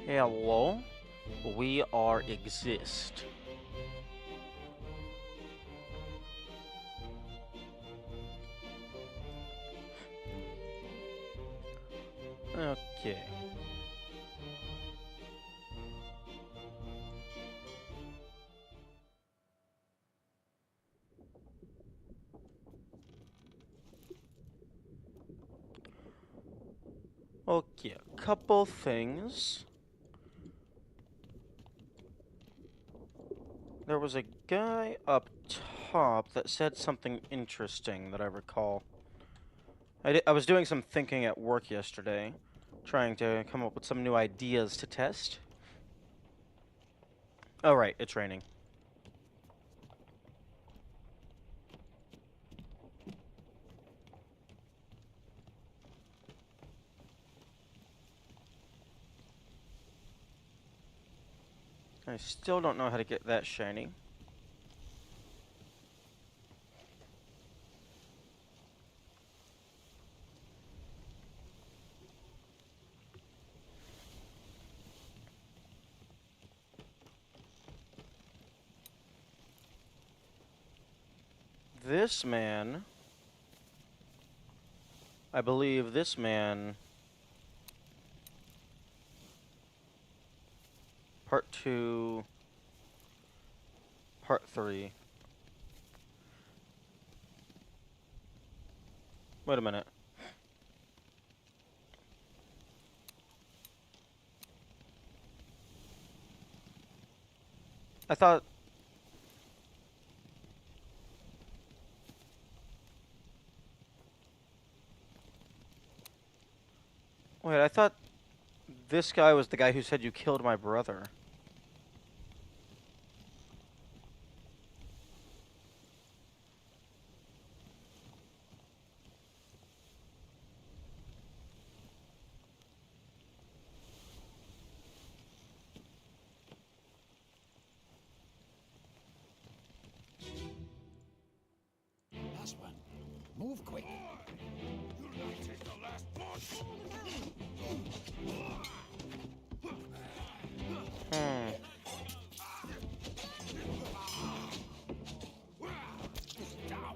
Hello, we are exist. Okay. Okay, a couple things. There was a guy up top that said something interesting that I recall. I was doing some thinking at work yesterday, trying to come up with some new ideas to test. Oh, right, it's raining. I still don't know how to get that shiny. This man... I believe this man... Part 2... Part 3... Wait a minute. I thought... Wait, I thought this guy was the guy who said you killed my brother. Last one. Move quick. You'll not take the last punch. Down.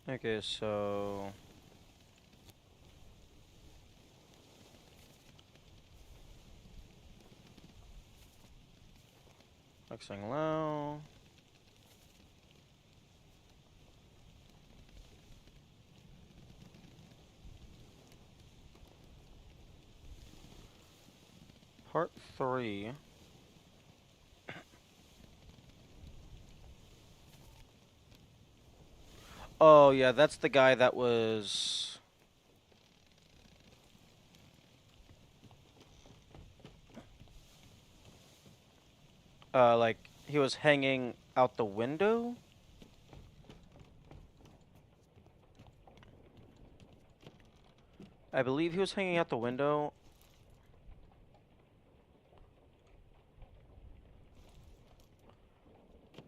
Okay, so... Flexing low. Part 3. Oh, yeah, that's the guy that was... like, he was hanging out the window? I believe he was hanging out the window.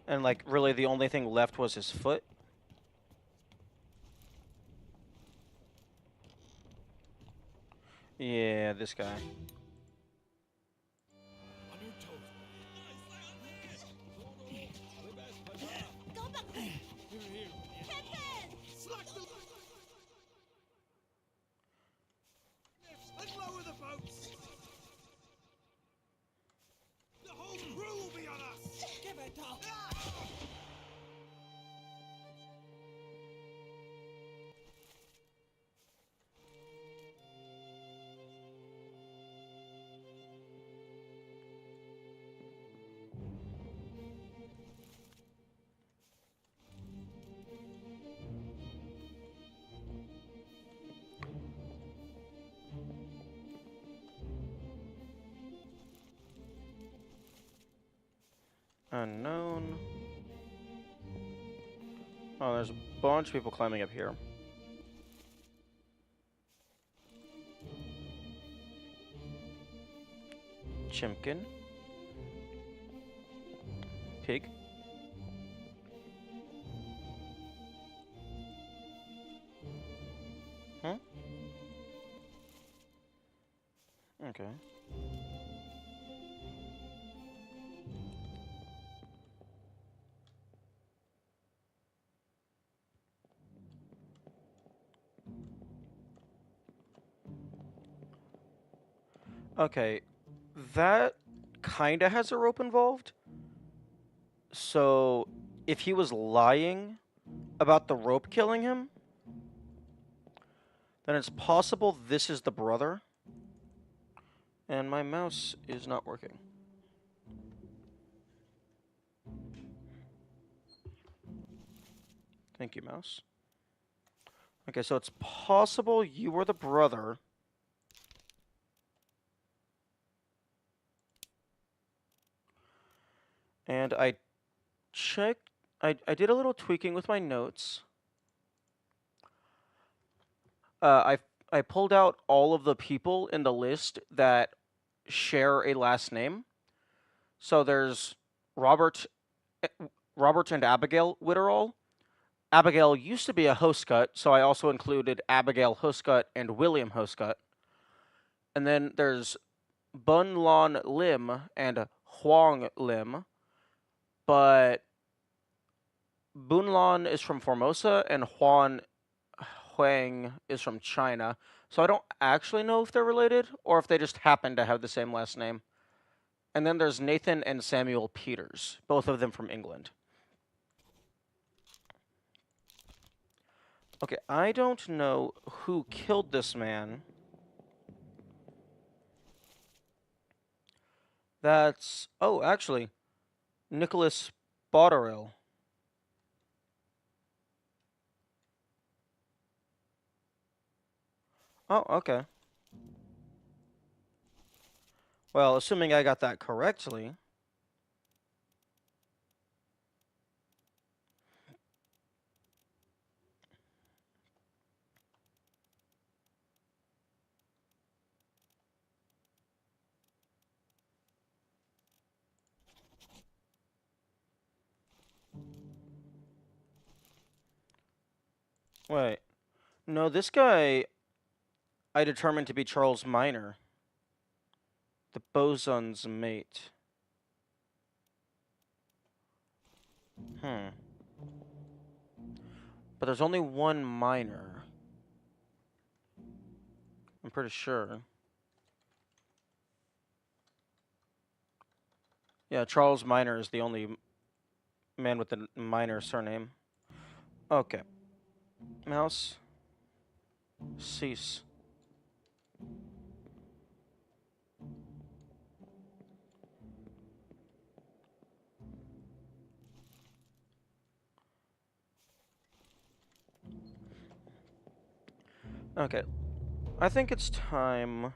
And, like, really the only thing left was his foot. Yeah, this guy. On your toes. Go back. Here. Slack the... And lower the boats. The whole crew will be on us. Give it up. Unknown. Oh, there's a bunch of people climbing up here. Chimkin. Pig. Huh? Okay. Okay. That kinda has a rope involved. So, if he was lying about the rope killing him, then it's possible this is the brother. And my mouse is not working. Thank you, mouse. Okay, so it's possible you were the brother. And I checked. I did a little tweaking with my notes. I pulled out all of the people in the list that share a last name. So there's Robert, eh, Robert and Abigail Witterall. Abigail used to be a Hoscut, so I also included Abigail Hoscut and William Hoscut. And then there's Bun Lon Lim and Huang Lim, but Bunlan is from Formosa and Huang is from China. So I don't actually know if they're related or if they just happen to have the same last name. And then there's Nathan and Samuel Peters, both of them from England. Okay, I don't know who killed this man. That's... Oh, actually, Nicholas Botterill. Oh, okay. Well, assuming I got that correctly. Wait. No, this guy I determined to be Charles Minor, the boson's mate. Hmm. But there's only one minor. I'm pretty sure. Yeah, Charles Minor is the only man with the minor surname. Okay. Mouse. Cease. Okay. I think it's time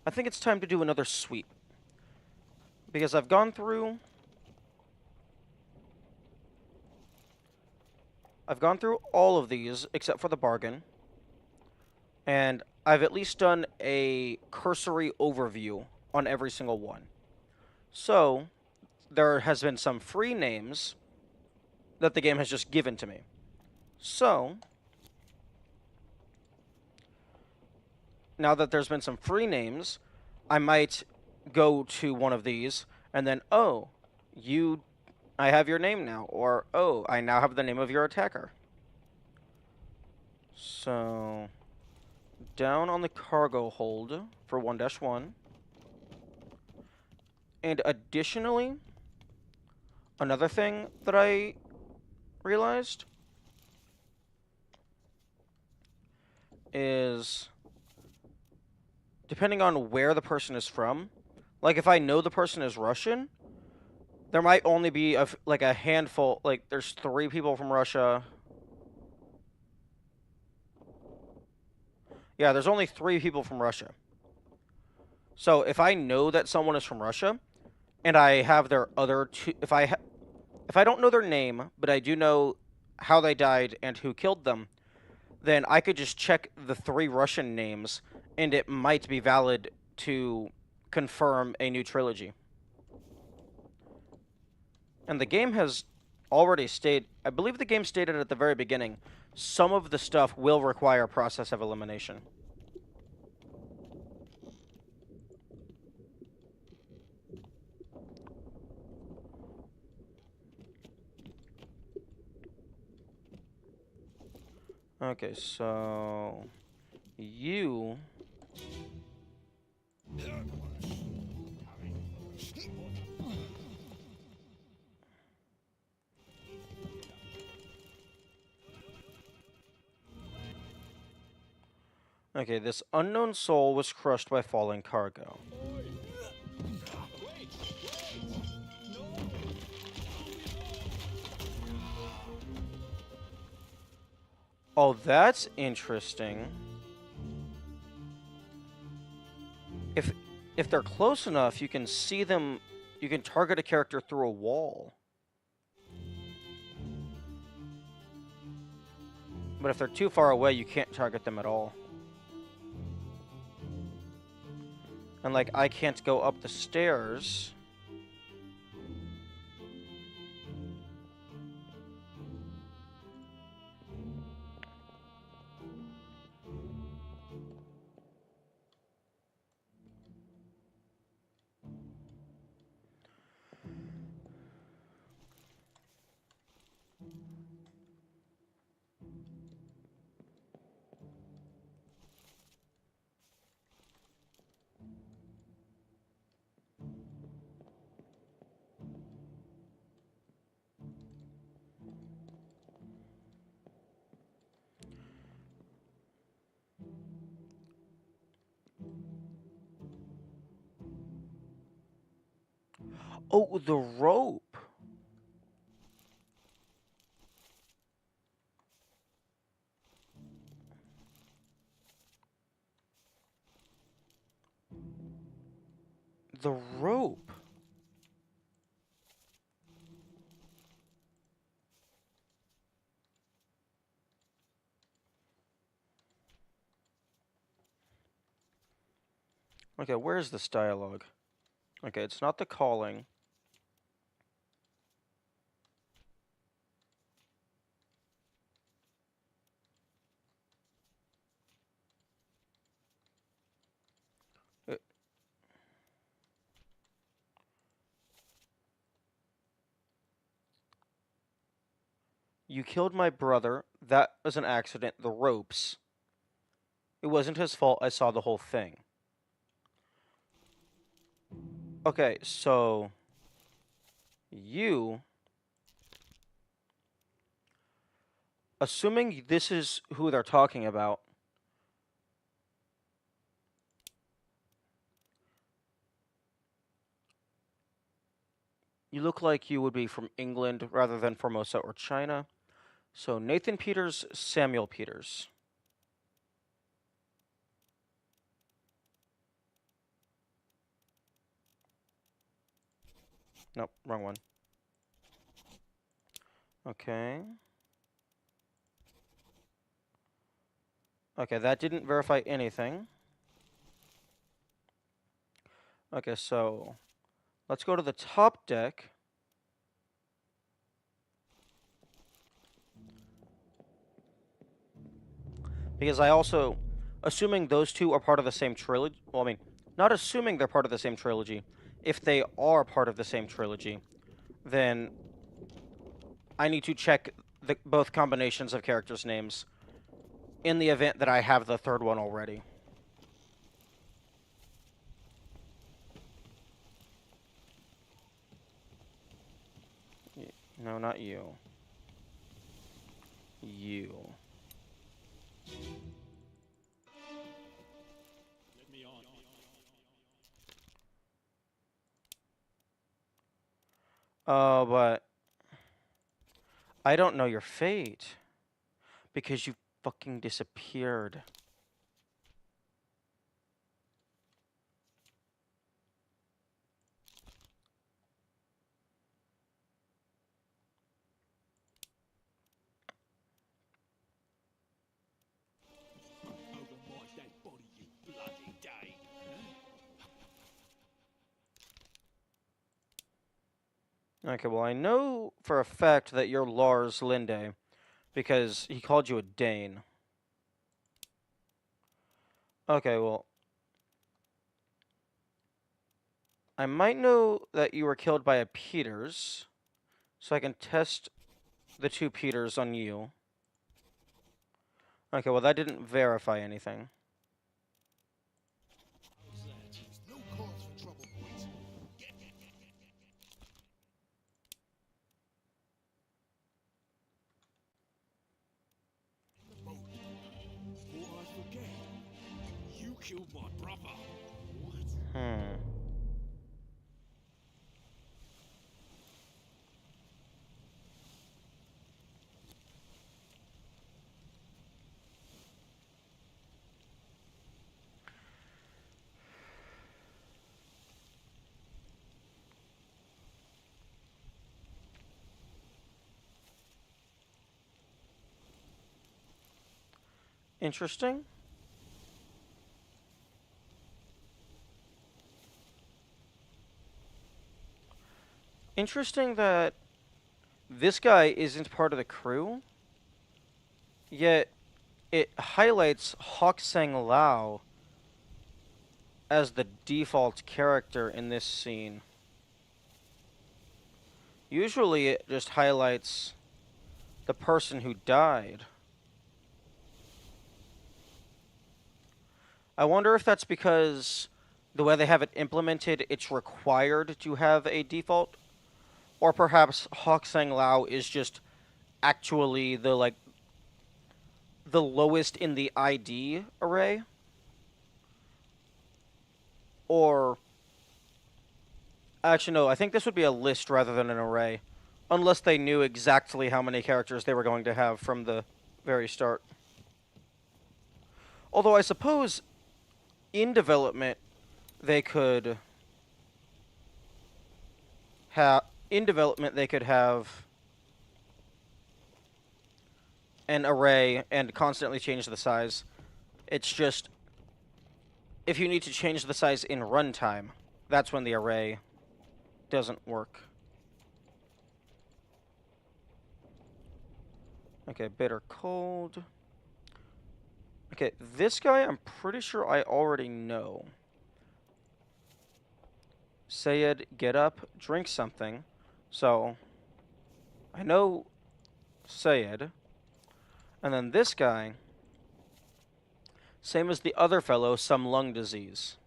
to do another sweep. Because I've gone through all of these except for the bargain. And I've at least done a cursory overview on every single one. So, there has been some free names that the game has just given to me. So, now that there's been some free names, I might go to one of these and then, oh, you, I have your name now, or oh, I now have the name of your attacker. So, down on the cargo hold for 1-1. And additionally, another thing that I realized is depending on where the person is from, like if I know the person is Russian, there might only be like a handful, like there's 3 people from Russia. Yeah, there's only 3 people from Russia. So if I know that someone is from Russia and I have their other two, if I don't know their name, but I do know how they died and who killed them, then I could just check the 3 Russian names and it might be valid to confirm a new trilogy. And the game has already stated, I believe the game stated at the very beginning, some of the stuff will require process of elimination. Okay, so you Okay, this unknown soul was crushed by falling cargo. Oh, that's interesting. If if they're close enough, you can see them, you can target a character through a wall. But if they're too far away, you can't target them at all. And like I can't go up the stairs. Oh, the rope. The rope. Okay, where's this dialogue? Okay, it's not the calling. Uh, You killed my brother. That was an accident. The ropes. It wasn't his fault. I saw the whole thing. Okay, so you, assuming this is who they're talking about, you look like you would be from England rather than Formosa or China. So Nathan Peters, Samuel Peters. Nope, wrong one. Okay. Okay, that didn't verify anything. Okay, so let's go to the top deck. Because I also, assuming those two are part of the same trilogy, well, I mean, not assuming they're part of the same trilogy, if they are part of the same trilogy, then I need to check both combinations of characters' names in the event that I have the third one already. No, not you. You. Let me on. Oh, but I don't know your fate. Because you fucking disappeared. Over my dead body, you bloody day. Okay, well, I know for a fact that you're Lars Linde because he called you a Dane. Okay, well, I might know that you were killed by a Peters, so I can test the two Peters on you. Okay, well, that didn't verify anything. No cause for trouble, boys. Oh, before I forget, you killed my brother. What? Hmm. Interesting. Interesting that this guy isn't part of the crew, yet it highlights Hawk Sang Lao as the default character in this scene. Usually it just highlights the person who died. I wonder if that's because the way they have it implemented, it's required to have a default, or perhaps Hawk Sang Lao is just actually the lowest in the ID array, or actually no, I think this would be a list rather than an array, unless they knew exactly how many characters they were going to have from the very start. Although I suppose in development they could have an array and constantly change the size. It's just if you need to change the size in runtime, that's when the array doesn't work. Okay, bitter cold. Okay, this guy I'm pretty sure I already know. Sayed, get up, drink something. So, I know Sayed. And then this guy, same as the other fellow, some lung disease.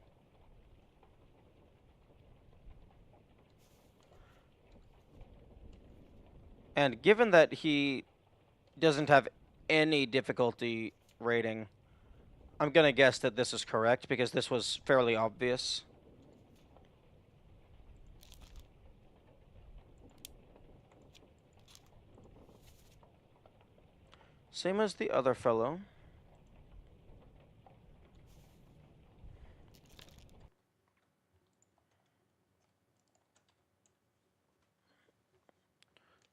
And given that he doesn't have any difficulty rating, I'm gonna guess that this is correct because this was fairly obvious. Same as the other fellow.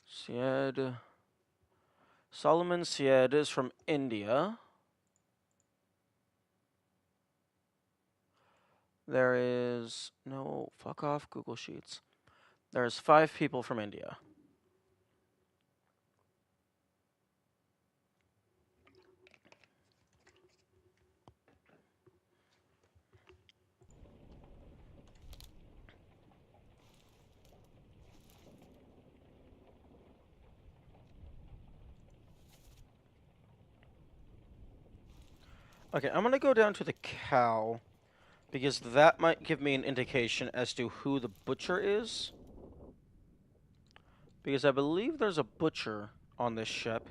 Syed. Solomon Syed is from India. There is no, fuck off Google Sheets. There's 5 people from India. Okay, I'm gonna go down to the cow, because that might give me an indication as to who the butcher is. Because I believe there's a butcher on this ship.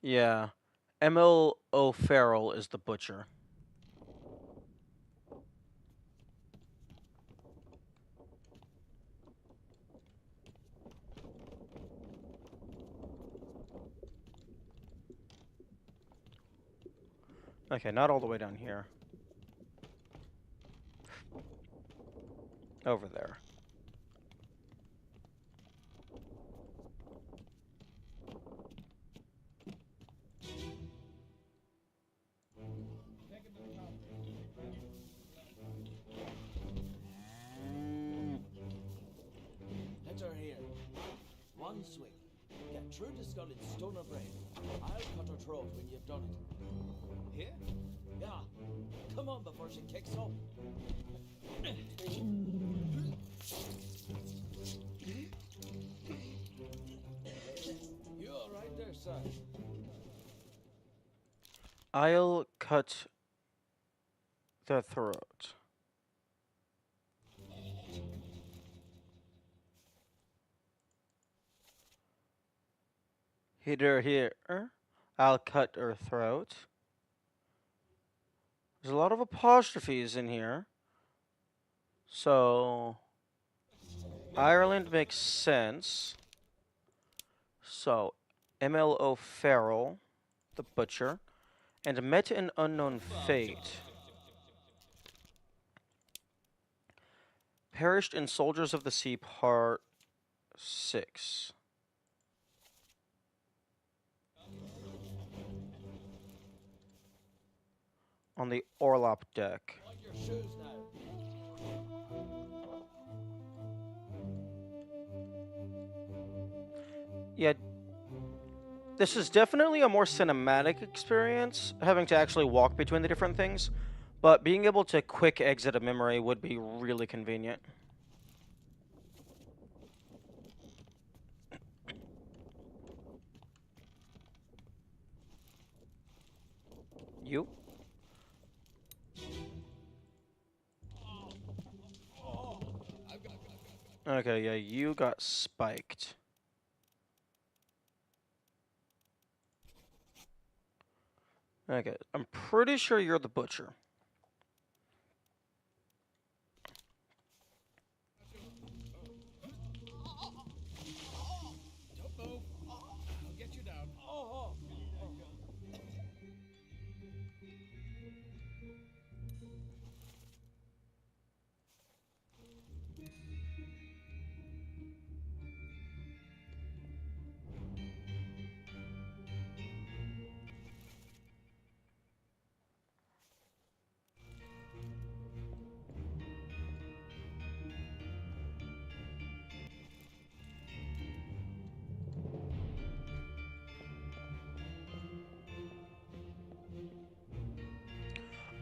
Yeah. Emil O'Farrell is the butcher. Okay, not all the way down here. Over there. Let her hear. One swing. Get through the skull in stone or brain. I'll cut her throat when you've done it. Here? Yeah. Come on before she kicks up. You all right there, son? I'll cut the throat. Hit her here. I'll cut her throat. There's a lot of apostrophes in here. So, Ireland makes sense. So, Emil O'Farrell, the butcher, and met an unknown fate. Perished in Soldiers of the Sea Part 6. On the Orlop deck. On your shoes now. Yeah, this is definitely a more cinematic experience, having to actually walk between the different things, but being able to quick exit a memory would be really convenient. You? Okay, yeah, you got spiked. Okay, I'm pretty sure you're the butcher. Don't move. I'll get you down. Oh.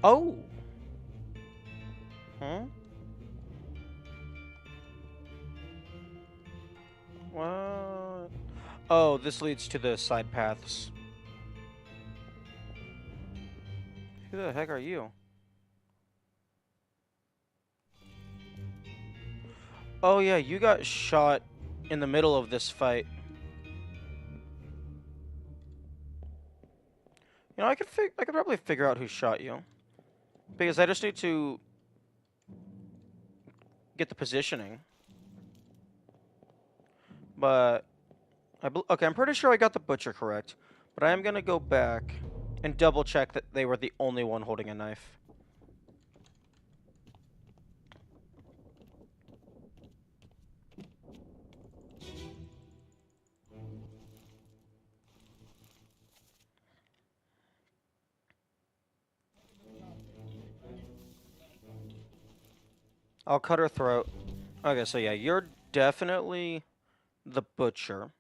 Oh! Huh? What? Oh, this leads to the side paths. Who the heck are you? Oh yeah, you got shot in the middle of this fight. You know, I could probably figure out who shot you. Because I just need to get the positioning. But okay, I'm pretty sure I got the butcher correct. But I am gonna go back and double check that they were the only one holding a knife. I'll cut her throat. Okay, so yeah, you're definitely the butcher.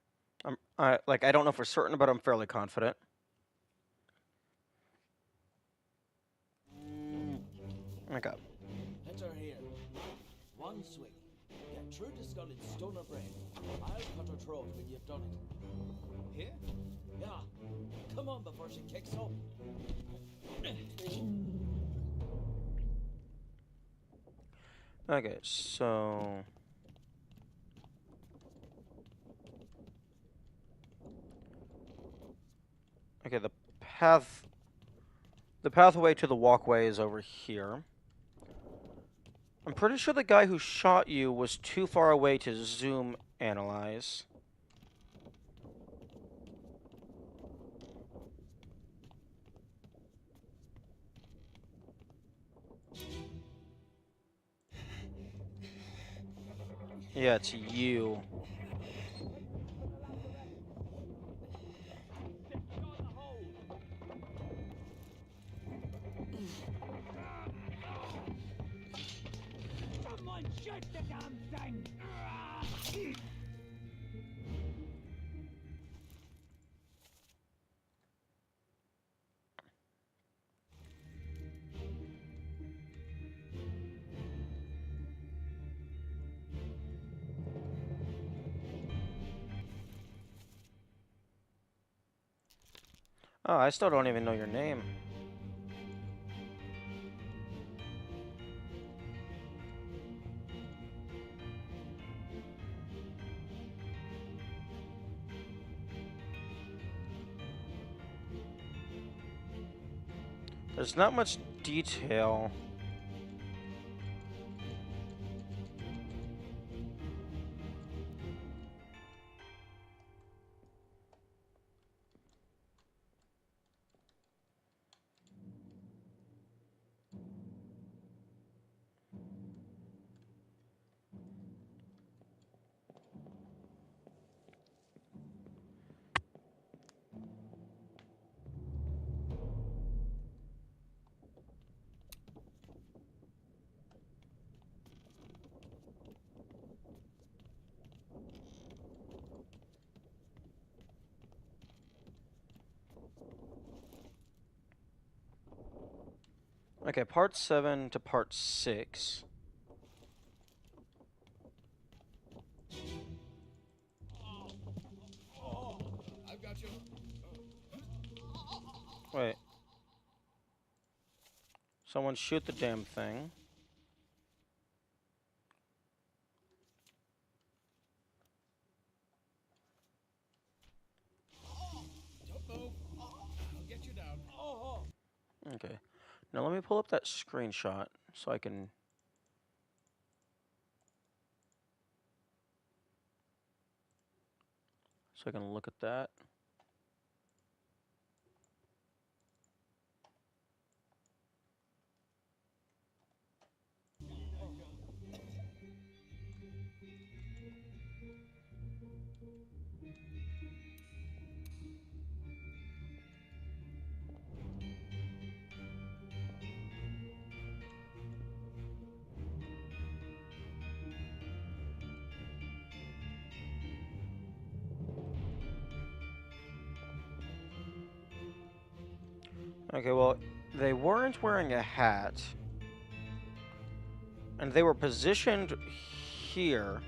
I don't know for certain, but I'm fairly confident. Okay. Let her hear. One swing. Get through the skull in stone or brain. I'll cut her throat when you've done it. Here? Yeah. Come on before she kicks up. Okay, so... Okay, the pathway to the walkway is over here. I'm pretty sure the guy who shot you was too far away to zoom analyze. Yeah, it's you. Someone shoot the damn thing! Oh, I still don't even know your name. There's not much detail. Okay, part 7 to part 6. I've got you. Wait. Someone shoot the damn thing. Don't move. I'll get you down. Oh. Okay. Now let me pull up that screenshot so I can... So I can look at that. Okay, well, they weren't wearing a hat. And they were positioned here.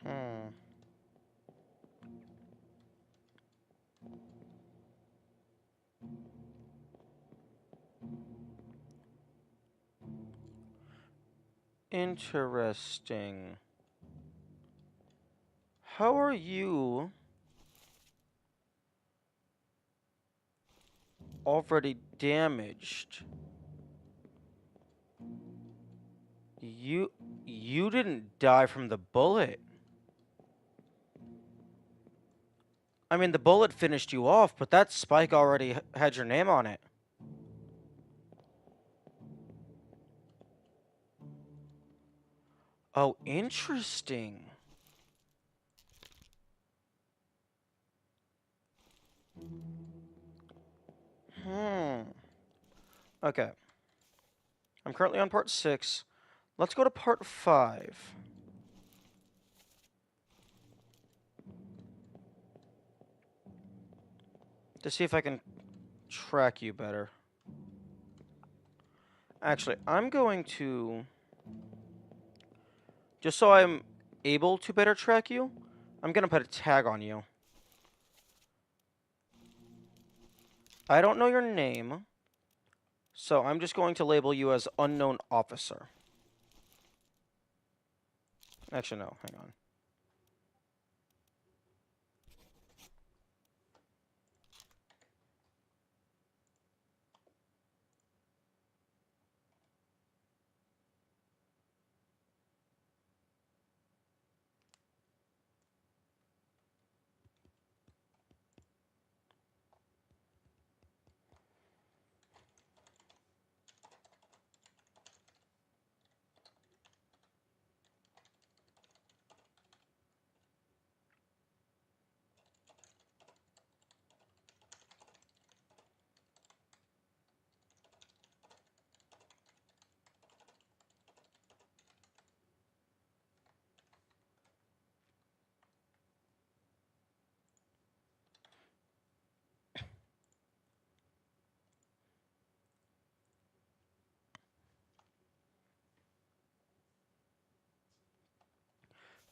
Hmm. Interesting. How are you already damaged? You didn't die from the bullet. I mean, the bullet finished you off, but that spike already had your name on it. Oh, interesting. Hmm. Okay. I'm currently on part 6. Let's go to part 5. To see if I can track you better. Actually, I'm going to... Just so I'm able to better track you, I'm going to put a tag on you. I don't know your name, so I'm just going to label you as unknown officer. Actually, no, hang on.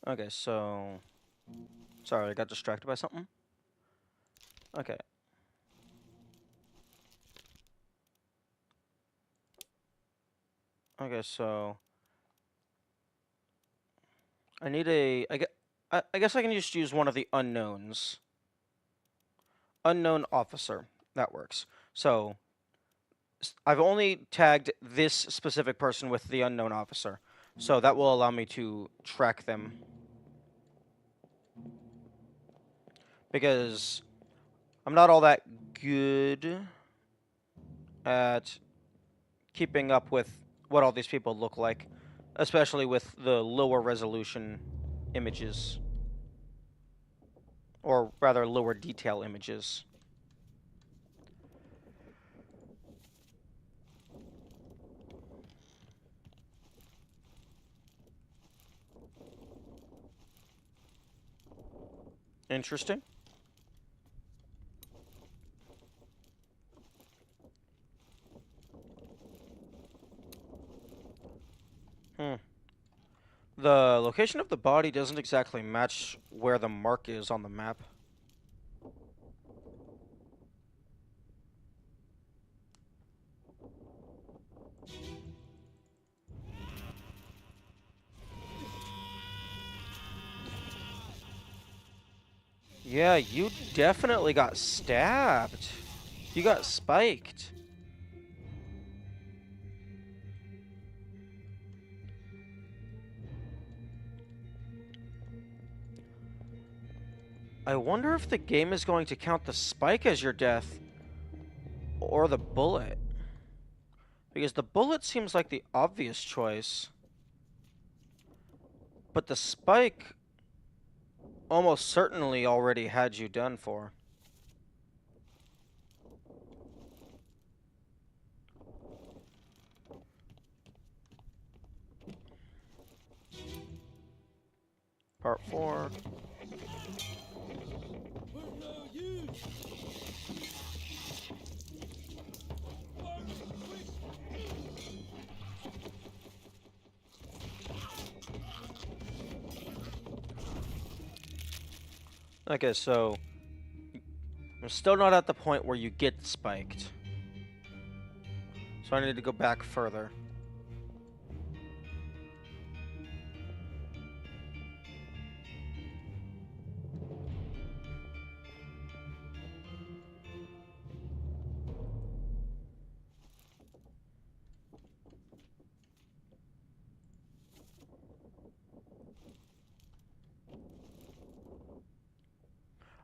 Okay, so... Sorry, I got distracted by something. Okay. Okay, so... I need a... I guess I can just use one of the unknowns. Unknown officer. That works. So, I've only tagged this specific person with the unknown officer. So that will allow me to track them. Because I'm not all that good at keeping up with what all these people look like. Especially with the lower resolution images. Or rather, lower detail images. Interesting. Hmm. The location of the body doesn't exactly match where the mark is on the map. Yeah, you definitely got stabbed. You got spiked. I wonder if the game is going to count the spike as your death or the bullet. Because the bullet seems like the obvious choice. But the spike almost certainly already had you done for. Part 4. Okay, so I'm still not at the point where you get spiked. So I need to go back further.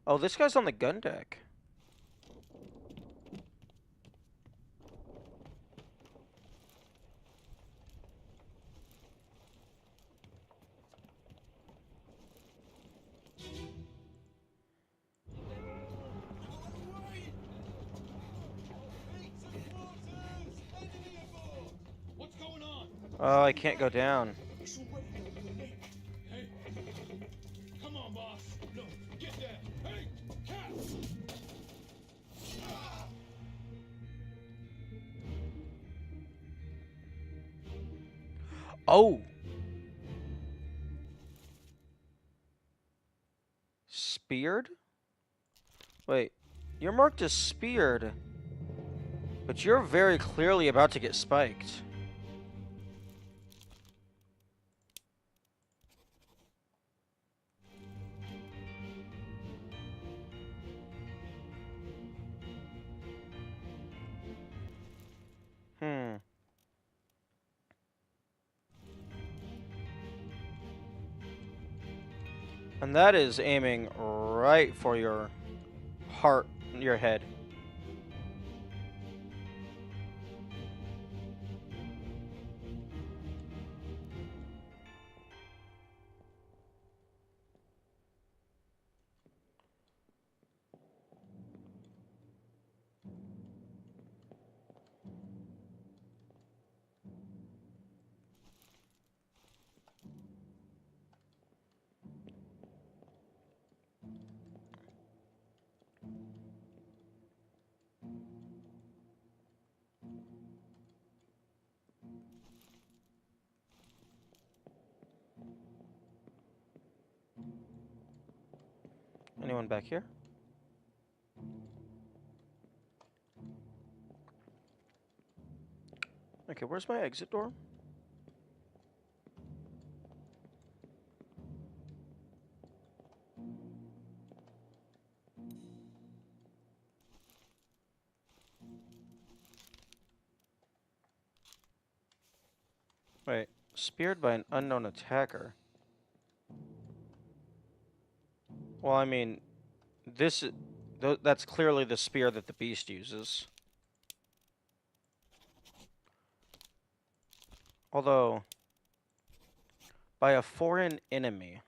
Oh, this guy's on the gun deck. Oh, I can't go down. It's already going too late. Hey, come on, boss. No, get there. Hey, cat. Oh! Speared? Wait, you're marked as speared, but you're very clearly about to get spiked. Hmm. And that is aiming right for your heart, your head. Anyone back here? Okay, where's my exit door? Wait, speared by an unknown attacker. Well, I mean, that's clearly the spear that the beast uses. Although, by a foreign enemy.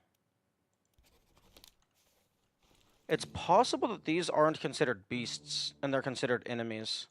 It's possible that these aren't considered beasts, and they're considered enemies.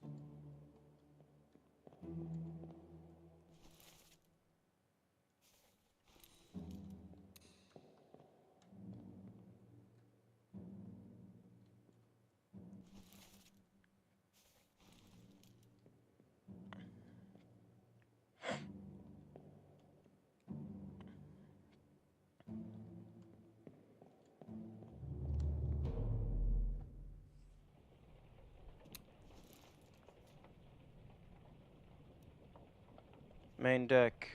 Main deck.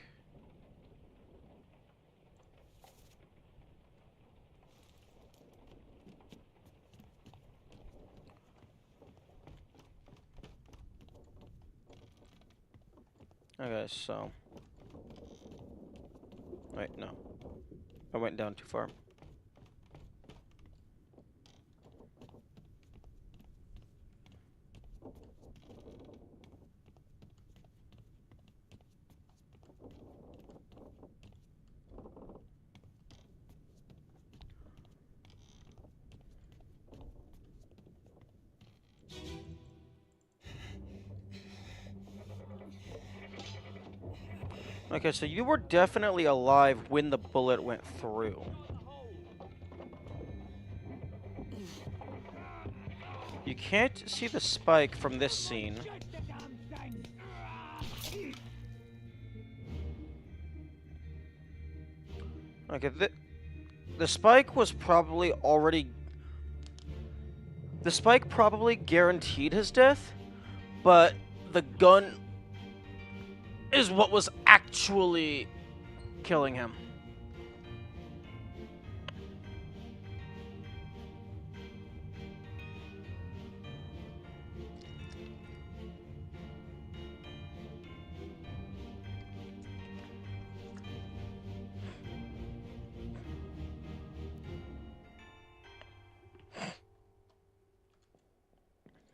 Okay, so... Wait, no. I went down too far. Okay, so you were definitely alive when the bullet went through. You can't see the spike from this scene. Shoot the damn thing! Okay, the spike was probably already... The spike probably guaranteed his death, but the gun is what was actually killing him.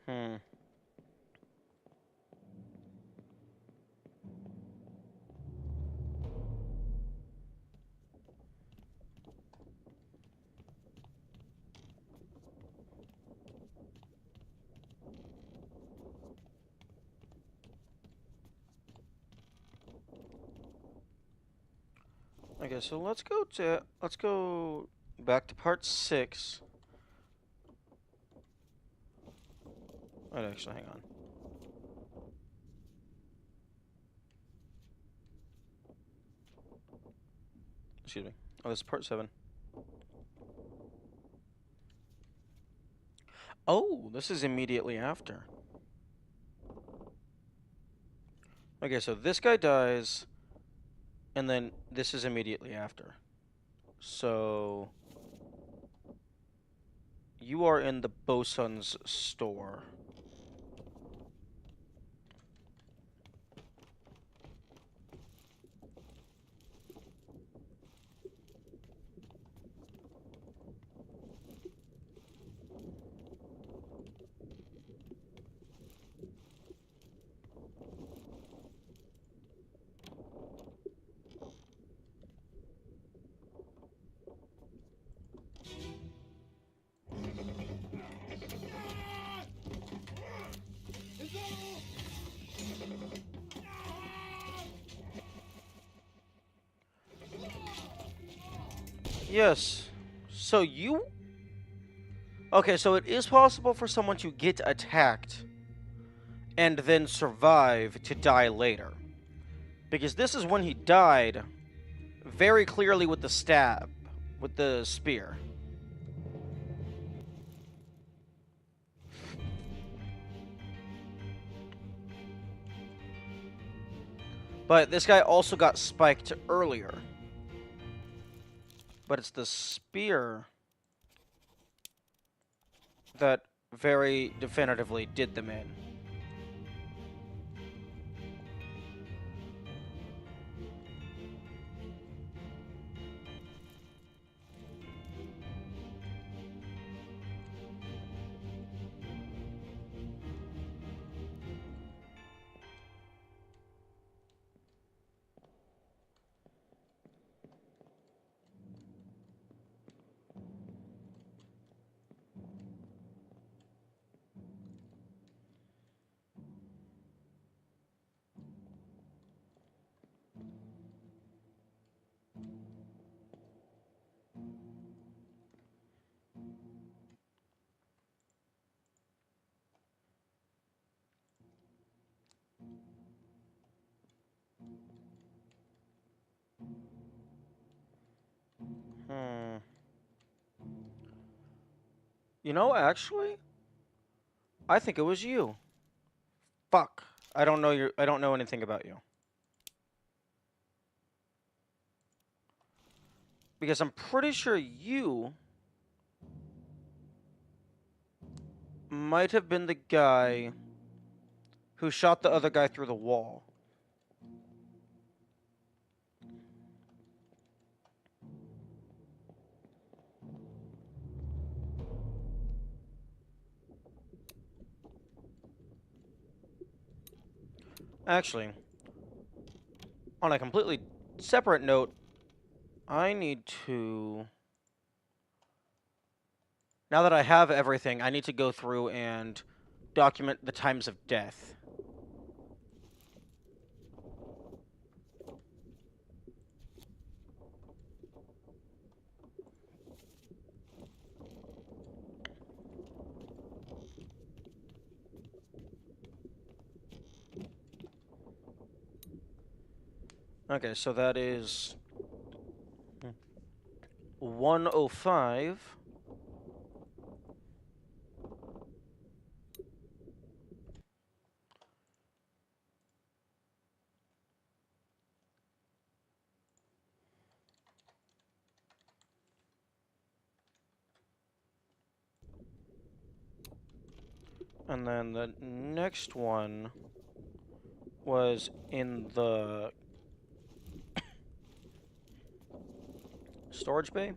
Hmm. Okay, so let's go back to part 6. Wait, actually, hang on. Excuse me. Oh, this is part 7. Oh, this is immediately after. Okay, so this guy dies, and then this is immediately after. So you are in the bosun's store. Is that all? Yes. So you... Okay, so it is possible for someone to get attacked and then survive to die later. Because this is when he died very clearly with the stab, with the spear. But this guy also got spiked earlier. But it's the spear that very definitively did them in. Hmm. You know, actually, I think it was you. Fuck. I don't know anything about you. Because I'm pretty sure you might have been the guy who shot the other guy through the wall. Actually, on a completely separate note, I need to... Now that I have everything, I need to go through and document the times of death. Okay, so that is 105. And then the next one was in the storage bay.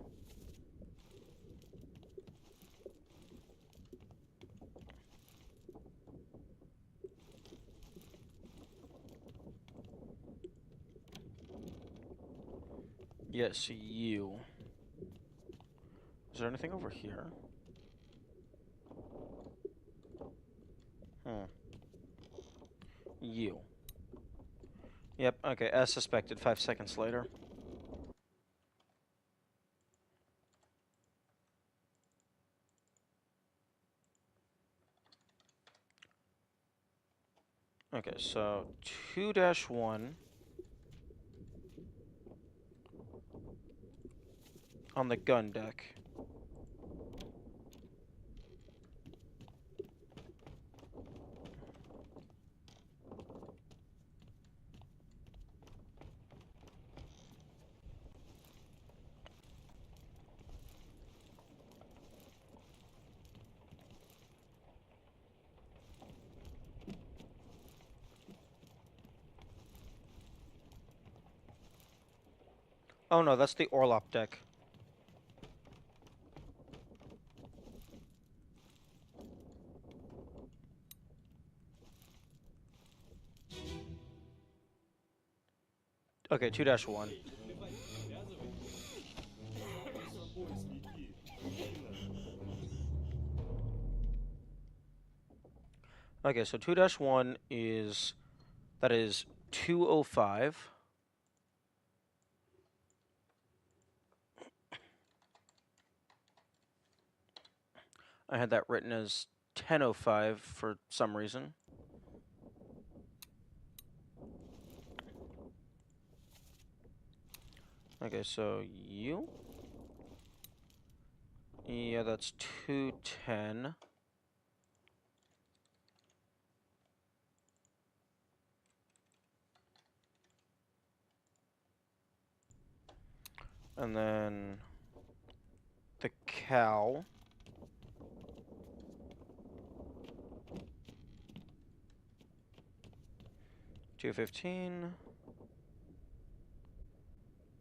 Yes, you. Is there anything over here? Hmm. You. Yep, okay, as suspected, 5 seconds later. Okay, so 2-1 on the gun deck. Oh no, that's the Orlop deck. Okay, 2-1. Okay, so 2-1 is, that is 205. I had that written as 1005 for some reason. Okay, so you? Yeah, that's 210. And then the cow. 215.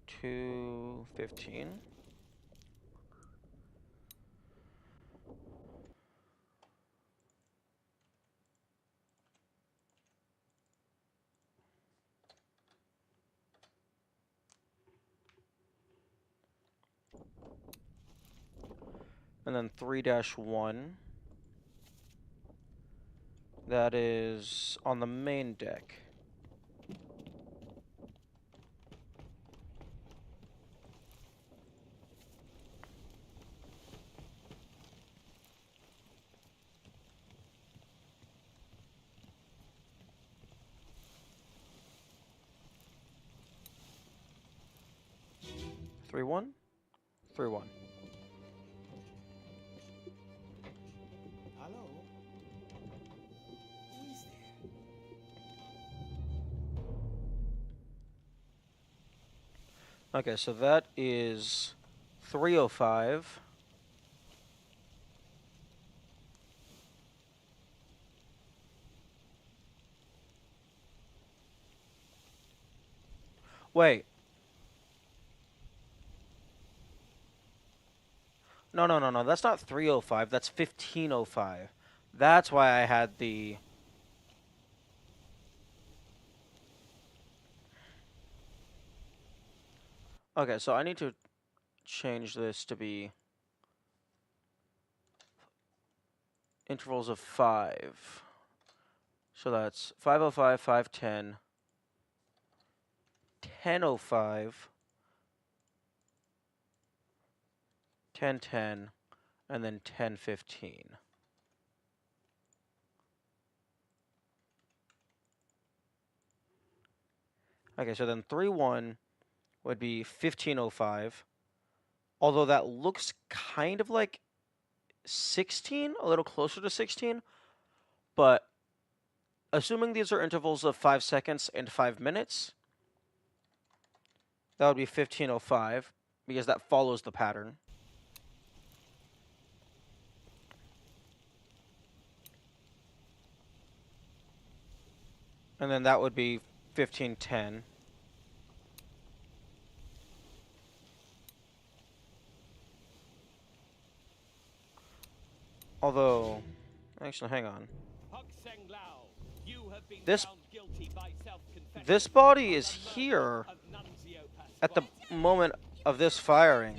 215. And then 3-1. That is on the main deck. Three one, 3-1. Hello? Who is there? Okay, so that is 305. Wait. No, no, no, no. That's not 305. That's 1505. That's why I had the... Okay, so I need to change this to be intervals of 5. So that's 505, 510, 1005, 1010, and then 1015. Okay, so then 3-1 would be 1505. Although that looks kind of like 16, a little closer to 16. But assuming these are intervals of 5 seconds and 5 minutes, that would be 1505 because that follows the pattern. And then that would be 1510. Although, actually, hang on. This body is here at the moment of this firing.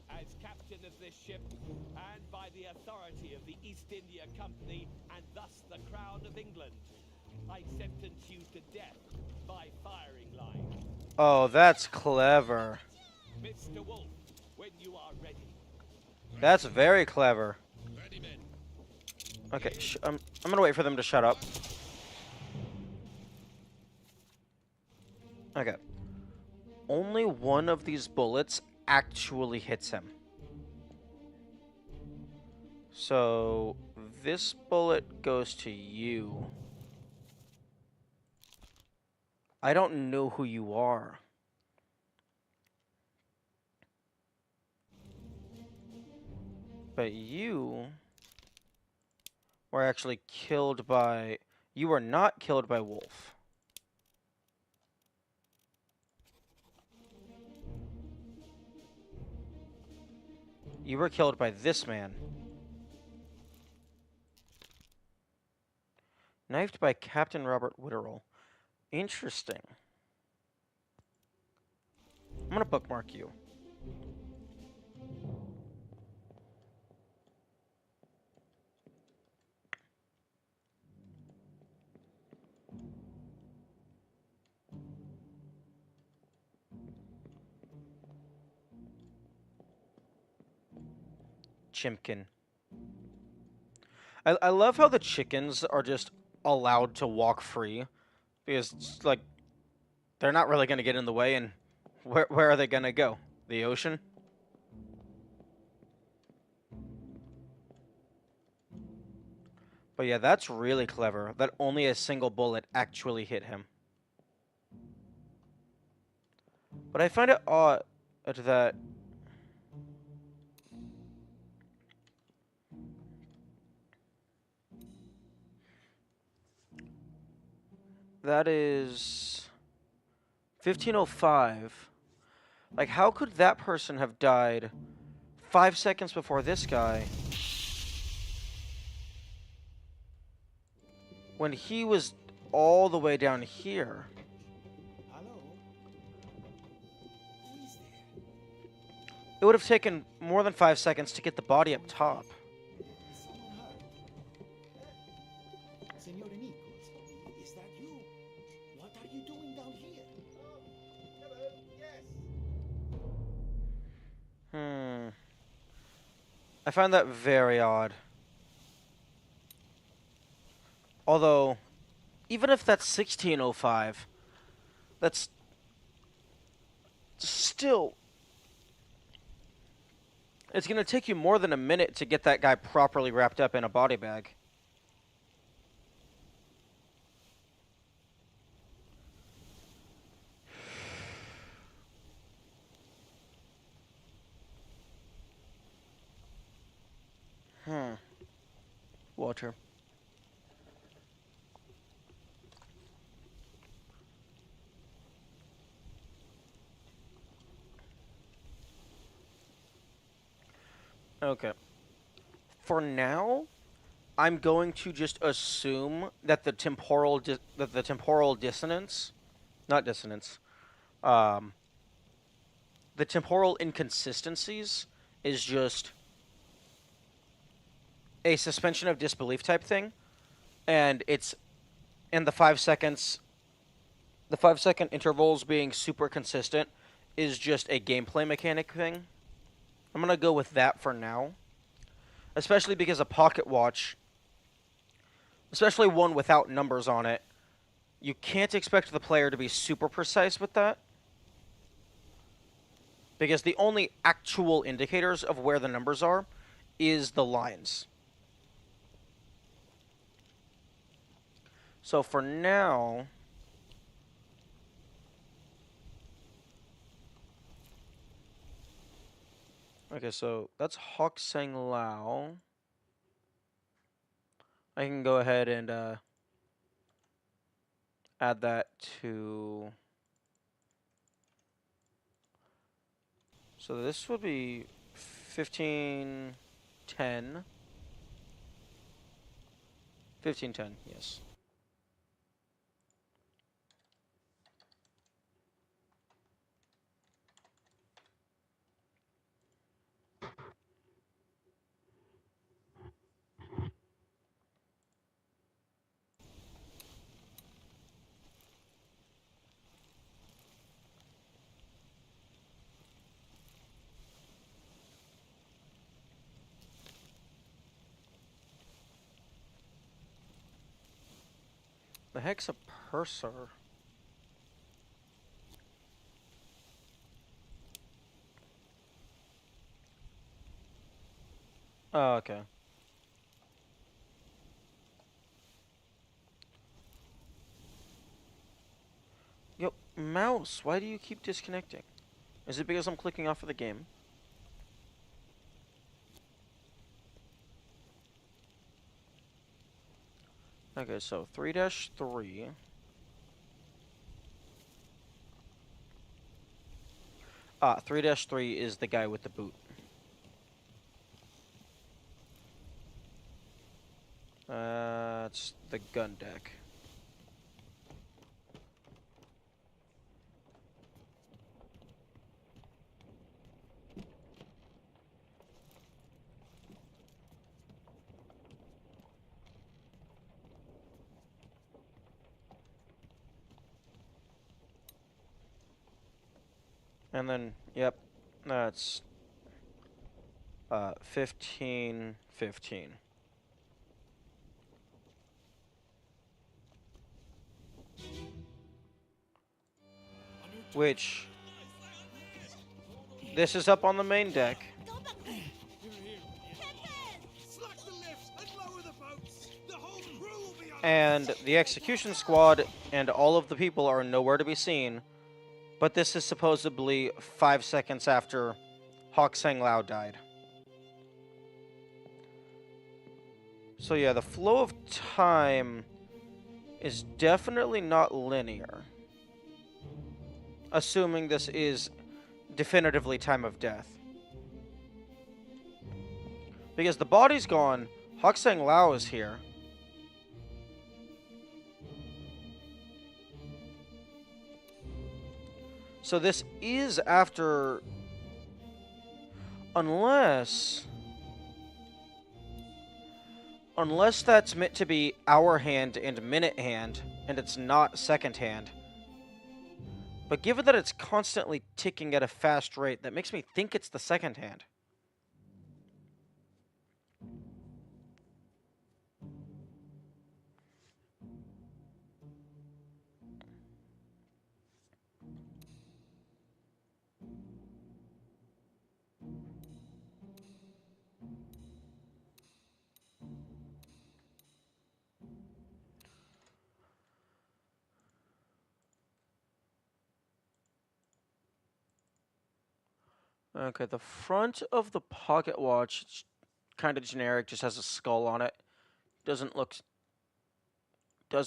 As captain of this ship, and by the authority of the East India Company, and thus the Crown of England, I sentence you to death by firing line. Oh, that's clever. Mr. Wolf, when you are ready. That's very clever. Ready, men. Okay, I'm gonna wait for them to shut up. Okay. Only one of these bullets actually hits him. So, this bullet goes to you. I don't know who you are. But you were actually killed by... You were not killed by Wolf. You were killed by this man. Knifed by Captain Robert Witterell. Interesting. I'm gonna bookmark you. Chimkin. I love how the chickens are just allowed to walk free. Because, like, they're not really gonna get in the way, and where are they gonna go? The ocean? But yeah, that's really clever, that only a single bullet actually hit him. But I find it odd that... That is... 1505. Like, how could that person have died 5 seconds before this guy when he was all the way down here? Hello? Who is there? It would have taken more than 5 seconds to get the body up top. Is someone hurt? Senor Nichols, is that you? What are you doing down here? Hello, yes. I find that very odd. Although, even if that's 1605, that's still... It's going to take you more than a minute to get that guy properly wrapped up in a body bag. Water. Okay. For now, I'm going to just assume that the temporal dissonance, not dissonance, um, the temporal inconsistencies is just a suspension of disbelief type thing, and it's in the 5 seconds. The 5 second intervals being super consistent is just a gameplay mechanic thing. I'm gonna go with that for now, especially because a pocket watch, especially one without numbers on it, you can't expect the player to be super precise with that, because the only actual indicators of where the numbers are is the lines. So for now, okay, so that's Hawk Sang Lao. I can go ahead and add that to... So this would be 1510. 1510, yes. The heck's a purser? Oh, okay. Yo, mouse, why do you keep disconnecting? Is it because I'm clicking off of the game? Okay, so 3-3. 3-3 is the guy with the boot. It's the gun deck. And then, yep, that's 15, 15. Which, this is up on the main deck. Slack the lifts and lower the boats. The whole crew will be on. And the execution squad and all of the people are nowhere to be seen. But this is supposedly 5 seconds after Hawk Sang Lao died. So yeah, the flow of time is definitely not linear. Assuming this is definitively time of death. Because the body's gone, Hawk Sang Lao is here. So this is after... Unless that's meant to be hour hand and minute hand, and it's not second hand. But given that it's constantly ticking at a fast rate, that makes me think it's the second hand. Okay, the front of the pocket watch, it's kind of generic, just has a skull on it. Does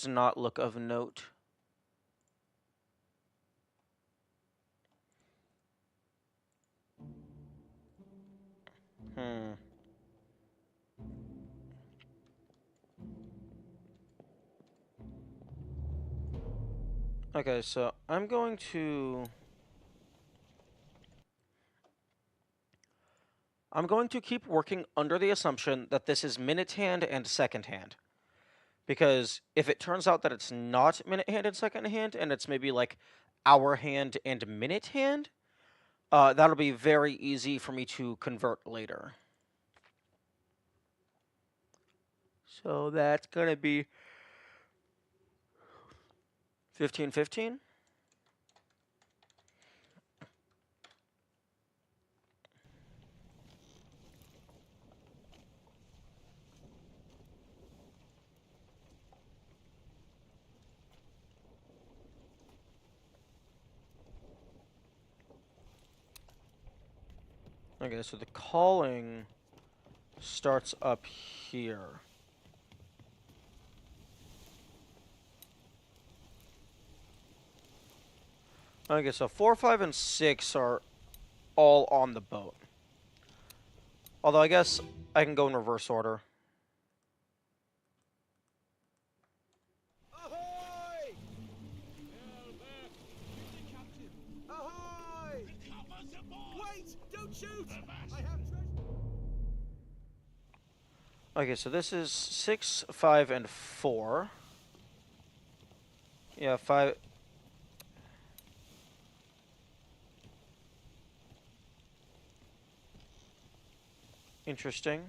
not look of note. Okay, so I'm going to keep working under the assumption that this is minute hand and second hand. Because if it turns out that it's not minute hand and second hand, and it's maybe like hour hand and minute hand, that'll be very easy for me to convert later. So that's going to be 15-15. Okay, so the calling starts up here. Okay, so 4, 5, and 6 are all on the boat. Although I guess I can go in reverse order. Ahoy! Ahoy! Wait! Don't shoot! I have treasure. Okay, so this is 6, 5, and 4. Yeah, 5. Interesting.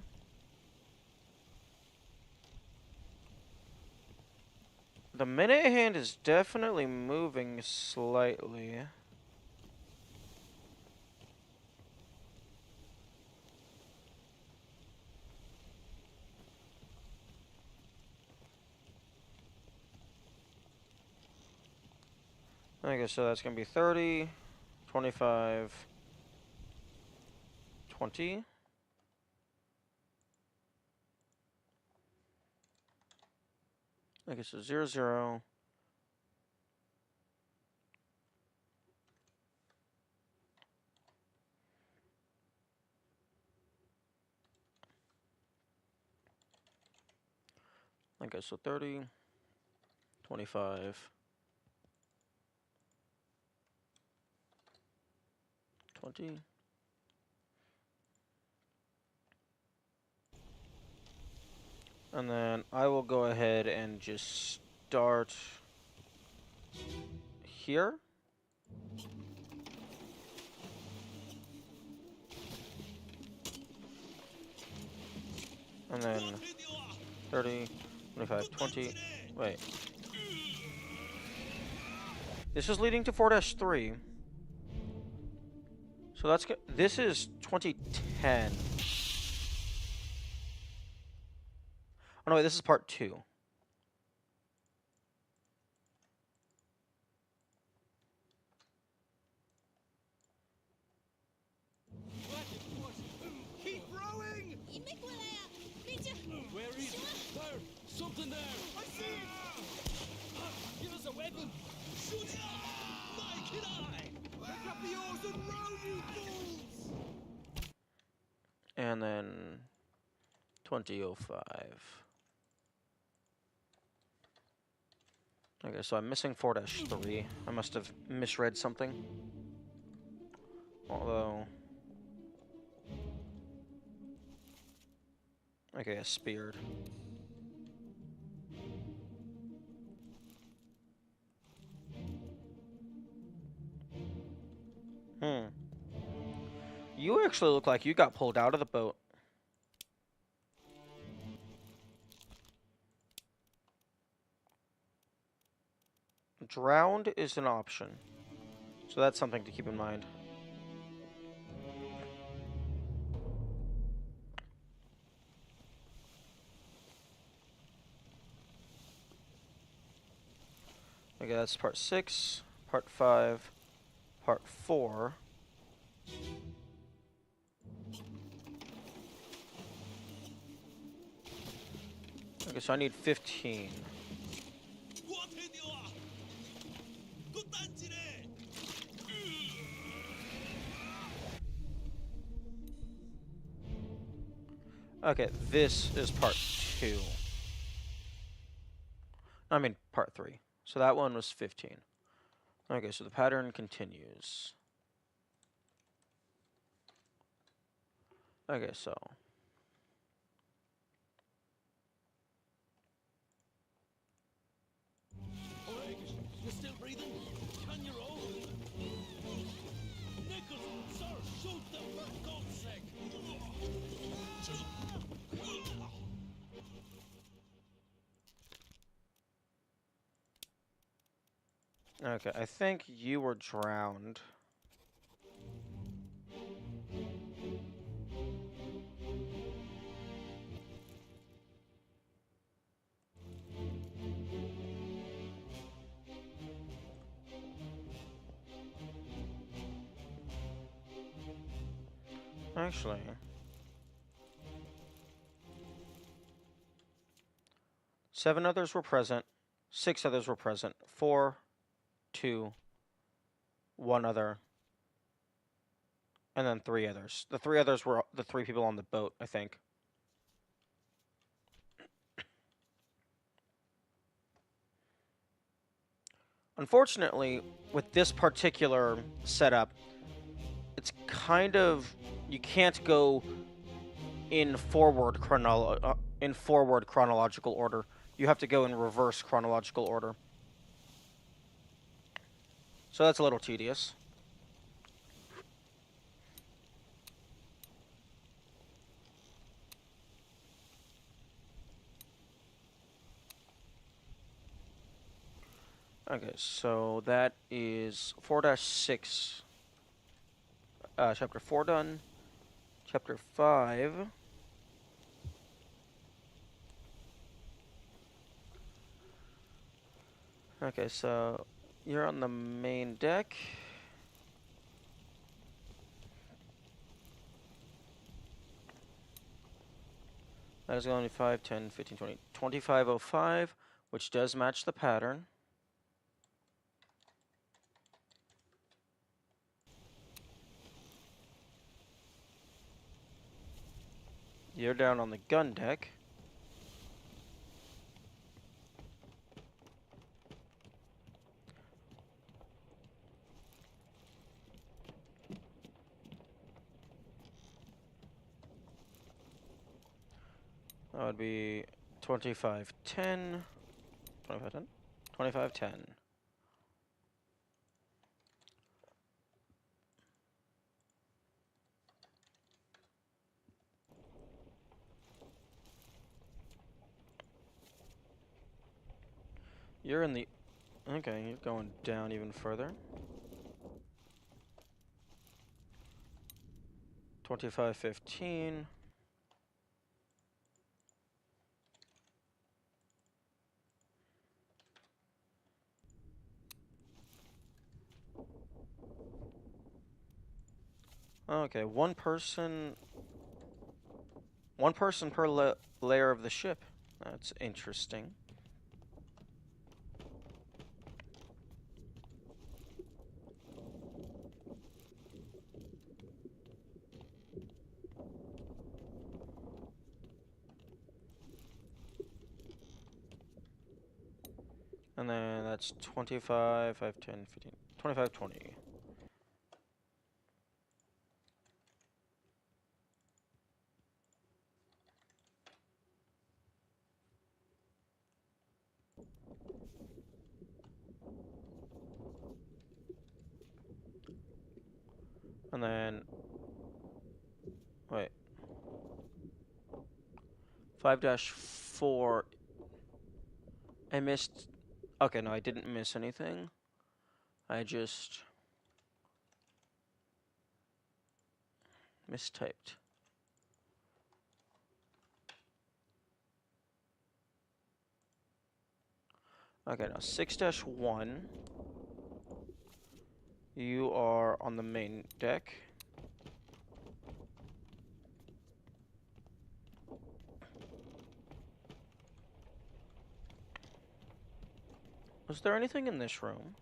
The minute hand is definitely moving slightly. Okay, so that's going to be 30, 25, 20. Okay, so 0, 0. Okay, so 30, 25, 20. And then I will go ahead and just start here. And then 30, 25, 20. Wait. This is leading to 4-3. So that's good. This is 2010. Oh no, wait, this is part 2. Keep rowing! Where is it? There! Something there! I see it! Give us a weapon! Shoot it! Mike and I! Pick up the oars and row, you fools! And then 2005. Okay, so I'm missing 4-3. I must have misread something. Although... Okay, I speared. You actually look like you got pulled out of the boat. Drowned is an option. So that's something to keep in mind. Okay, that's part 6, part 5, part 4. Okay, so I need 15. Okay, this is part 2. I mean, part 3. So that one was 15. Okay, so the pattern continues. Okay, so... You're still breathing? Can you roll? Nichols, sir, shoot them for God's sake! Okay, I think you were drowned. Actually... 7 others were present. 6 others were present. 4, 2, 1 other. And then 3 others. The 3 others were the 3 people on the boat, I think. Unfortunately, with this particular setup, it's kind of... You can't go in forward chronological order. You have to go in reverse chronological order. So that's a little tedious. Okay, so that is 4-6. Chapter 4 done. Chapter 5. Okay, so you're on the main deck. That is only 5, 10, 15, 20, 2505, which does match the pattern. You're down on the gun deck. That would be 2510. 2510? 2510. You're in the... Okay, you're going down even further. 2515. Okay, one person per layer of the ship. That's interesting. And then that's 25, 5, 10, 15, 25, 20. And then, wait, 5-4. I missed. Okay, no, I didn't miss anything. I just mistyped. Okay, now 6-1. You are on the main deck. Was there anything in this room?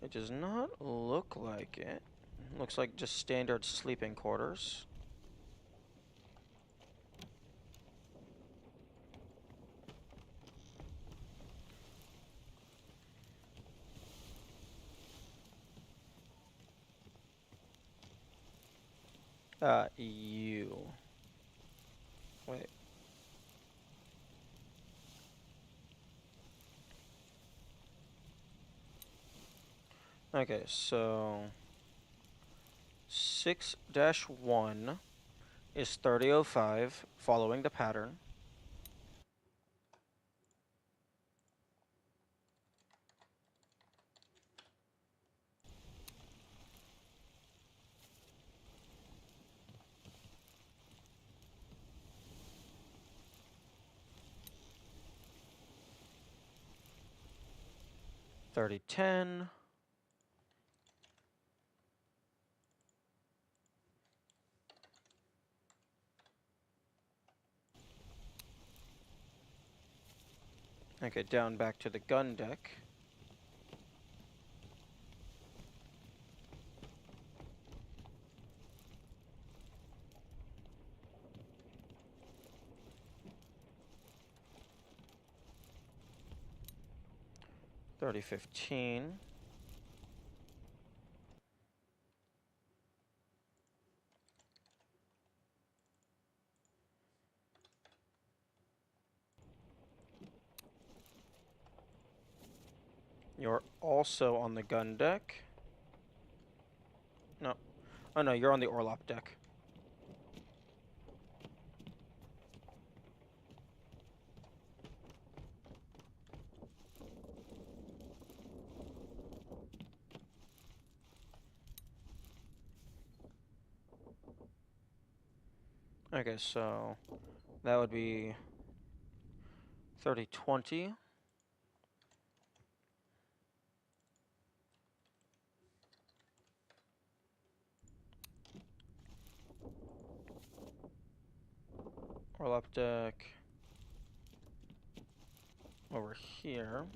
It does not look like it. Looks like just standard sleeping quarters. You. Wait. Okay, so 6-1 is 3005, following the pattern. Thirty ten. Okay, down back to the gun deck. 3015. You're also on the gun deck. No. Oh no, you're on the Orlop deck. Okay, so that would be 30, 20. Orlop deck over here.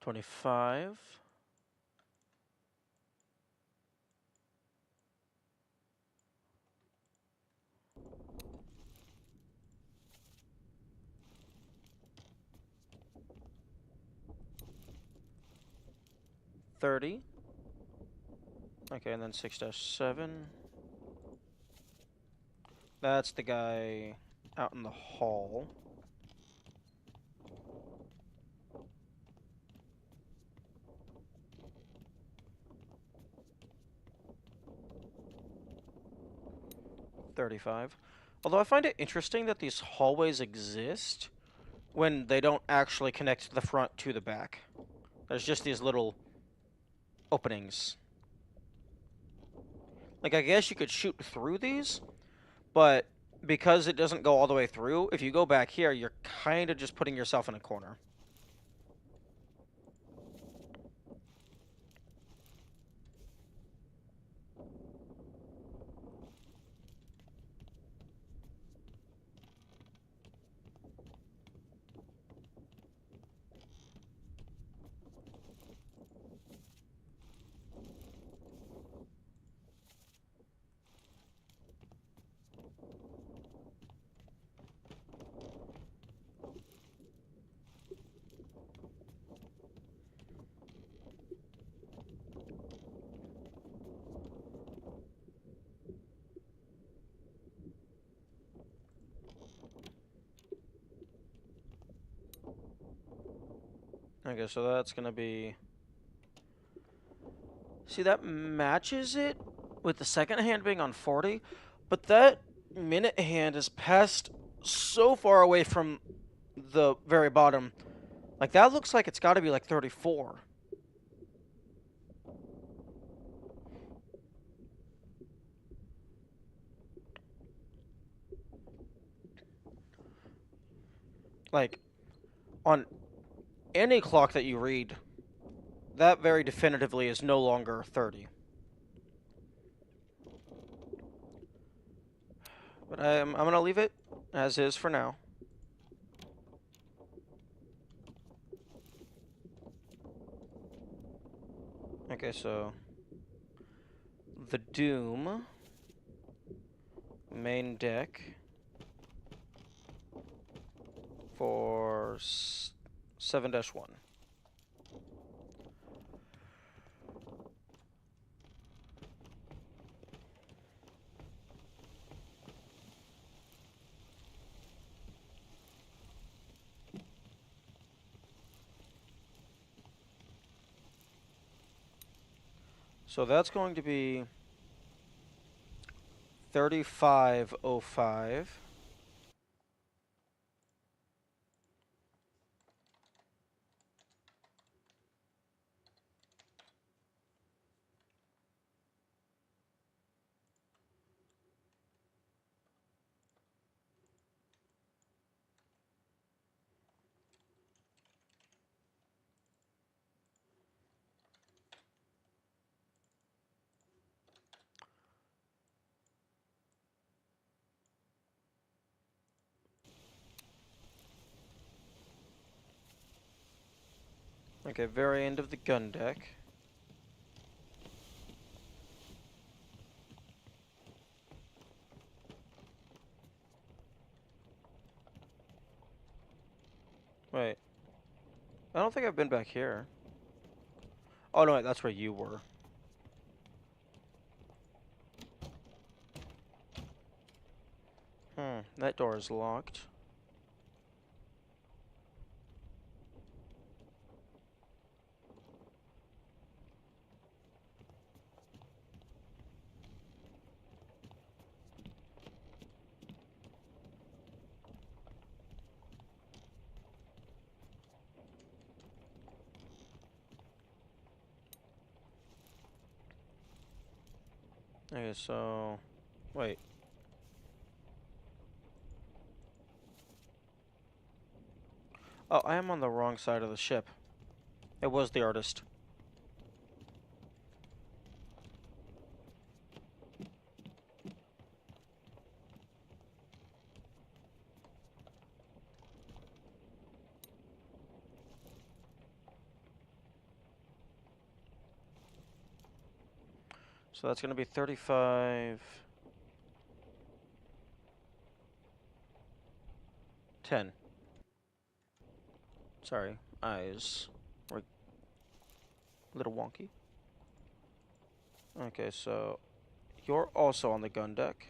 25. $30. Okay, and then 6-7. That's the guy out in the hall. $35. Although I find it interesting that these hallways exist when they don't actually connect the front to the back. There's just these little openings. Like, I guess you could shoot through these, but because it doesn't go all the way through, if you go back here, you're kind of just putting yourself in a corner. Okay, so that's gonna be... See, that matches it with the second hand being on 40, but that minute hand is passed so far away from the very bottom. Like, that looks like it's gotta be like 34. Like, on any clock that you read, that very definitively is no longer 30. But I'm gonna leave it as is for now. Okay, so the Doom main deck for 7-1. So that's going to be 3505. Okay, very end of the gun deck. Wait, I don't think I've been back here. Oh no, wait, that's where you were. That door is locked. Okay, so... Wait. Oh, I am on the wrong side of the ship. It was the artist. So that's going to be 35... 10. Sorry, eyes were a little wonky. Okay, so you're also on the gun deck.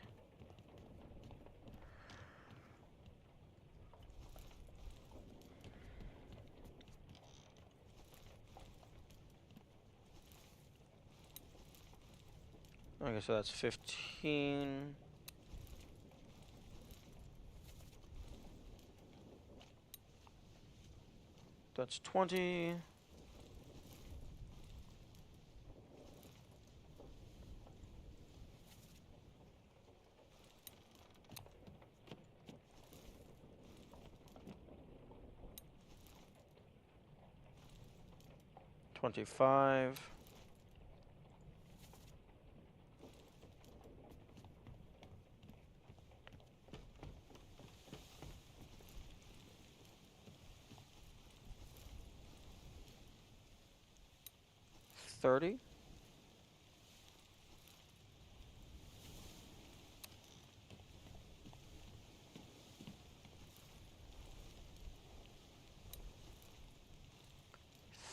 Okay, so that's 15. That's 20. $25. 30.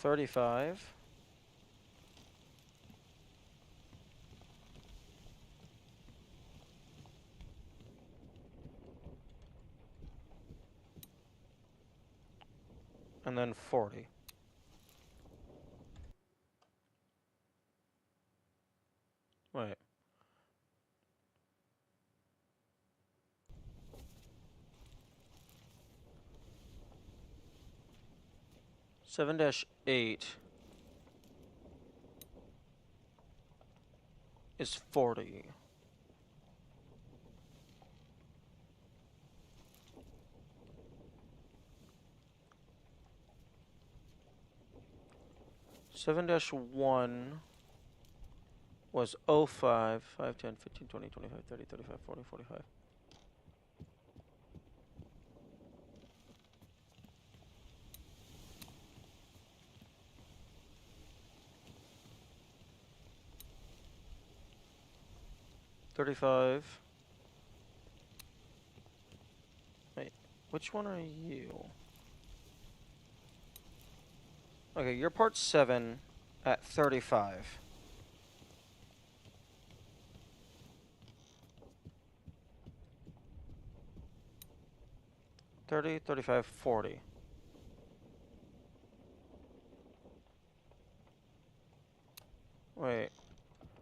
35. 40. Wait. Seven dash 8 is 40. Seven dash 1 was 05, 5, 10, 15, 20, 25, 30, 35, 40, 45. 35. Wait, which one are you? Okay, you're part 7 at 35. 30, 35, 40. Wait.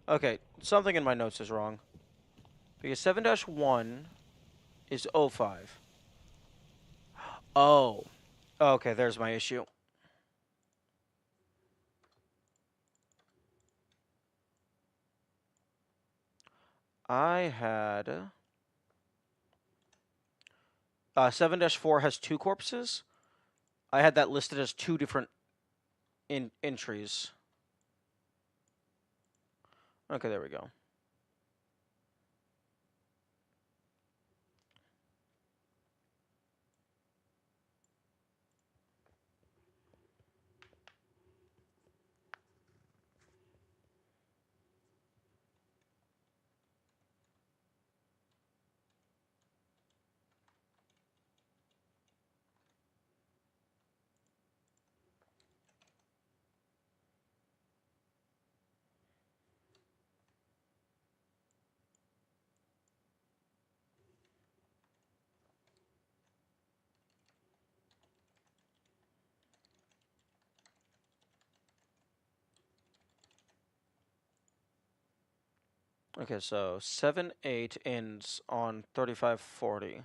Okay, something in my notes is wrong. Because 7-1 is 05. Oh. Okay, there's my issue. I had... 7-4 has 2 corpses. I had that listed as 2 different entries. Okay, there we go. Okay, so 7-8 ends on 35-40.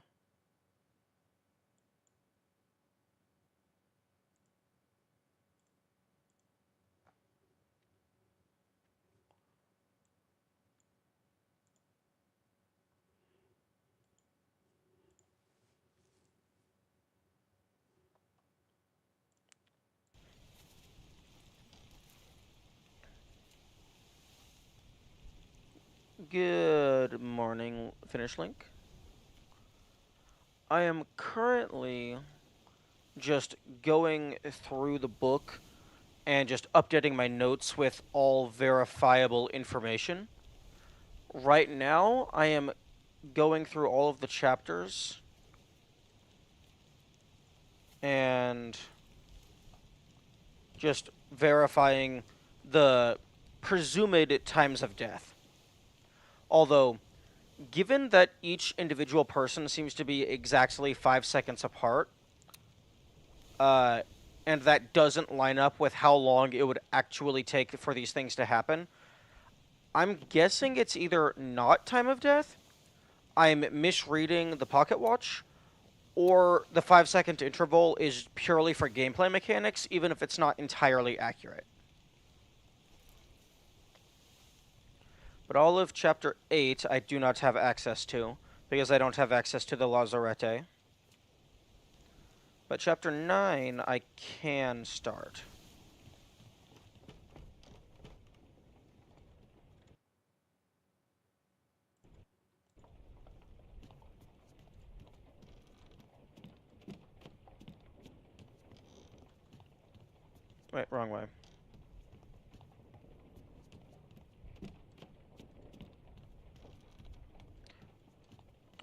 Good morning, Finish Link. I am currently just going through the book and just updating my notes with all verifiable information. Right now, I am going through all of the chapters and just verifying the presumed times of death. Although, given that each individual person seems to be exactly 5 seconds apart, uh, and that doesn't line up with how long it would actually take for these things to happen, I'm guessing it's either not time of death, I'm misreading the pocket watch, or the 5 second interval is purely for gameplay mechanics, even if it's not entirely accurate. But all of Chapter 8 I do not have access to, because I don't have access to the Lazarete. But Chapter 9 I can start. Wait, wrong way.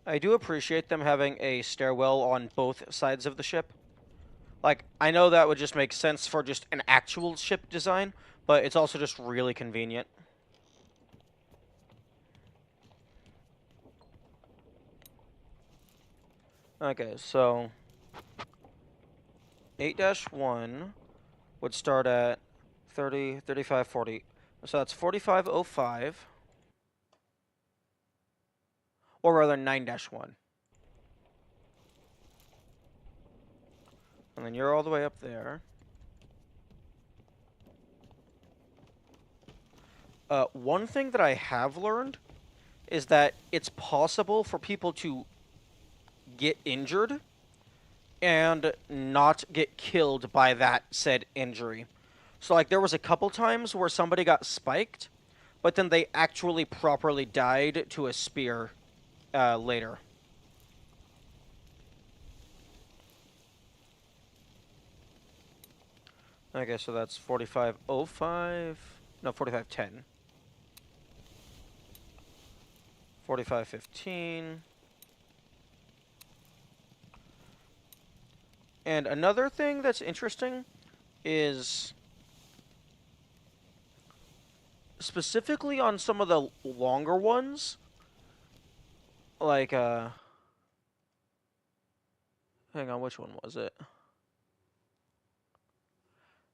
I do appreciate them having a stairwell on both sides of the ship. Like, I know that would just make sense for just an actual ship design, but it's also just really convenient. Okay, so 8-1 would start at 30, 35, 40. So that's 4505, or rather 9-1. And then you're all the way up there. One thing that I have learned is that it's possible for people to get injured and not get killed by that said injury. So, like, there was a couple times where somebody got spiked, but then they actually properly died to a spear later. Okay, so that's 4505. No, 4510. 4515. And another thing that's interesting is specifically on some of the longer ones, like, hang on, which one was it?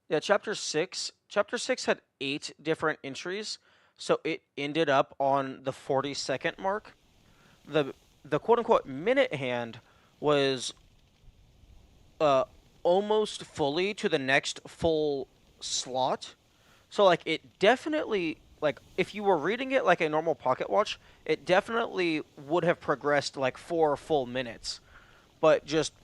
Yeah, Chapter 6. Chapter 6 had 8 different entries, so it ended up on the 40-second mark. The quote-unquote minute hand was almost fully to the next full slot. So, like, it definitely, like, if you were reading it like a normal pocket watch, it definitely would have progressed, like, 4 full minutes. But just,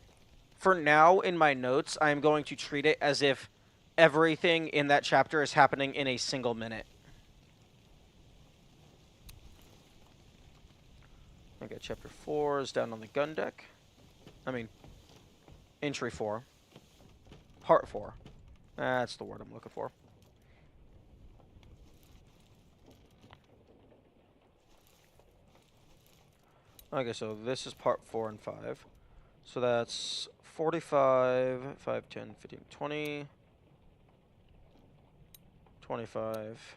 for now, in my notes, I'm going to treat it as if everything in that chapter is happening in a single minute. Okay, Chapter 4 is down on the gun deck. I mean, Entry 4. Part 4. That's the word I'm looking for. Okay, so this is part 4 and 5. So that's 45, 5, 10, 15, 20, 25.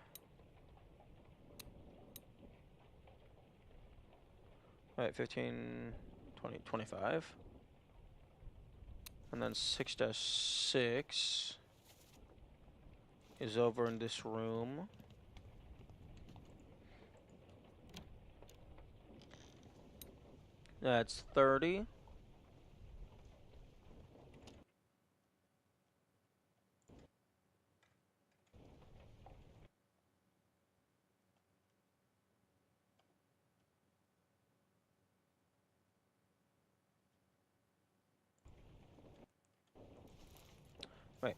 Alright, 15, 20, 25. And then 6-6 is over in this room. That's 30. Wait,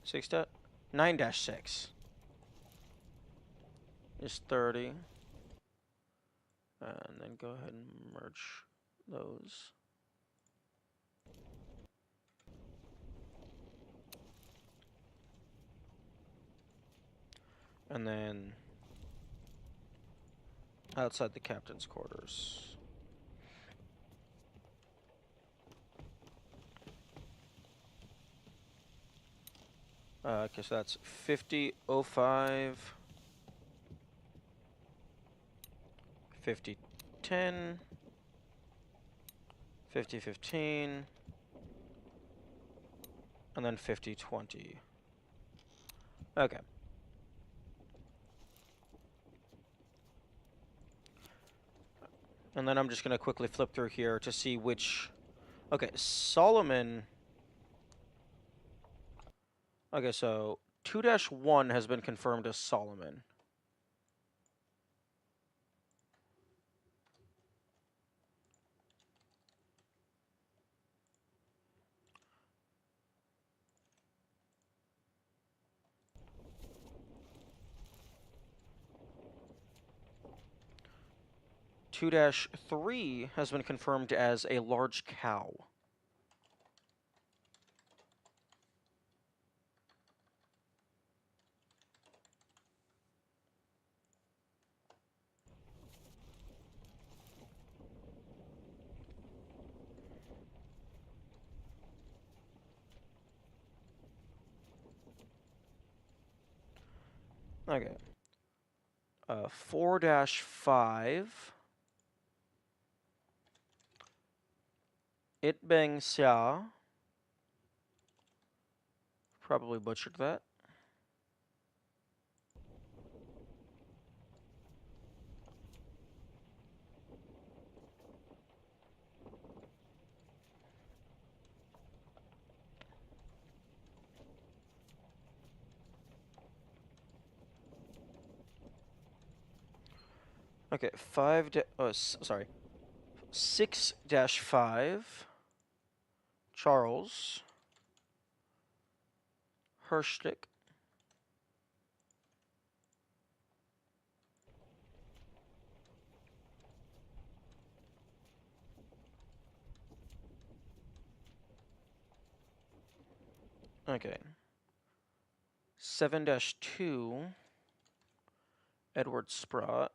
9-6 is 30. And then go ahead and merge those. And then outside the captain's quarters. Okay, so that's 5005, 5010, 5015, and then 5020. Okay. And then I'm just going to quickly flip through here to see which... Okay, Solomon... Okay, so 2-1 has been confirmed as Solomon. Two dash 3 has been confirmed as a large cow. Okay. 4-5. It Bang Xia. Probably butchered that. Okay, 6-5. Charles. Hirschstick. Okay. 7-2. Edward Sprott.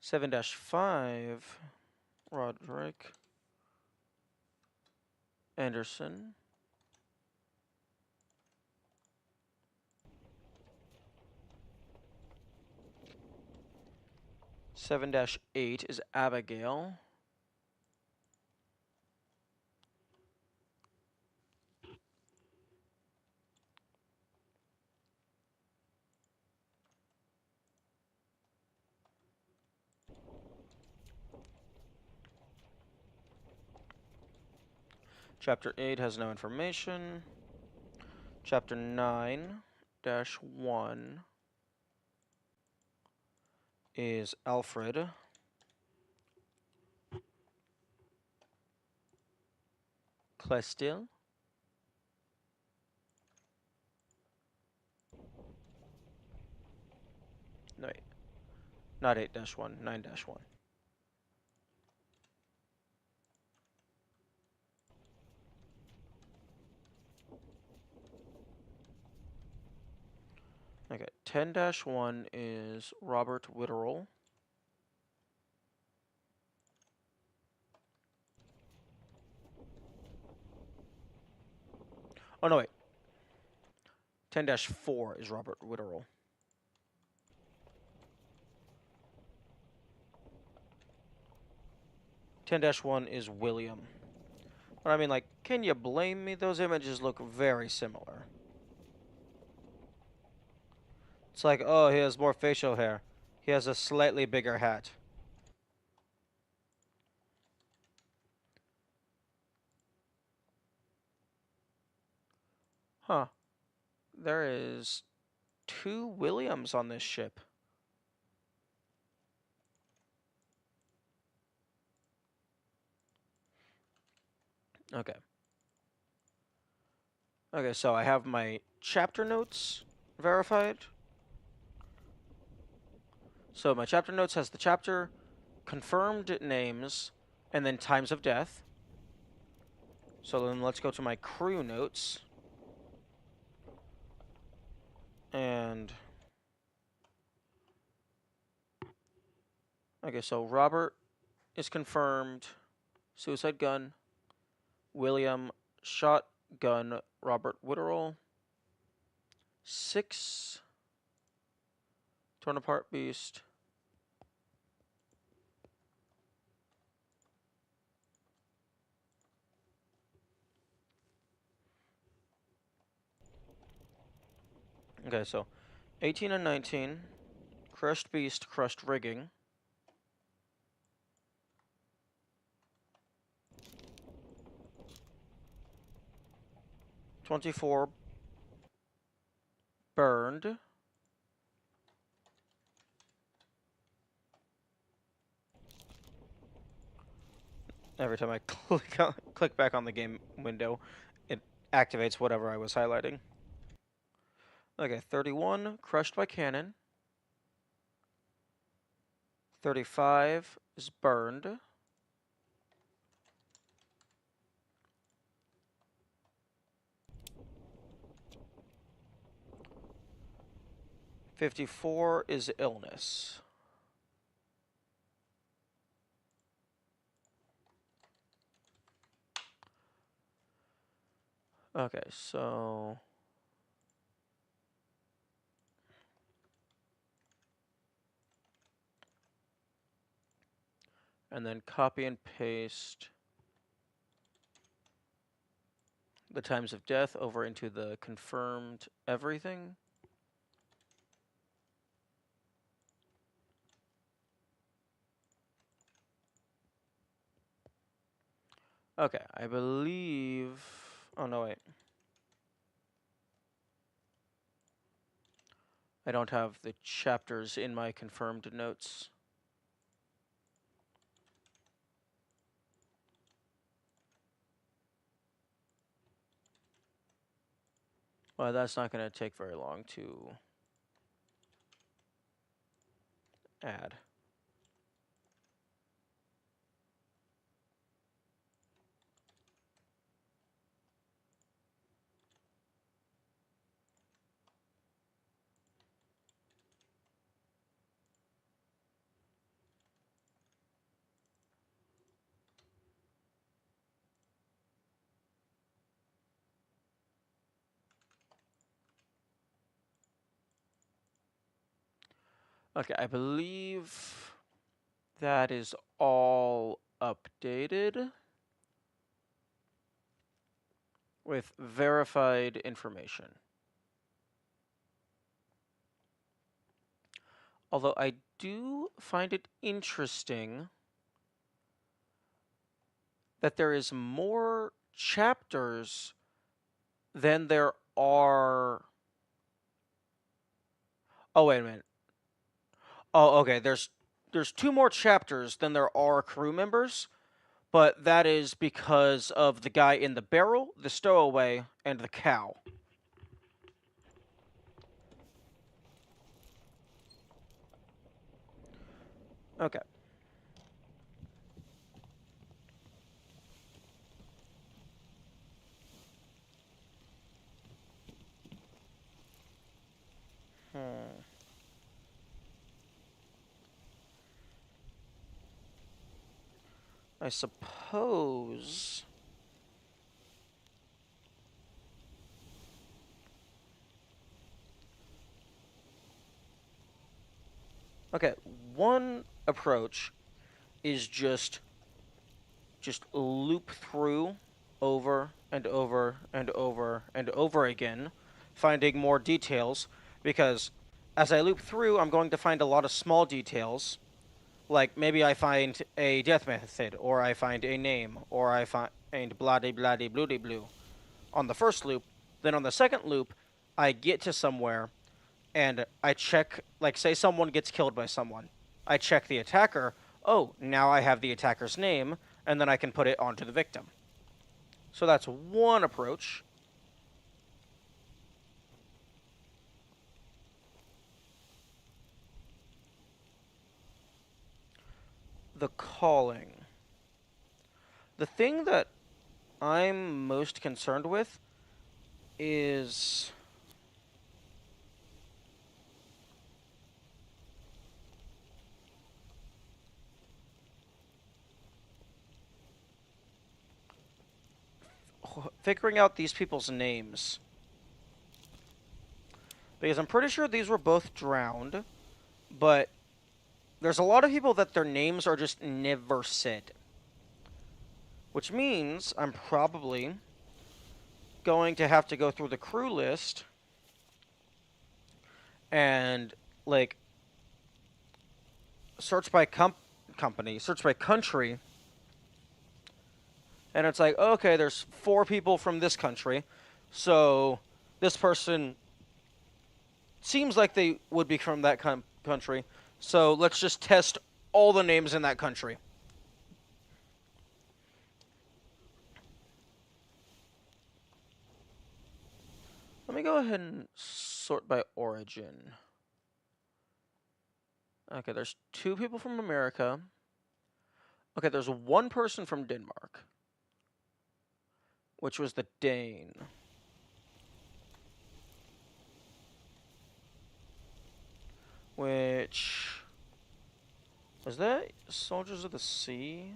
7-5. Roderick Anderson. 7-8 is Abigail. Chapter 8 has no information. Chapter 9-1 is Alfred. Clestil. No, wait. Not 8-1, 9-1. Okay, 10-1 is Robert Witterell. Oh, no, wait. 10-4 is Robert Witterell. 10-1 is William. But I mean, like, can you blame me? Those images look very similar. It's like, oh, he has more facial hair. He has a slightly bigger hat. Huh. There is 2 Williams on this ship. Okay. Okay, so I have my chapter notes verified. So my chapter notes has the chapter, confirmed names, and then times of death. So then let's go to my crew notes. And okay, so Robert is confirmed. Suicide gun. William shotgun. Robert Witterell. 6 torn apart beast. Okay, so 18 and 19. Crushed beast, crushed rigging. 24 burned. Every time I click back on the game window, it activates whatever I was highlighting. Okay, 31 crushed by cannon. 35 is burned. 54 is illness. Okay, so and then copy and paste the times of death over into the confirmed everything. Okay, I believe. Oh, no, wait. I don't have the chapters in my confirmed notes. Well, that's not going to take very long to add. Okay, I believe that is all updated with verified information. Although I do find it interesting that there is more chapters than there are. Oh, wait a minute. Oh, okay. There's 2 more chapters than there are crew members, but that is because of the guy in the barrel, the stowaway, and the cow. Okay. Hmm. I suppose. Okay, one approach is just loop through over and over and over and over again, finding more details, because as I loop through, I'm going to find a lot of small details. Like maybe I find a death method, or I find a name, or I find bloody bloody bloody blue on the first loop. Then on the second loop, I get to somewhere and I check, like, say someone gets killed by someone. I check the attacker. Oh, now I have the attacker's name, and then I can put it onto the victim. So that's one approach. the calling. The thing that I'm most concerned with is figuring out these people's names. Because I'm pretty sure these were both drowned, but there's a lot of people that their names are just never said. Which means I'm probably going to have to go through the crew list and, like, search by company, search by country, and it's like, okay, there's 4 people from this country, so this person seems like they would be from that country, so let's just test all the names in that country. Let me go ahead and sort by origin. Okay, there's 2 people from America. Okay, there's 1 person from Denmark, which was the Dane. Which... was that Soldiers of the Sea?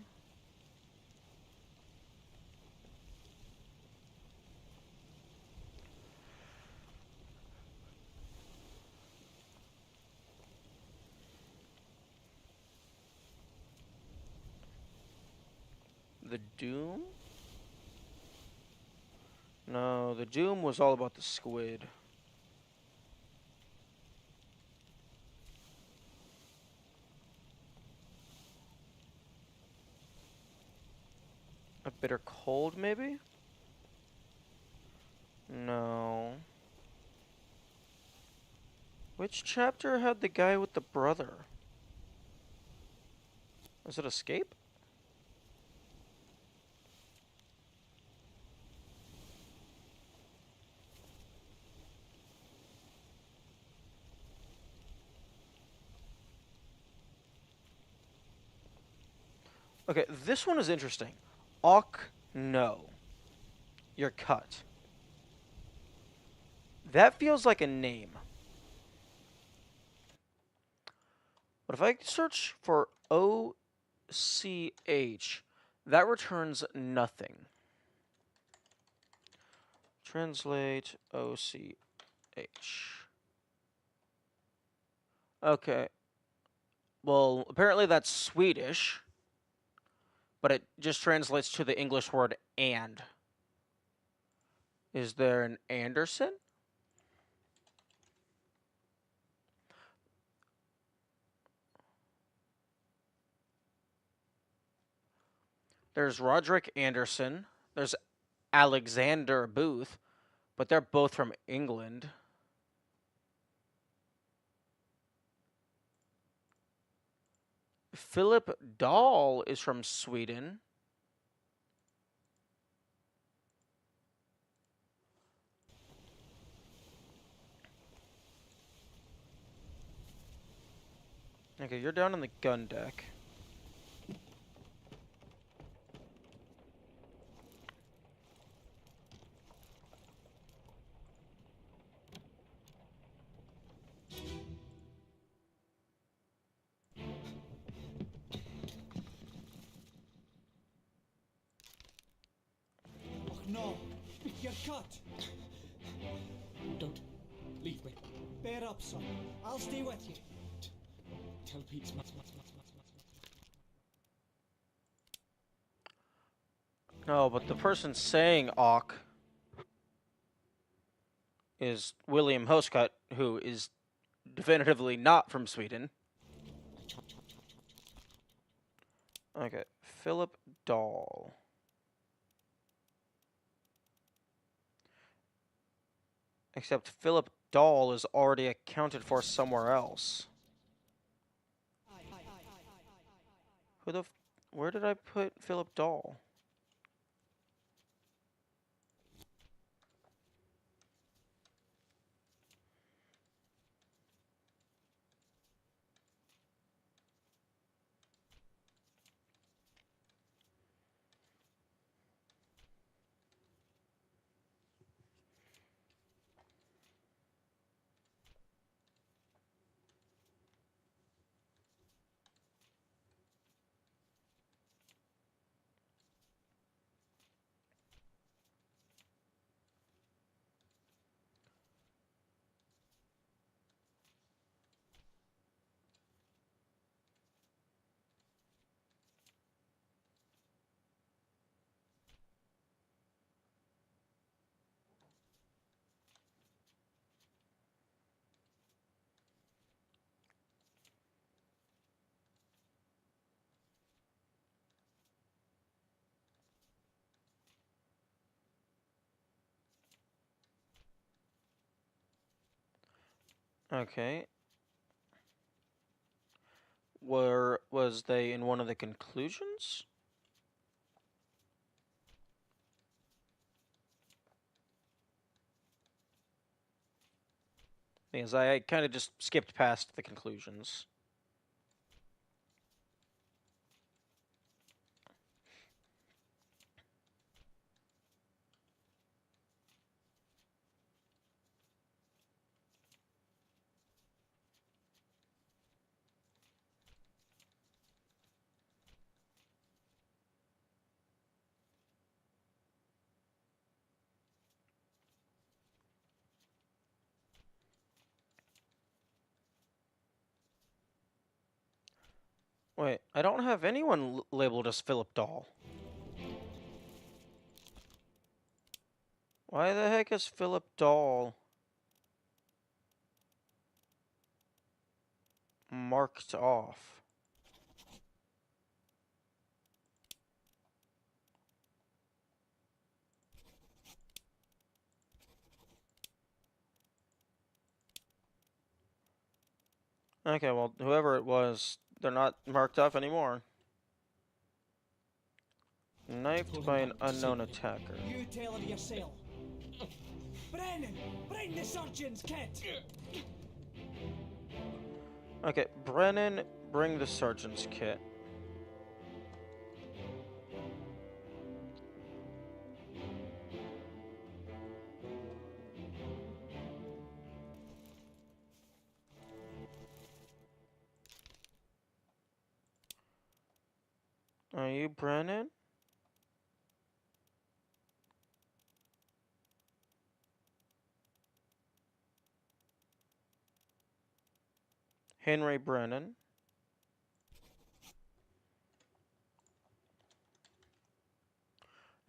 The Doom? No, the Doom was all about the squid. A Bitter Cold, maybe? No. Which chapter had the guy with the brother? Was it Escape? Okay, this one is interesting. Awk, no. You're cut. That feels like a name. But if I search for OCH, that returns nothing. Translate OCH. Okay. Well, apparently that's Swedish, but it just translates to the English word and. Is there an Anderson? There's Roderick Anderson. There's Alexander Booth, but they're both from England. Philip Dahl is from Sweden. Okay, you're down on the gun deck. Oh, no. You're cut. Don't leave me. Bear up, son. I'll stay with you. Tell Pete. No, but the person saying Awk is William Hoscut, who is definitively not from Sweden. Okay, Philip Dahl. Except Philip Dahl is already accounted for somewhere else. Where did I put Philip Dahl? Okay. Was they in one of the conclusions? Because I kind of just skipped past the conclusions. Wait, I don't have anyone labeled as Philip Dahl. Why the heck is Philip Dahl marked off? Okay, well, whoever it was, they're not marked off anymore. Knifed by an unknown attacker. You tell him yourself. Brennan, bring the surgeon's kit. Okay, Brennan, bring the sergeant's kit. Are you Brennan? Henry Brennan.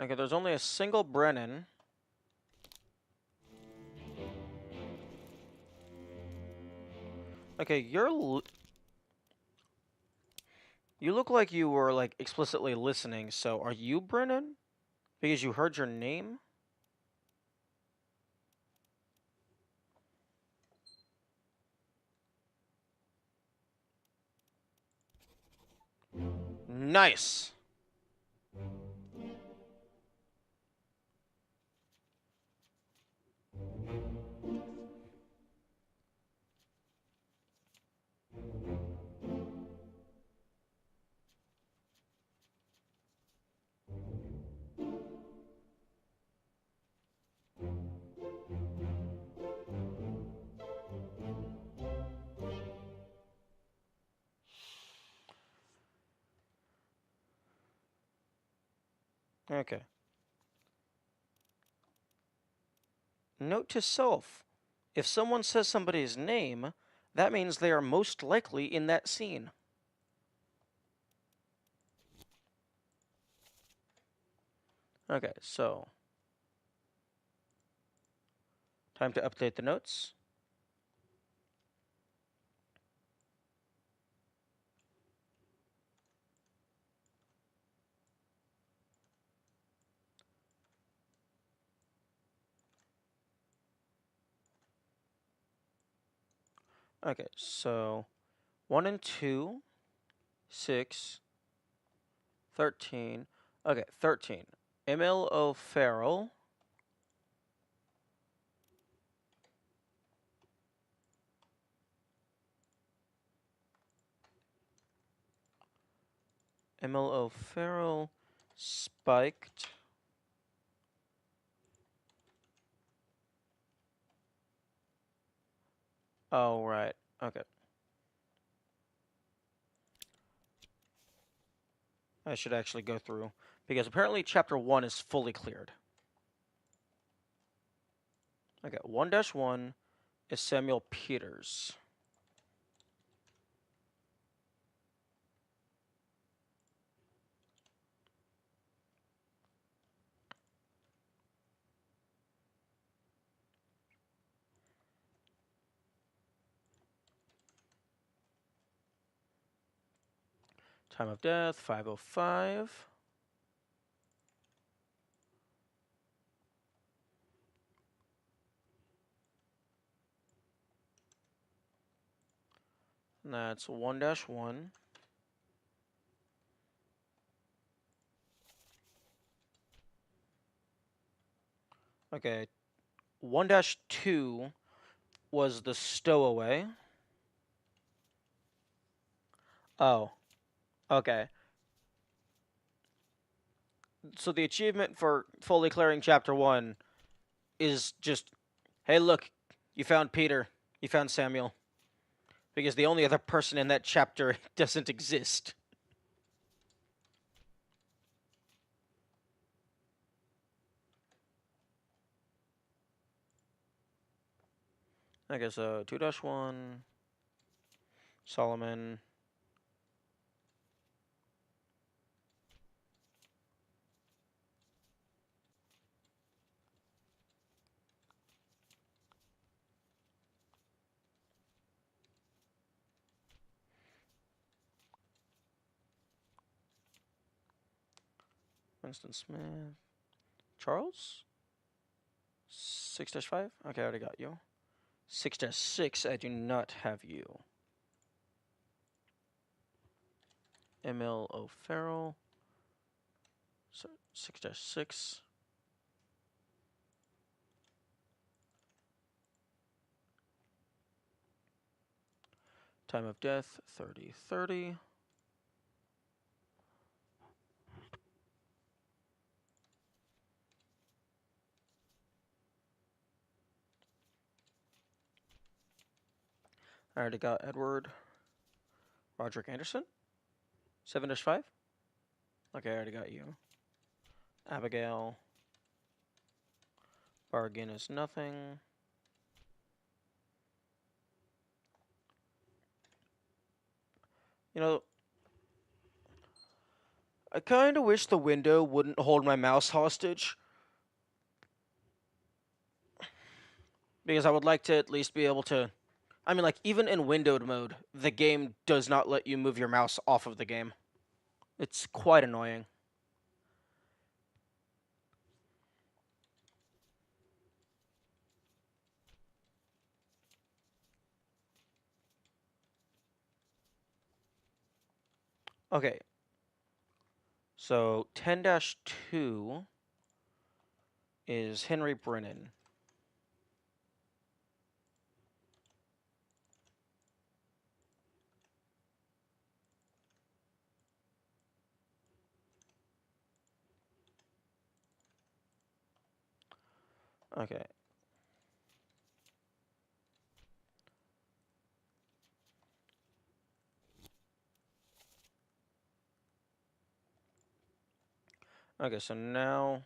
Okay, there's only a single Brennan. Okay, you look like you were, like, explicitly listening, so are you Brennan? Because you heard your name? Nice! Okay. Note to self. If someone says somebody's name, that means they are most likely in that scene. Okay, so time to update the notes. Okay, so 1 and 2, 6, 13. Okay, 13. Emil O'Farrell. Emil O'Farrell spiked. Oh, right. Okay. I should actually go through, because apparently chapter 1 is fully cleared. Okay, 1-1 is Samuel Peters. Time of death, 5:05. And that's 1-1. Okay. 1-2 was the stowaway. Oh, okay. So the achievement for fully clearing Chapter 1 is just, hey, look, you found Peter. You found Samuel. Because the only other person in that chapter doesn't exist. Okay, so 2-1, Solomon. Winston Smith. Charles? 6-5? Okay, I already got you. 6-6, I do not have you. Emil O'Farrell. So 6-6. Time of death, 30-30. I already got Edward. Roderick Anderson. 7-5. Okay, I already got you. Abigail. Bargain is nothing. You know, I kind of wish the window wouldn't hold my mouse hostage. Because I would like to at least be able to... I mean, like, even in windowed mode, the game does not let you move your mouse off of the game. It's quite annoying. Okay. So, 10-2 is Henry Brennan. Okay. Okay, so now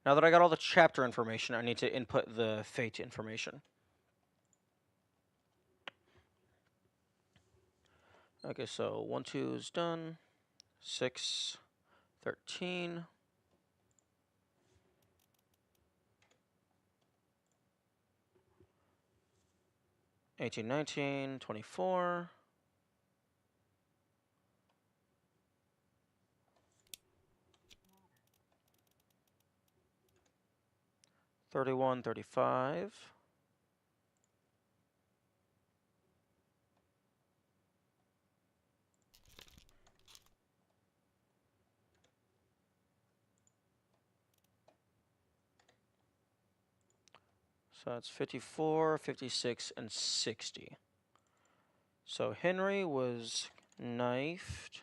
that I got all the chapter information, I need to input the fate information. Okay, so 1-2 is done. 6, 13. 18, 19, 24. 31, 35. So that's 54, 56, and 60. So Henry was knifed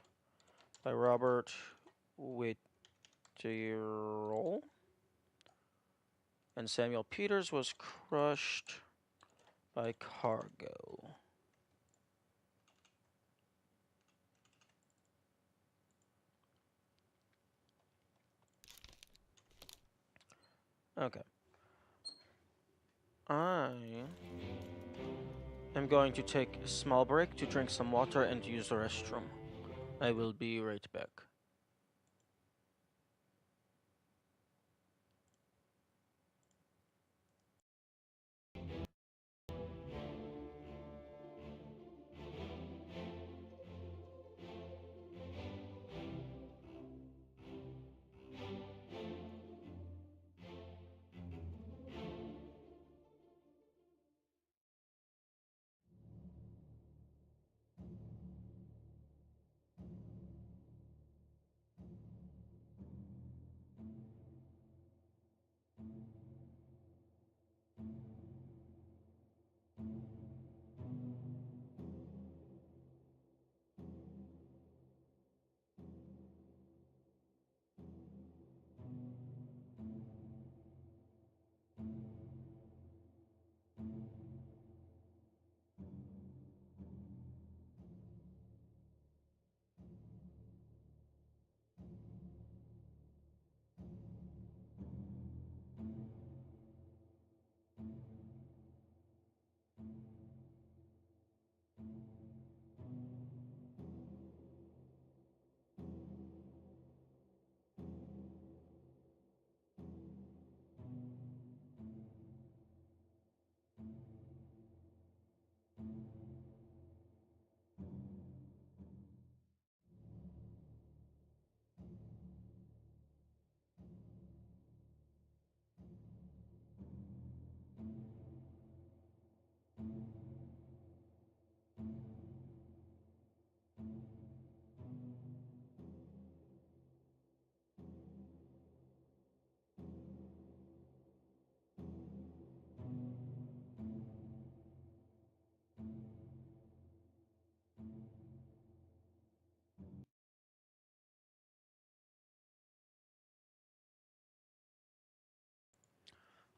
by Robert Whittier, and Samuel Peters was crushed by Cargo. Okay. I am going to take a small break to drink some water and use the restroom. I will be right back.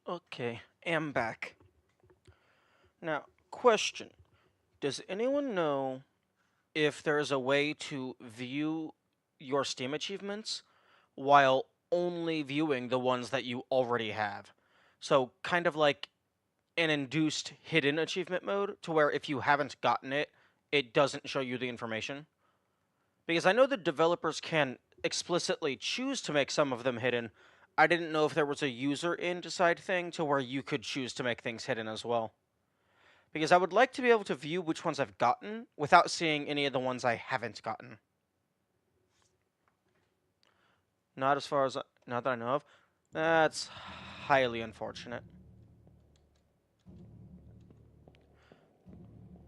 Okay, am back. Now, question. Does anyone know if there's a way to view your Steam achievements while only viewing the ones that you already have? So, kind of like an induced hidden achievement mode, to where if you haven't gotten it, it doesn't show you the information. Because I know the developers can explicitly choose to make some of them hidden. I didn't know if there was a user side thing to where you could choose to make things hidden as well. Because I would like to be able to view which ones I've gotten without seeing any of the ones I haven't gotten. Not as far as not that I know of. That's highly unfortunate.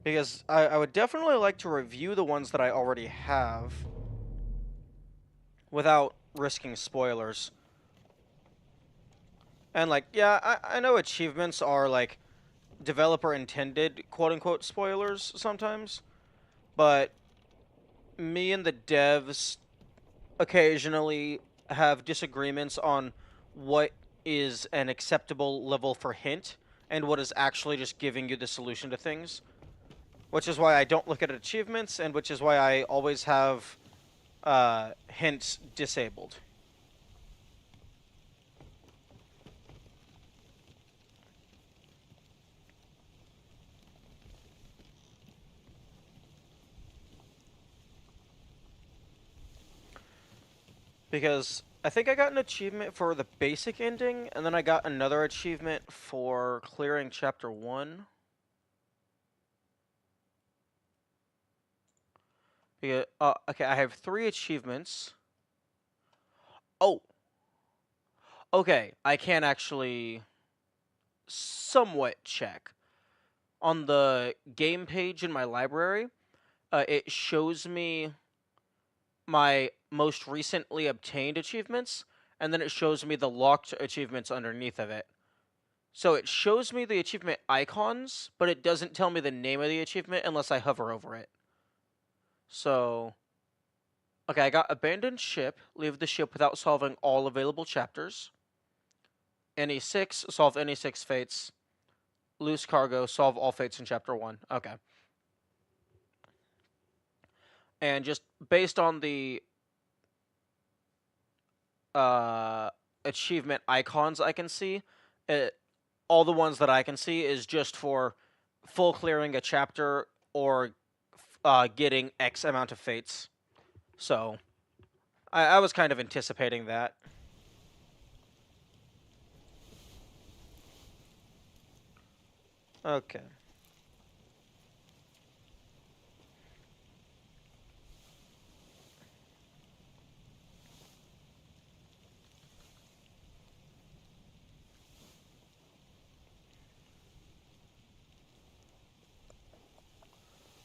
Because I would definitely like to review the ones that I already have without risking spoilers. And like, yeah, I know achievements are like developer intended quote unquote spoilers sometimes, but me and the devs occasionally have disagreements on what is an acceptable level for hint and what is actually just giving you the solution to things. Which is why I don't look at achievements, and which is why I always have hints disabled. Because I think I got an achievement for the basic ending, and then I got another achievement for clearing chapter 1. Yeah, okay, I have 3 achievements. Oh, okay, I can actually somewhat check. On the game page in my library, it shows me my most recently obtained achievements, and then it shows me the locked achievements underneath of it. So it shows me the achievement icons, but it doesn't tell me the name of the achievement unless I hover over it. So, okay, I got abandoned ship, leave the ship without solving all available chapters. Any 6, solve any 6 fates. Loose cargo, solve all fates in chapter 1. Okay. And just based on the uh, achievement icons I can see, all the ones that I can see is just for full clearing a chapter or getting X amount of fates. So I was kind of anticipating that. Okay.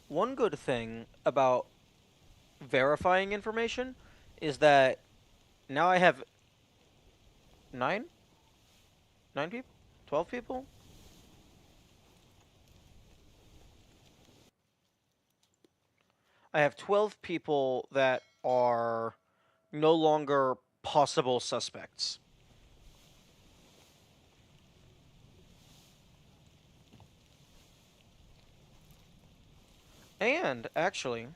One good thing about verifying information is that now I have 9? 9 people? 12 people? I have 12 people that are no longer possible suspects. And, actually,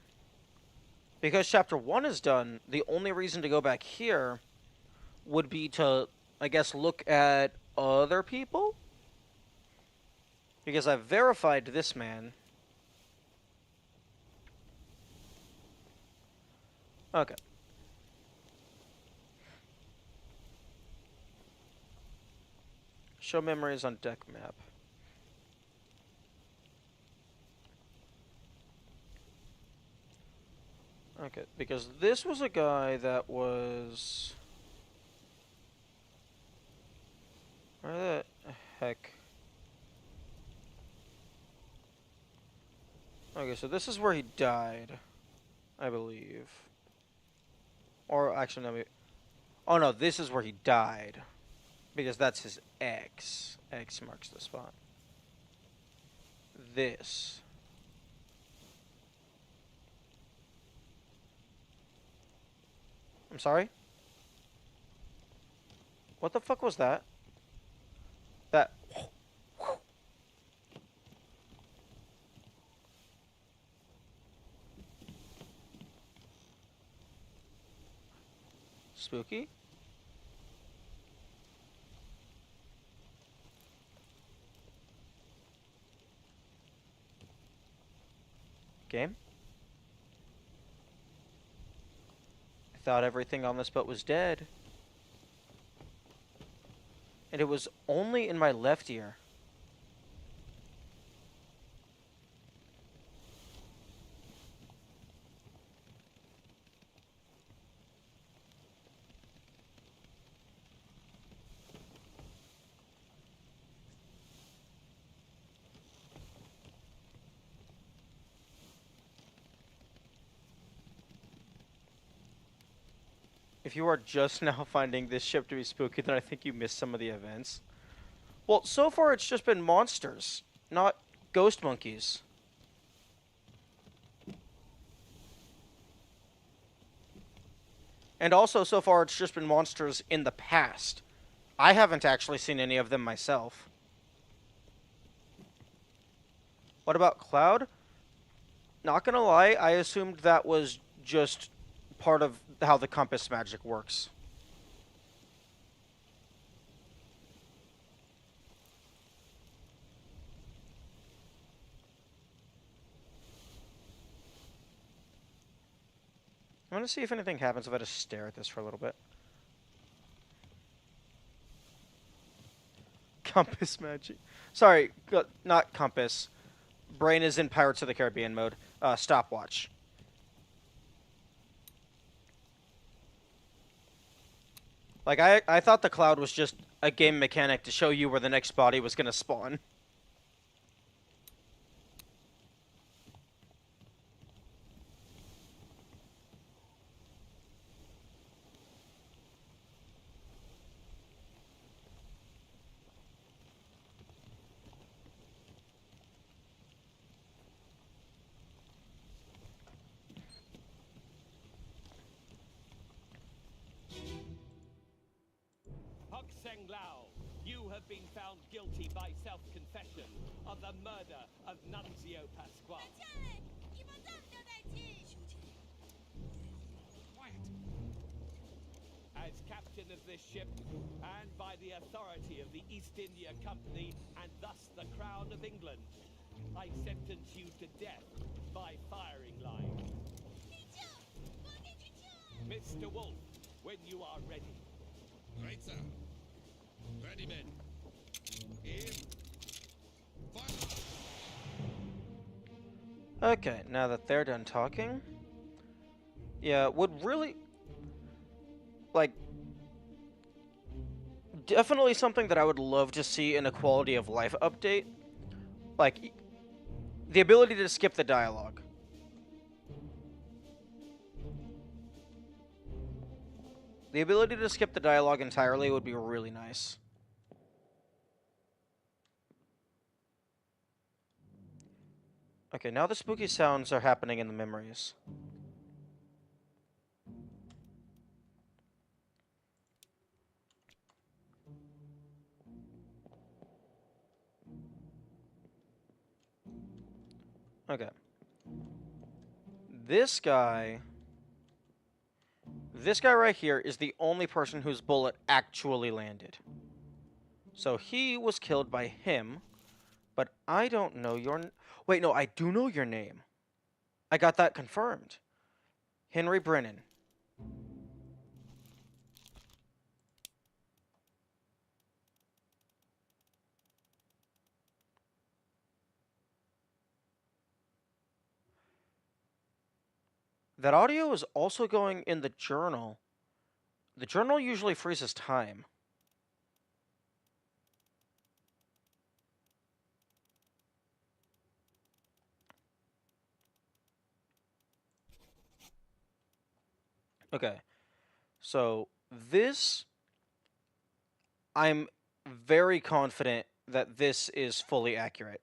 because chapter 1 is done, the only reason to go back here would be to, I guess, look at other people? Because I've verified this man. Okay. Show memories on deck map. Okay, because this was a guy that was... Where the heck? Okay, so this is where he died, I believe. Or actually, no. Oh no, this is where he died, because that's his X. X marks the spot. This. I'm sorry? What the fuck was that? That... Spooky? Game? I thought everything on this boat was dead. And it was only in my left ear. If you are just now finding this ship to be spooky, then I think you missed some of the events. Well, so far it's just been monsters, not ghost monkeys. And also, so far it's just been monsters in the past. I haven't actually seen any of them myself. What about Cloud? Not gonna lie, I assumed that was just part of how the compass magic works. I'm gonna see if anything happens if I just stare at this for a little bit. Compass magic. Sorry, not compass. Brain is in Pirates of the Caribbean mode. Stopwatch. Like, I thought the cloud was just a game mechanic to show you where the next body was gonna spawn. Hokseng Lao, you have been found guilty by self-confession of the murder of Nunzio Pasquale. Quiet. As captain of this ship, and by the authority of the East India Company, and thus the Crown of England, I sentence you to death by firing line. Mr. Wolf, when you are ready. Right, sir. Ready, men. Aim. Fire. Okay, now that they're done talking. Yeah, would really... Like... Definitely something that I would love to see in a quality of life update. Like, the ability to skip the dialogue. The ability to skip the dialogue entirely would be really nice. Okay, now the spooky sounds are happening in the memories. Okay. This guy right here is the only person whose bullet actually landed. So he was killed by him, but I don't know your... Wait, no, I do know your name. I got that confirmed. Henry Brennan. That audio is also going in the journal. The journal usually freezes time. Okay. So, this... I'm very confident that this is fully accurate.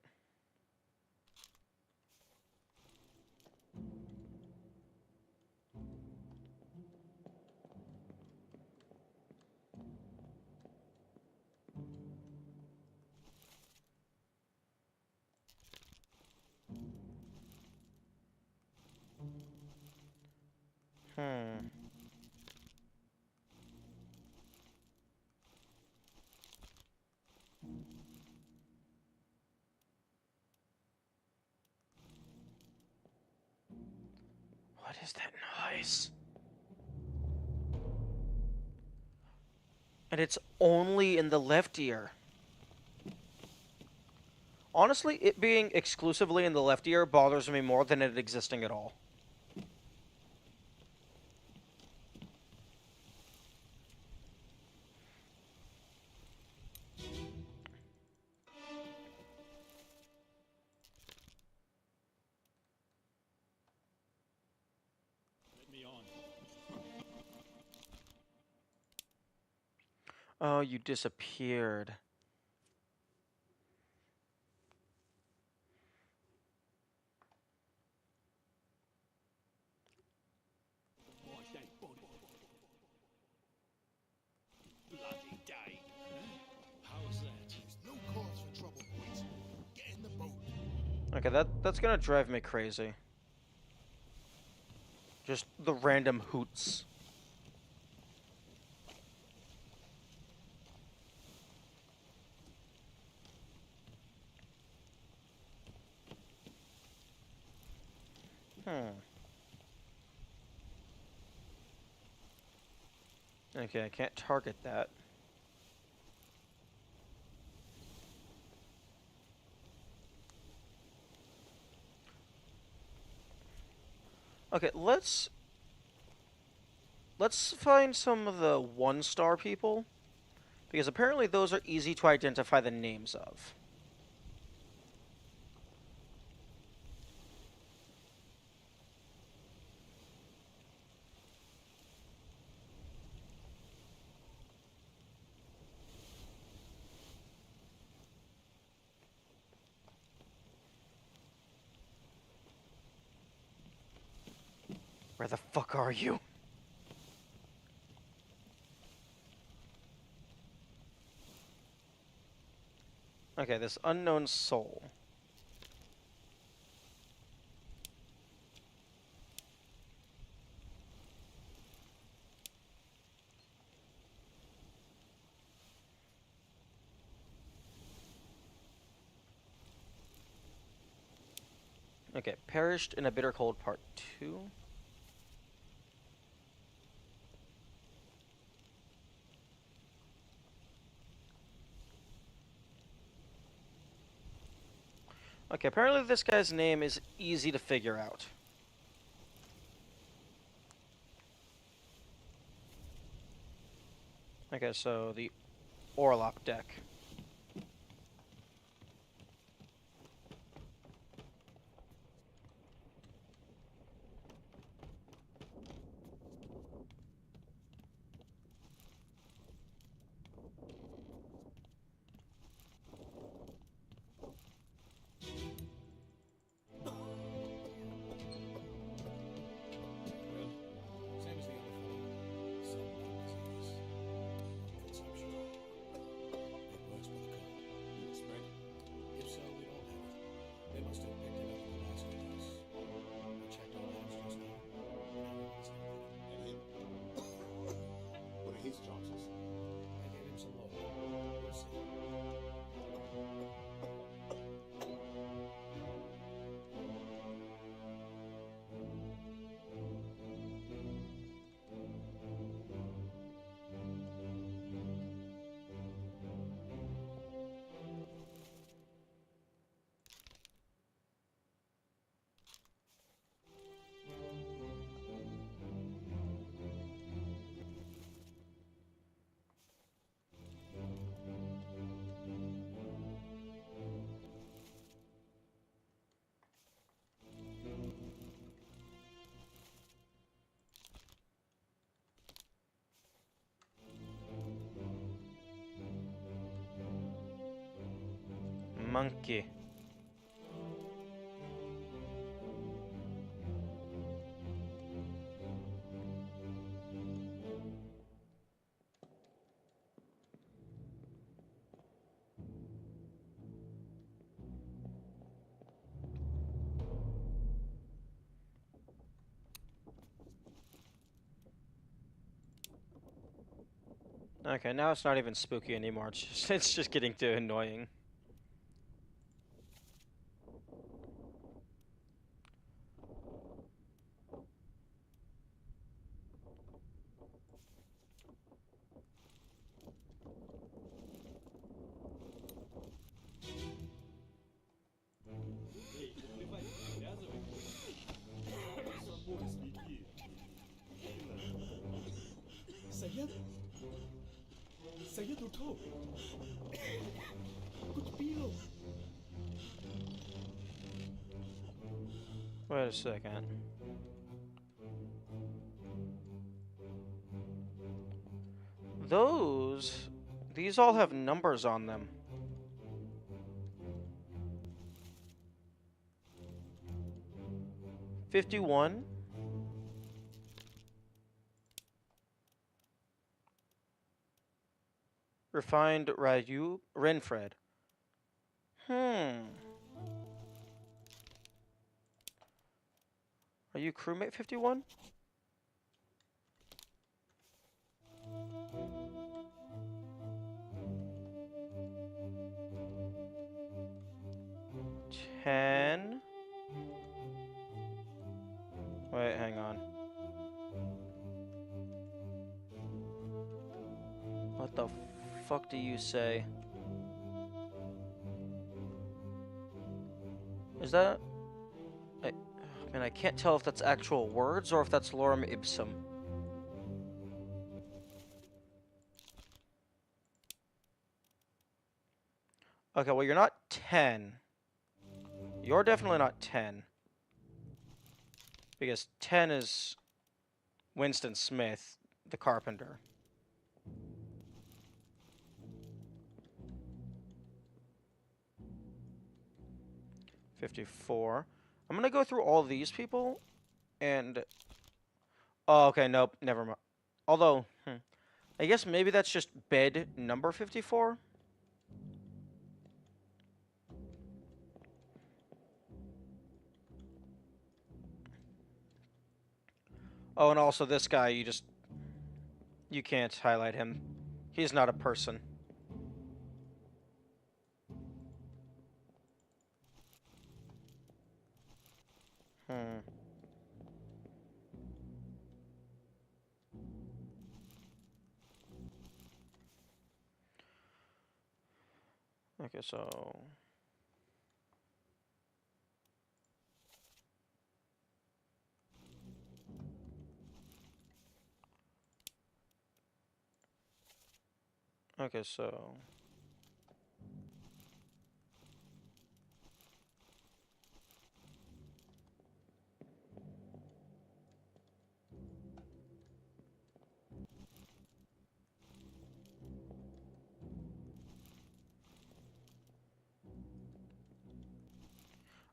is that noise? And it's only in the left ear. Honestly, it being exclusively in the left ear bothers me more than it existing at all. Let me on. Oh, you disappeared. Why, that body. Bloody day. How's that? There's no cause for trouble, boys. Get in the boat. Okay, that's gonna drive me crazy. Just the random hoots. Okay, I can't target that. Okay, let's find some of the 1-star people, because apparently those are easy to identify the names of. Where the fuck are you? Okay, this unknown soul. Okay, perished in a bitter cold part 2. Okay, apparently this guy's name is easy to figure out. Okay, so the Orlop deck. Well, same as the other fellow. Some disease. Consumption. It works with the cold. You expect? If so, we don't have it. They must have picked it up in the last case. I checked all hands just now. Everyone's healthy. And him? What are his chances? I gave him some love. We'll see. Monkey. Okay, now it's not even spooky anymore. It's just getting too annoying. Saya tu tahu. Aku terpilo. Wait a second. These all have numbers on them. $51. Refined Ryu Renfred. Are you crewmate 51? Ten. Wait, hang on. What the fuck do you say? Is that... I mean, I can't tell if that's actual words or if that's lorem ipsum. Okay, well, you're not 10. You're definitely not 10. Because 10 is Winston Smith, the carpenter. $54. I'm gonna go through all these people, and... Oh, okay, nope, never mind. Although, I guess maybe that's just bed number 54? Oh, and also this guy, you can't highlight him. He's not a person. Okay, so... Okay, so...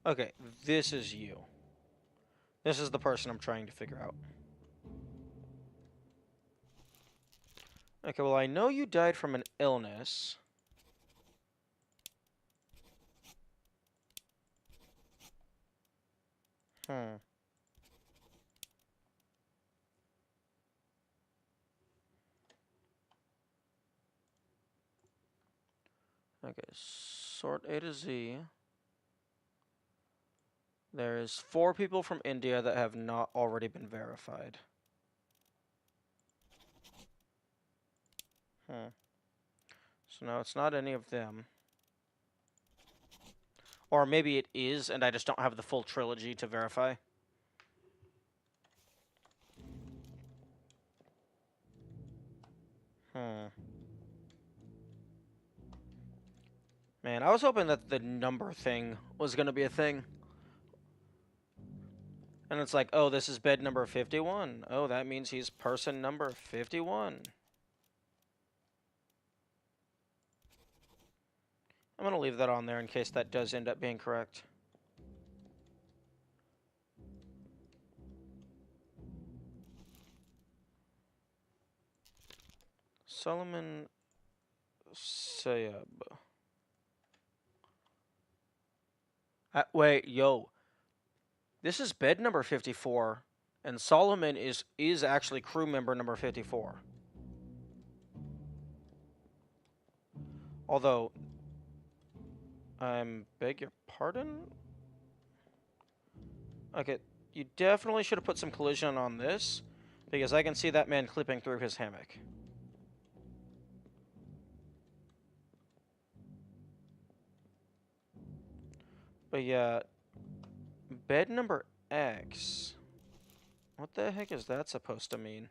Okay, this is you. This is the person I'm trying to figure out. Okay, well, I know you died from an illness. Okay, sort A to Z. There is 4 people from India that have not already been verified. So no, it's not any of them. Or maybe it is, and I just don't have the full trilogy to verify. Man, I was hoping that the number thing was going to be a thing. And it's like, oh, this is bed number 51. Oh, that means he's person number 51. I'm going to leave that on there in case that does end up being correct. Solomon Sayab. Wait, yo. This is bed number 54, and Solomon is actually crew member number 54. Although, beg your pardon? Okay, you definitely should have put some collision on this, because I can see that man clipping through his hammock. But yeah, bed number X. What the heck is that supposed to mean?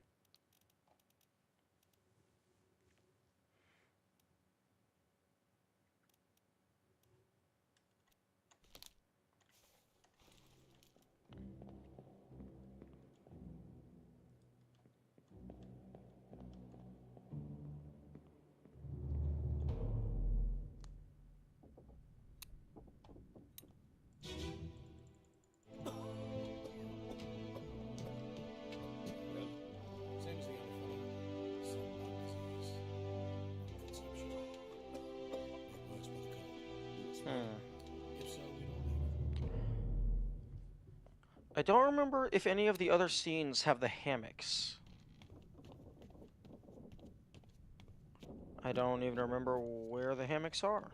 If so, we don't leave. I don't remember if any of the other scenes have the hammocks. I don't even remember where the hammocks are.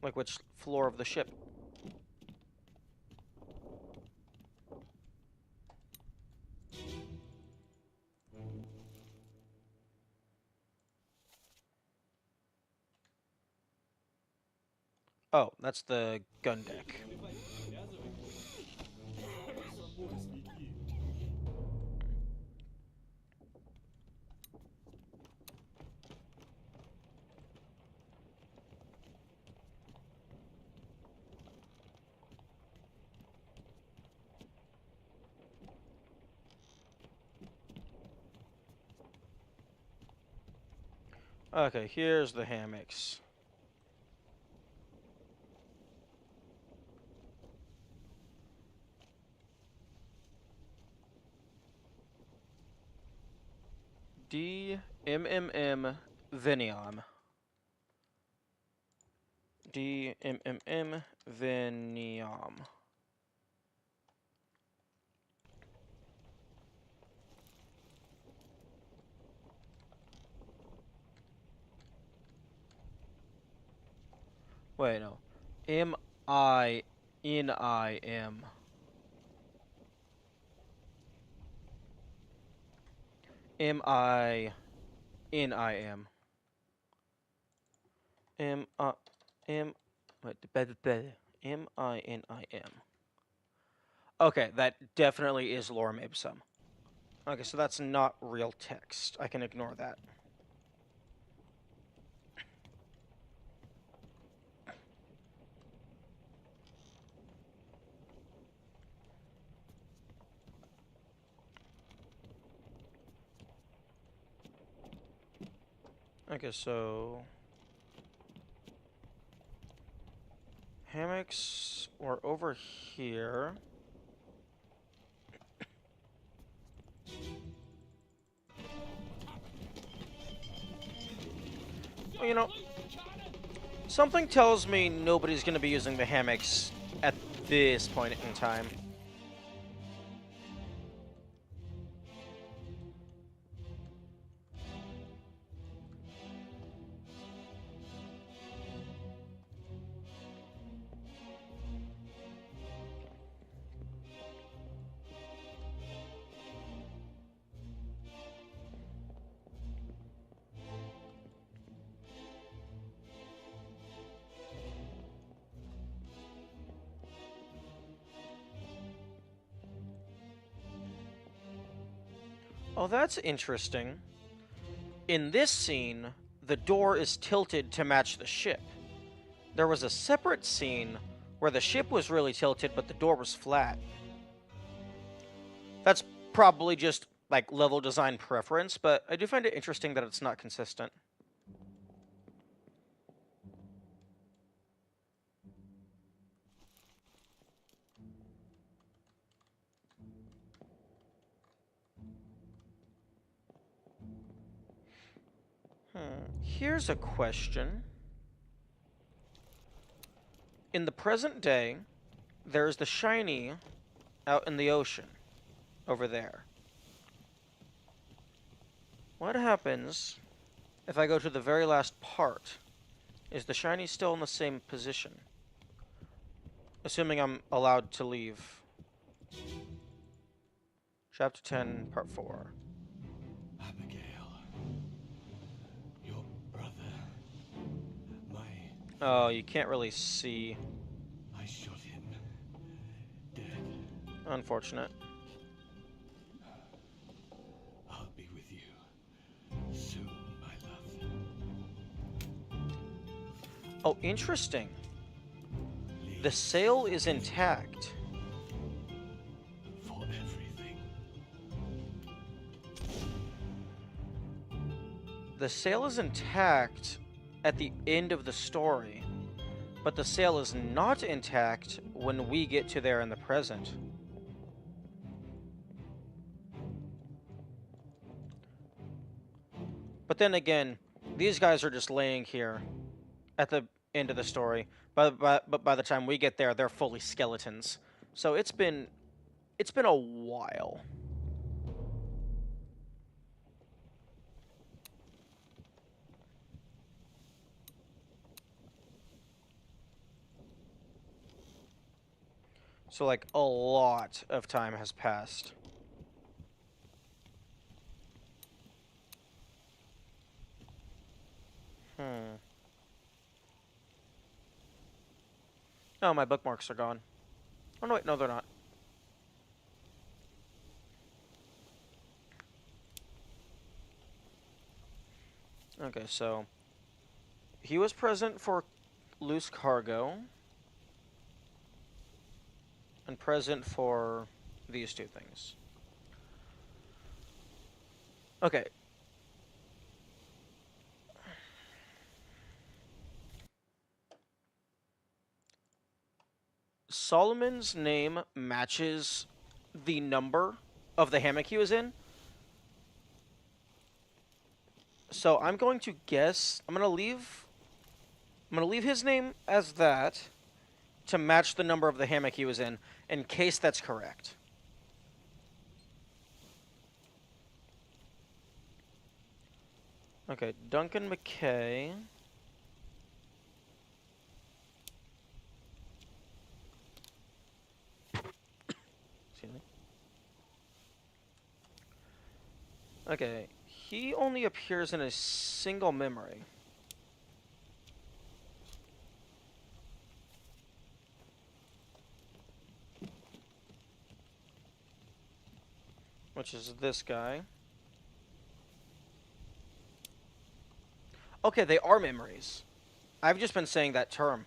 Like which floor of the ship. Oh, that's the gun deck. Okay, here's the hammocks. DMMM Veniam. DMMM Veniam. Wait, no. M-I-N-I-M. M-I-N-I-M. M-I-M... Wait, M-I-N-I-M. Okay, that definitely is lorem ipsum. Okay, so that's not real text. I can ignore that. Okay, so... hammocks were over here. Oh, you know, something tells me nobody's going to be using the hammocks at this point in time. Oh, that's interesting. In this scene, the door is tilted to match the ship. There was a separate scene where the ship was really tilted, but the door was flat. That's probably just, like, level design preference, but I do find it interesting that it's not consistent. Here's a question. In the present day, there's the shiny out in the ocean, over there. What happens if I go to the very last part? Is the shiny still in the same position? Assuming I'm allowed to leave. Chapter 10, Part 4. Abigail, your brother, my... Oh, you can't really see. I shot him. Dead. Unfortunate. I'll be with you soon, my love. Oh, interesting. The Please, sail is intact. for everything. The sail is intact at the end of the story, but the sail is not intact when we get to there in the present. But then again, these guys are just laying here at the into the story. But by the time we get there, they're fully skeletons. So it's been a while. So like a lot of time has passed. Hmm. Oh, my bookmarks are gone. Oh no, wait, no, they're not. Okay, so he was present for loose cargo and present for these two things. Okay. Solomon's name matches the number of the hammock he was in. So I'm going to guess I'm gonna leave his name as that to match the number of the hammock he was in case that's correct. Okay, Duncan McKay. Excuse me. Okay, he only appears in a single memory. Which is this guy. Okay, they are memories. I've just been saying that term.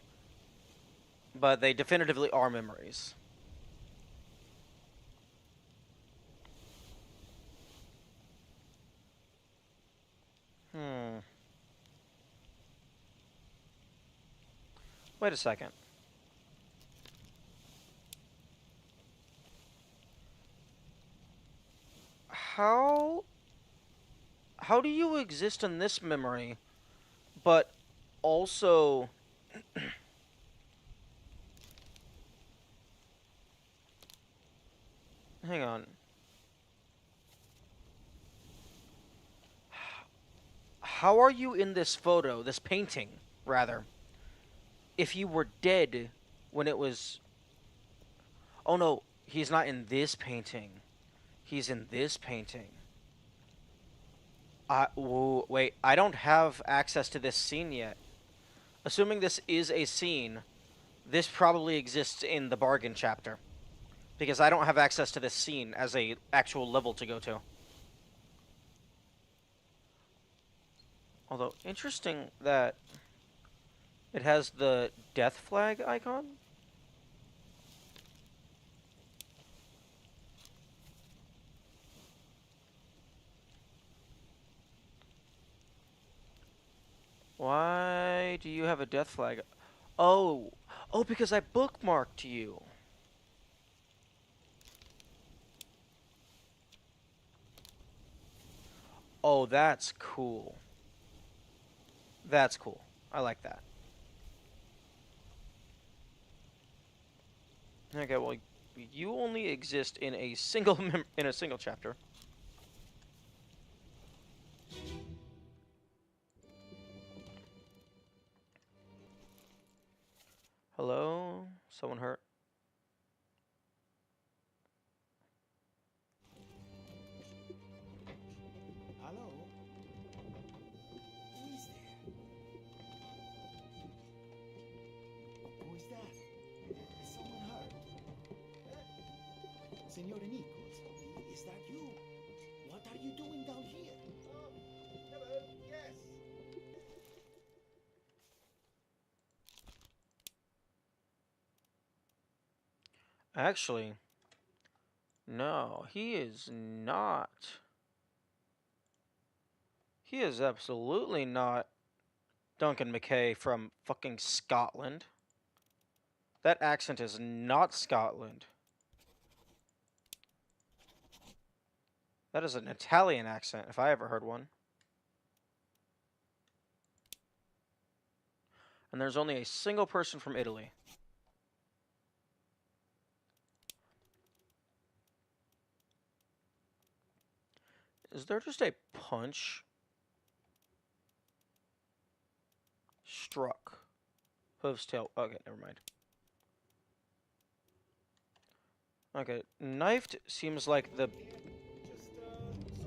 But they definitively are memories. Hmm. Wait a second. How... How do you exist in this memory, but also... Hang on. How are you in this photo, this painting, rather, if you were dead when it was... Oh no, he's not in this painting. He's in this painting. Wait, I don't have access to this scene yet. Assuming this is a scene, this probably exists in the bargain chapter. Because I don't have access to this scene as a actual level to go to. Although, interesting that it has the death flag icon. Why do you have a death flag? Oh, oh, because I bookmarked you. Oh, that's cool. That's cool. I like that. Okay, well, you only exist in a single in a single chapter. Hello? Someone hurt? Hello? Who is there? Who is that? Is someone hurt? Senor Nichols, is that you? What are you doing down here? Oh, hello, yes. Actually, no, he is not. He is absolutely not Duncan McKay from fucking Scotland. That accent is not Scotland. That is an Italian accent, if I ever heard one. And there's only a single person from Italy. Is there just a punch? Struck. Hooves, tail. Okay, never mind. Okay, knifed seems like the... Just,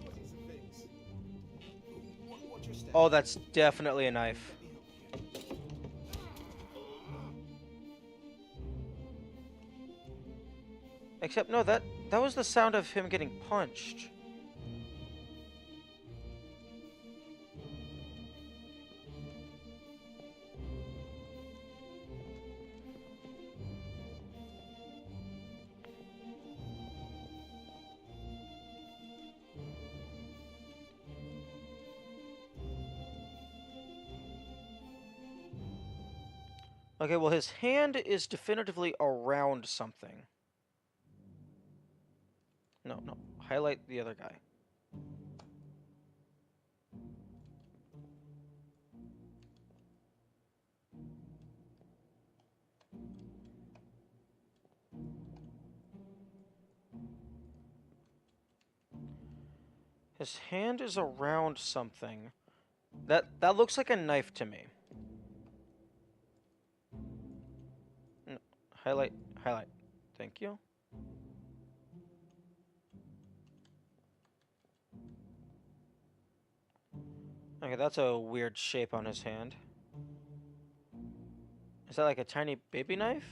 sorting some things. What's your step? Oh, that's definitely a knife. Except, no, that was the sound of him getting punched. Okay, well, his hand is definitively around something. No, no. Highlight the other guy. His hand is around something. That looks like a knife to me. No, highlight, highlight. Thank you. Okay, that's a weird shape on his hand. Is that like a tiny baby knife?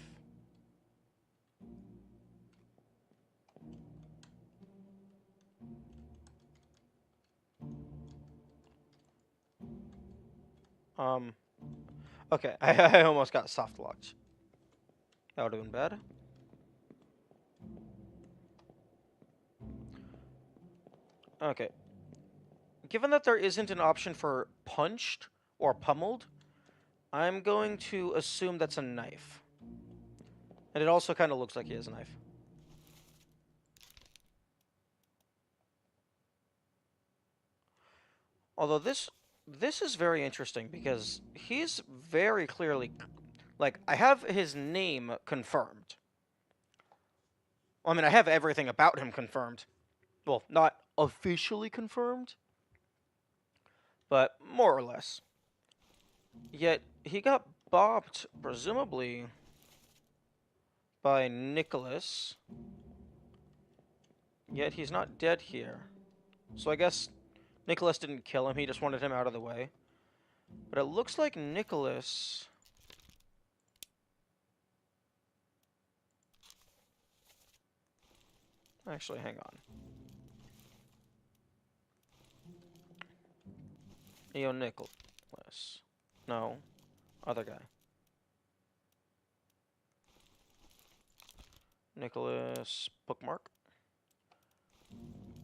Okay, I almost got soft locked. That would have been bad. Okay. Given that there isn't an option for punched or pummeled, I'm going to assume that's a knife. And it also kind of looks like he has a knife. Although this is very interesting because he's very clearly, like, I have his name confirmed. Well, I mean, I have everything about him confirmed. Well, not officially confirmed, but more or less. Yet he got bopped, presumably, by Nicholas. Yet he's not dead here. So I guess Nicholas didn't kill him, he just wanted him out of the way. But it looks like Nicholas... Actually, hang on. Yo, Nicholas. No. Other guy. Nicholas... Bookmark.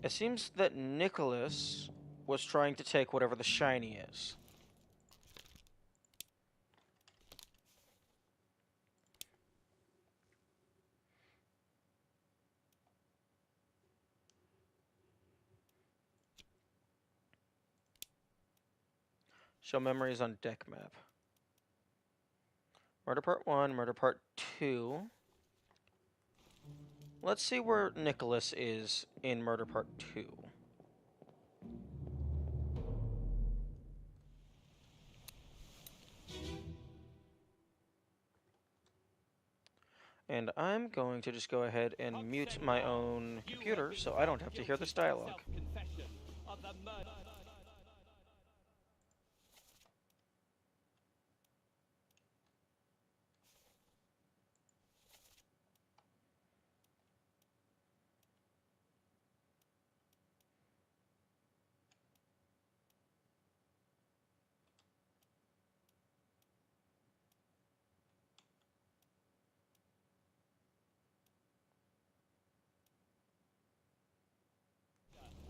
It seems that Nicholas was trying to take whatever the shiny is. Show memories on deck map. Murder part 1, murder part 2. Let's see where Nicholas is in murder part 2. And I'm going to just go ahead and mute my own computer so I don't have to hear this dialogue.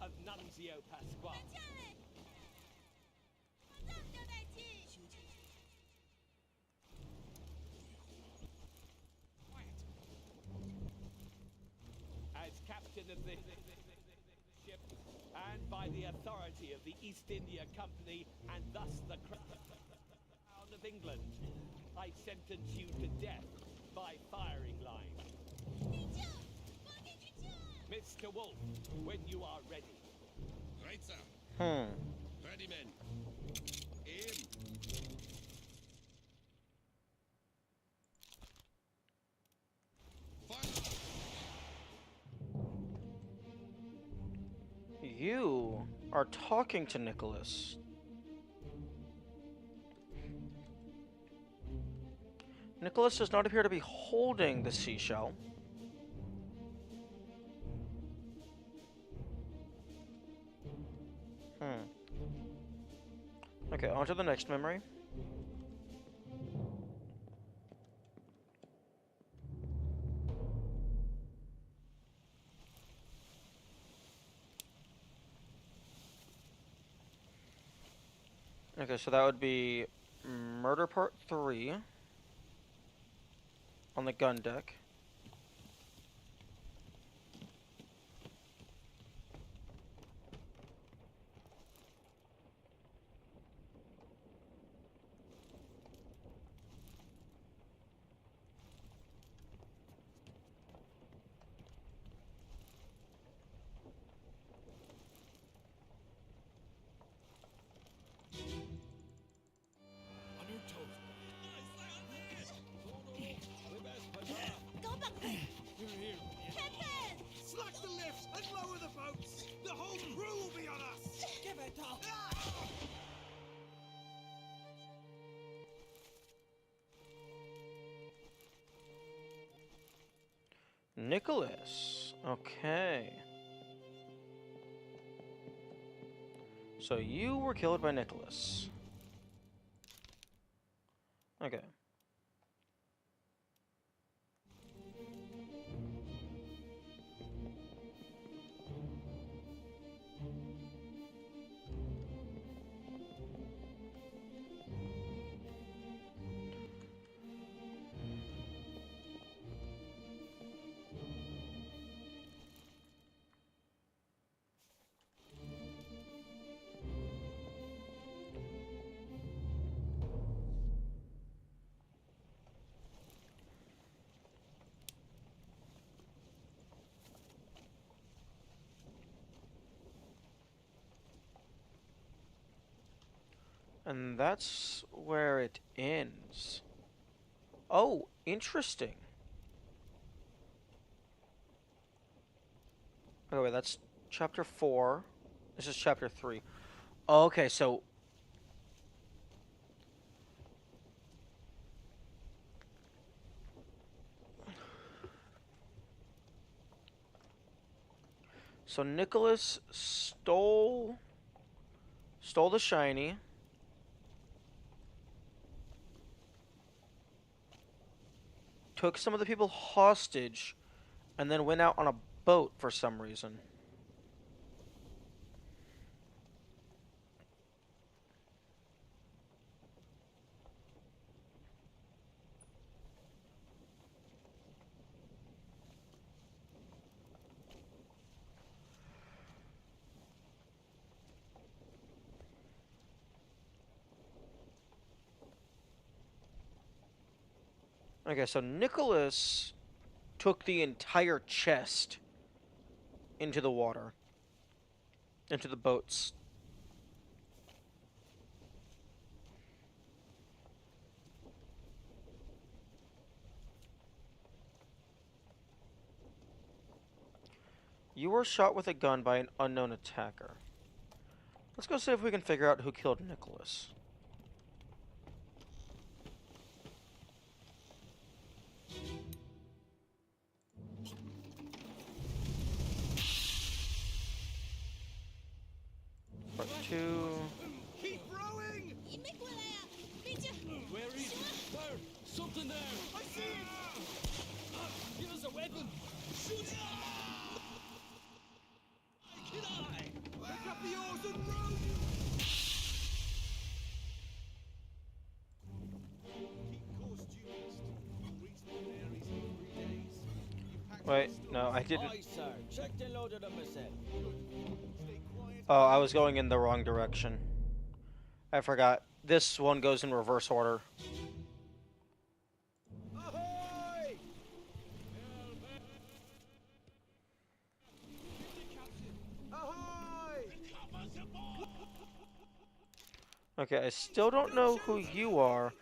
Of Nunzio Pasquale. As captain of this ship, and by the authority of the East India Company, and thus the crown of England, I sentence you to death by firing line. Mr. Wolf, when you are ready. Right, sir. Hmm. Ready, men. Aim. Fire. You are talking to Nicholas. Nicholas does not appear to be holding the seashell. Hmm. Okay, on to the next memory. Okay, so that would be Murder Part 3 on the gun deck. On your toes. Here, here. Slack the lifts and lower the boats! The whole crew will be on us! Give it up! Nicholas. Okay. So you were killed by Nicholas. Okay. And that's where it ends. Oh, interesting. Oh, wait, that's chapter 4. This is chapter 3. Okay, so... So Nicholas stole the shiny. Took some of the people hostage, and then went out on a boat for some reason. Okay, so Nicholas took the entire chest into the water, into the boats. You were shot with a gun by an unknown attacker. Let's go see if we can figure out who killed Nicholas. Part 2. Keep rowing! Where is it? There! Something there! I see it! Give us a weapon! Shoot it! Can I? Pick up the oars and row! Keep course due east. You'll reach the Canaries in 3 days. You pack Wait, your no, I stores. didn't. Aye, sir. Checked and loaded them myself. Stay quiet. Oh, I was going in the wrong direction. I forgot. This one goes in reverse order. Okay, I still don't know who you are,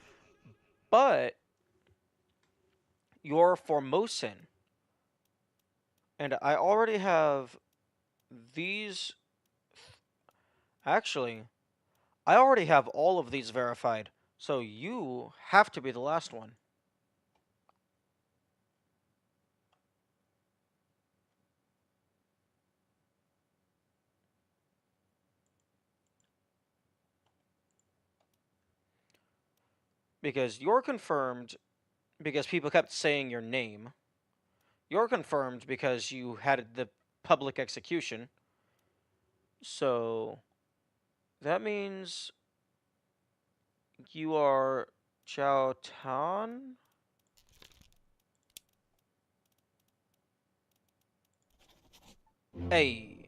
but you're Formosan. And I already have these. Actually, I already have all of these verified. So you have to be the last one. Because you're confirmed because people kept saying your name. You're confirmed because you had the public execution. So that means you are Chao Tan? Hey.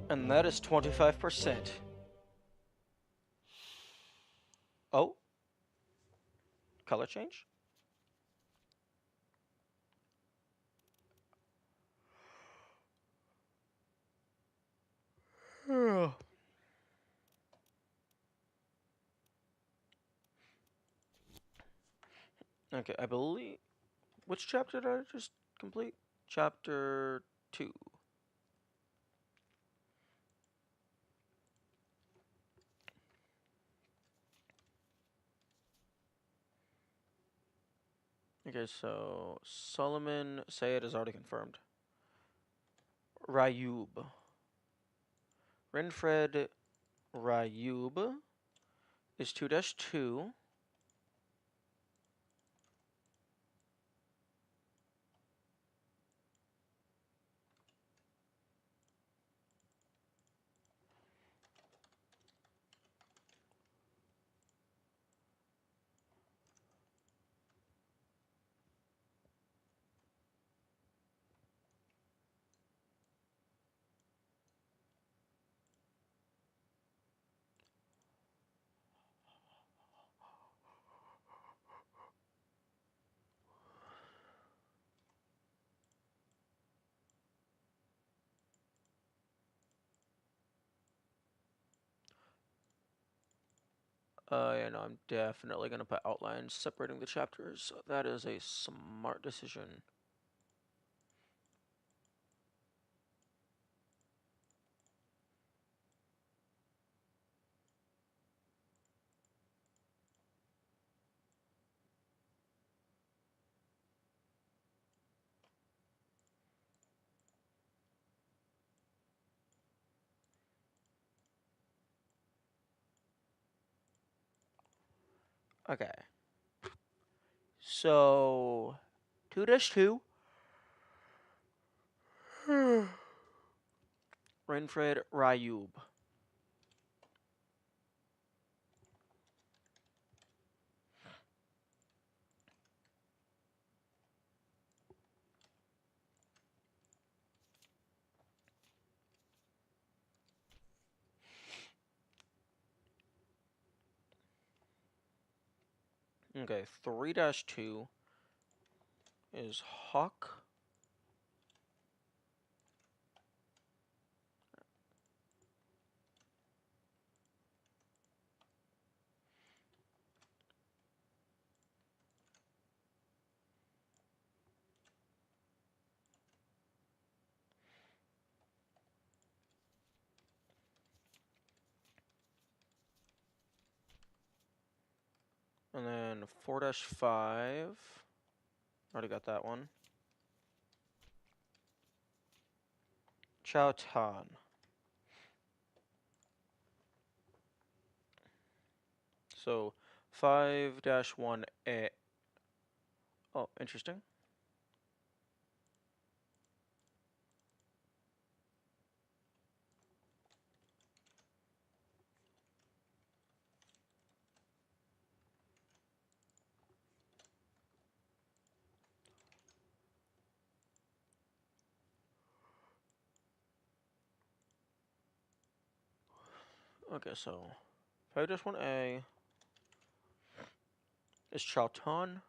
And that is 25%. Oh, color change? Okay, I believe. Which chapter did I just complete? Chapter 2. Okay, so Solomon Sayed is already confirmed. Ryub. Renfred Ryub is 2-2. Yeah, no, I'm definitely going to put outlines separating the chapters. That is a smart decision. Okay. So, 2-2. Renfred Ryub. Okay, 3-2 is Hawk. And then 4-5. Already got that one. Chao Tan. So 5-1A. Oh, interesting. Okay, so if I just want A, is Charlton.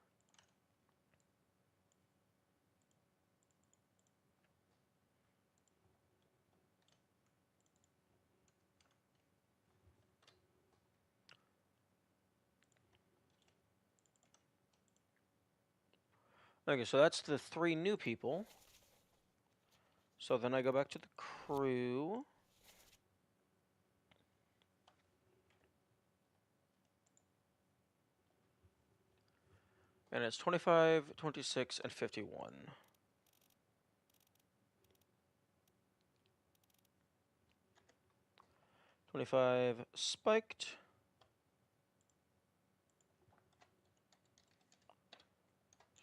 Okay, so that's the 3 new people. So then I go back to the crew. And it's 25, 26, and 51. "25 spiked.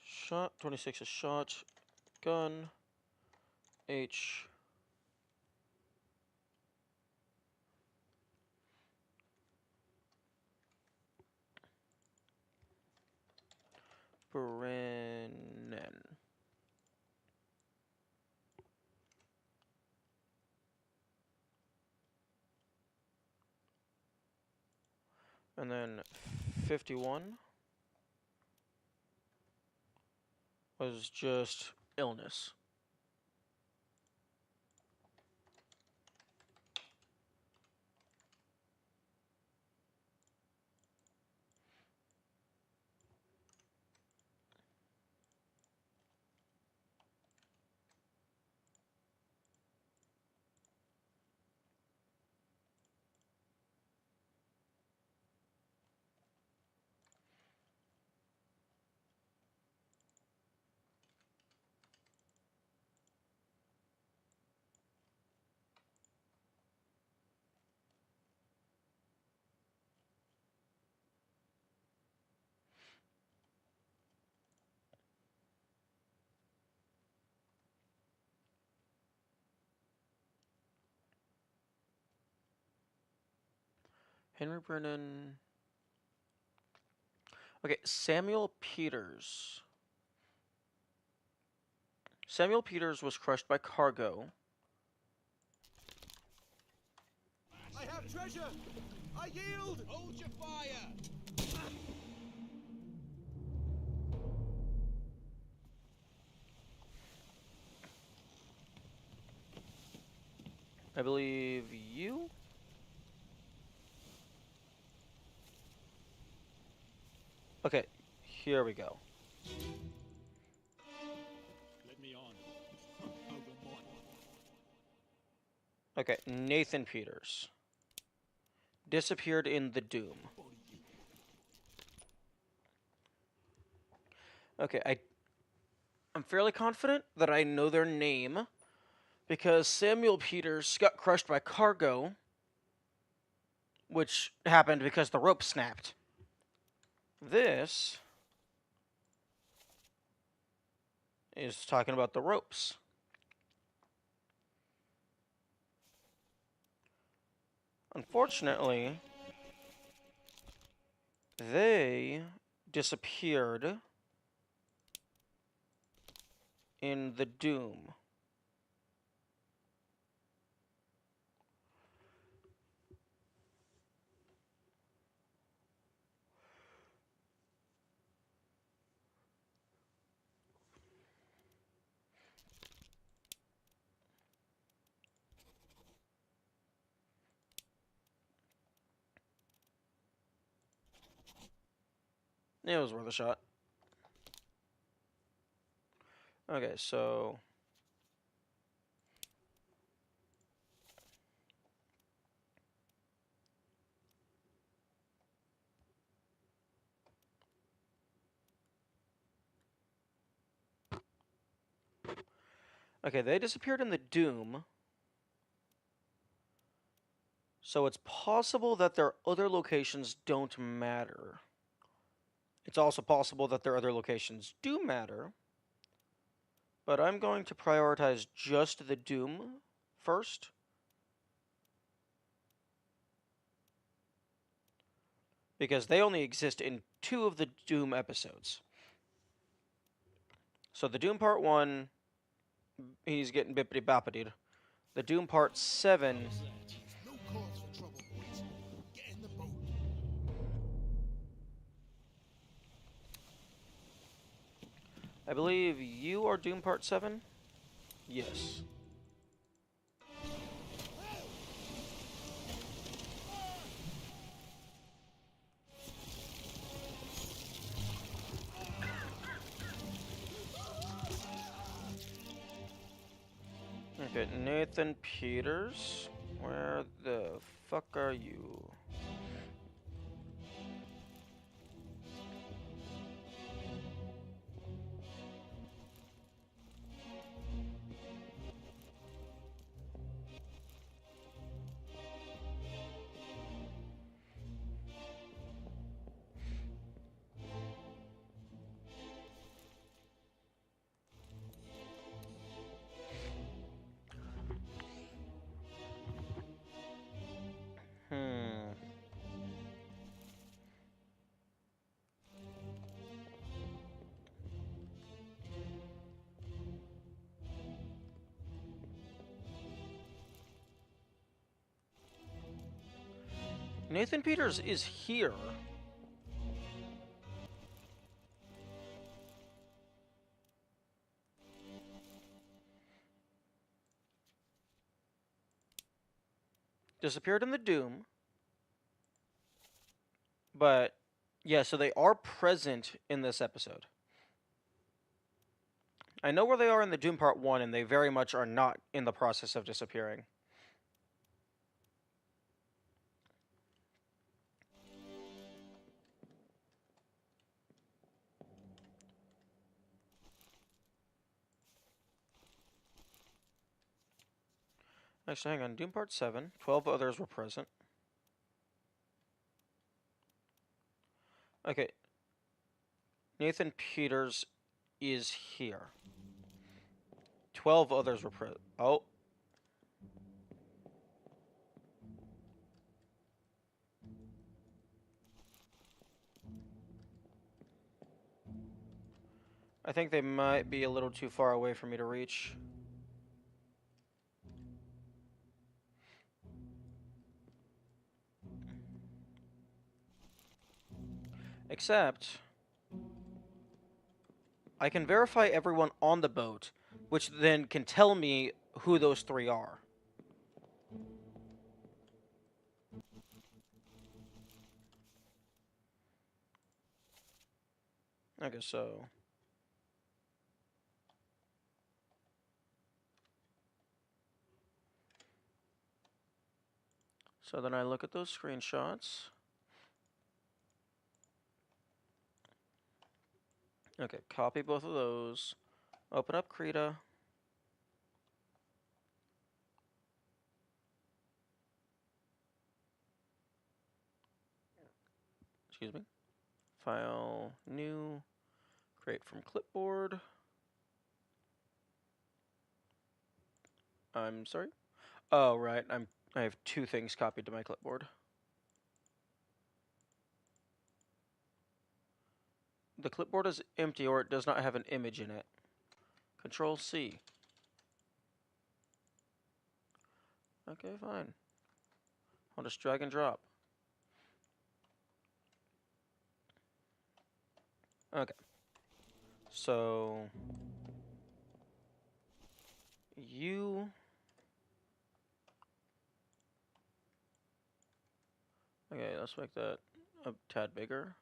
Shot. 26 is shot. Gun. H. Brennan. And then 51 was just illness. Henry Brennan. Okay, Samuel Peters. Samuel Peters was crushed by cargo. I have treasure! I yield! Hold your fire! I believe you? Okay, here we go. Let me on. Over Okay, Nathan Peters. Disappeared in the Doom. Okay, I'm fairly confident that I know their name because Samuel Peters got crushed by cargo, which happened because the rope snapped. This is talking about the ropes. Unfortunately, they disappeared in the Doom. It was worth a shot. Okay, so okay, they disappeared in the Doom. So it's possible that their other locations don't matter. It's also possible that their other locations do matter. But I'm going to prioritize just the Doom first. Because they only exist in 2 of the Doom episodes. So the Doom Part 1, he's getting bippity boppity. The Doom Part 7, No cause for trouble, boys. I believe you are Doom Part 7? Yes. Okay, Nathan Peters. Where the fuck are you? Hmm. Nathan Peters is here. Disappeared in the Doom. But, yeah, so they are present in this episode. I know where they are in the Doom Part 1, and they very much are not in the process of disappearing. Actually, hang on. Doom Part 7. 12 others were present. Okay. Nathan Peters is here. 12 others were present. Oh. I think they might be a little too far away for me to reach. Except, I can verify everyone on the boat, which then can tell me who those 3 are. I guess so. So then I look at those screenshots. Okay, copy both of those. Open up Krita. Excuse me. File, new, create from clipboard. I'm sorry? Oh, right. I have 2 things copied to my clipboard. The clipboard is empty or it does not have an image in it. Control C. Okay, fine. I'll just drag and drop. Okay. So you okay, let's make that a tad bigger.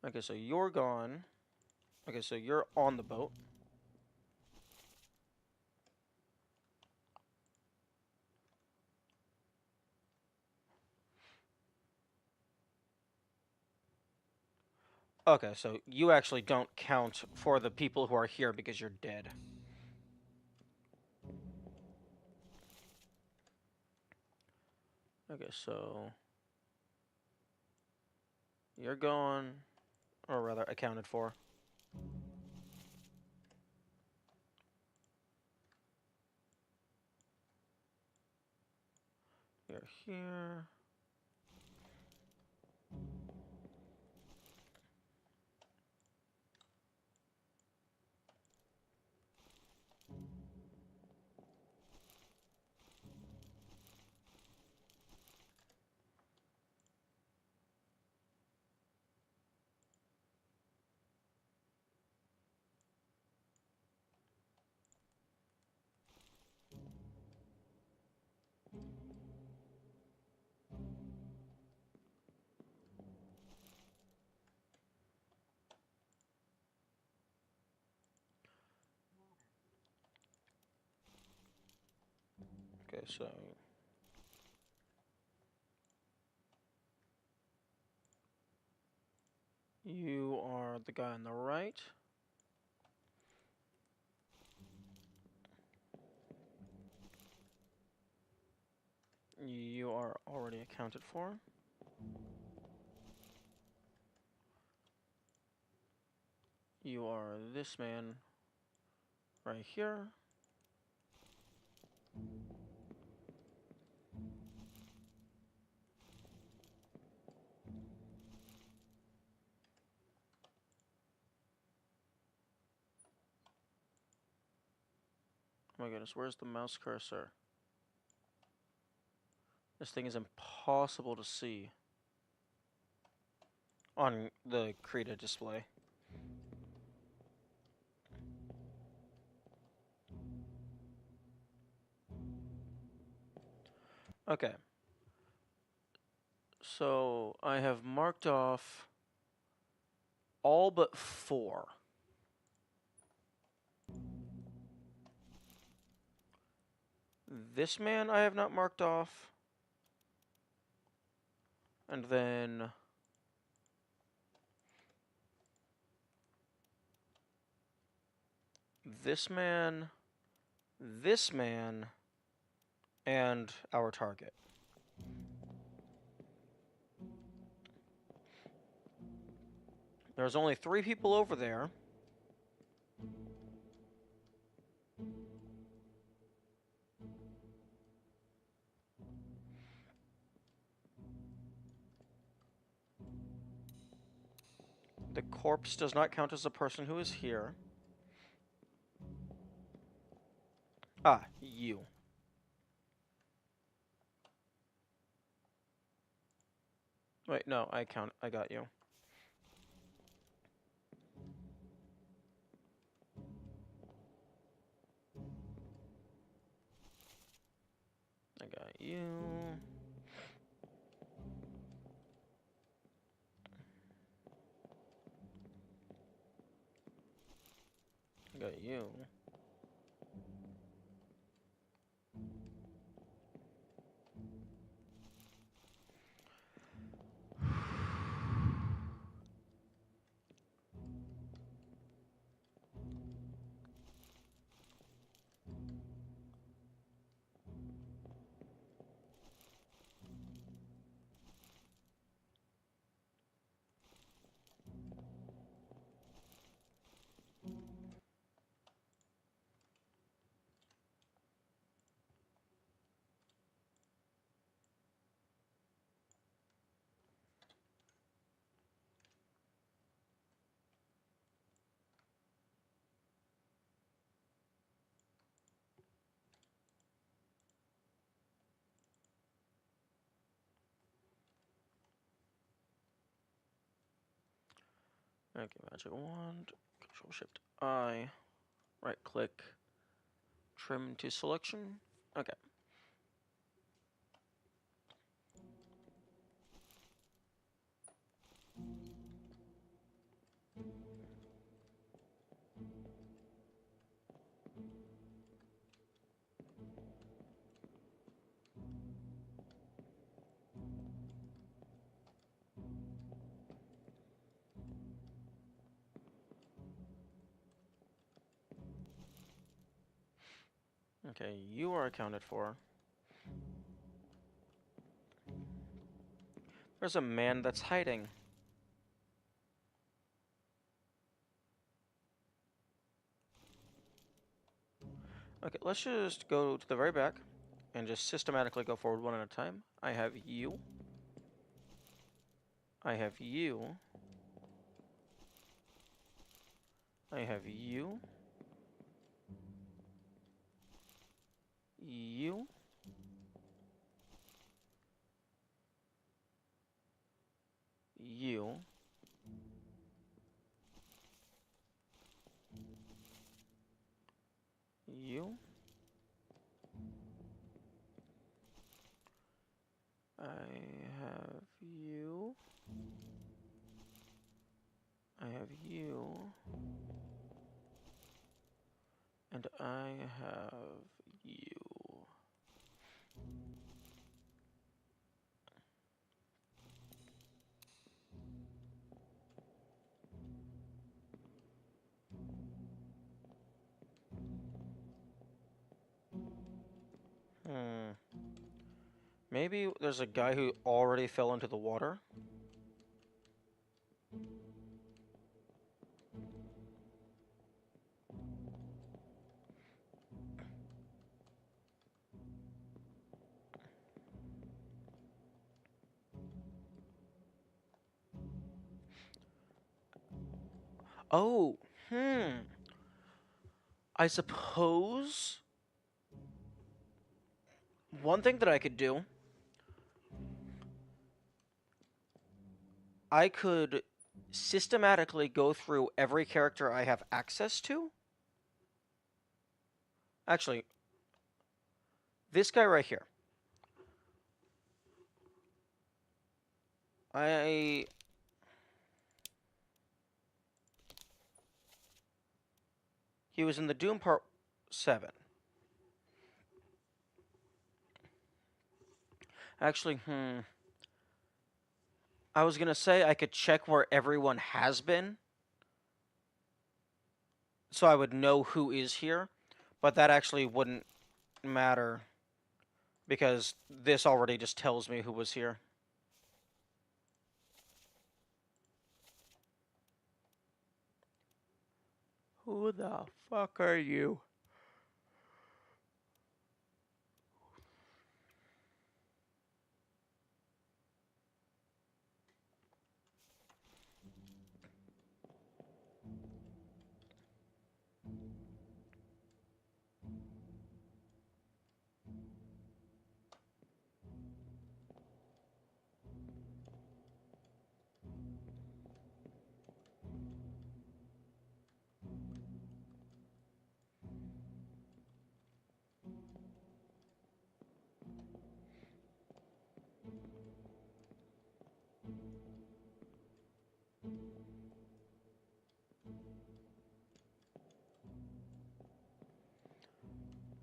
Okay, so you're gone. Okay, so you're on the boat. Okay, so you actually don't count for the people who are here because you're dead. Okay, so you're gone, or rather accounted for. You're here. Okay, so you are the guy on the right. You are already accounted for. You are this man right here. Oh my goodness, where's the mouse cursor? This thing is impossible to see on the Krita display. Okay. So I have marked off all but 4. This man I have not marked off. And then this man, and our target. There's only 3 people over there. The corpse does not count as a person who is here. Ah, you. Wait, no, I got you. I got you. I got you. Okay, magic wand. Control Shift I. Right click. Trim to selection. Okay. Okay, you are accounted for. There's a man that's hiding. Okay, let's just go to the very back and just systematically go forward one at a time. I have you. I have you. I have you. You. You. You. I have you. I have you. And I have you. Maybe there's a guy who already fell into the water? Oh, I suppose one thing that I could do, I could systematically go through every character I have access to. Actually, this guy right here. He was in the Doom Part 7. Actually, I was gonna say I could check where everyone has been, so I would know who is here, but that actually wouldn't matter because this already just tells me who was here. Who the fuck are you?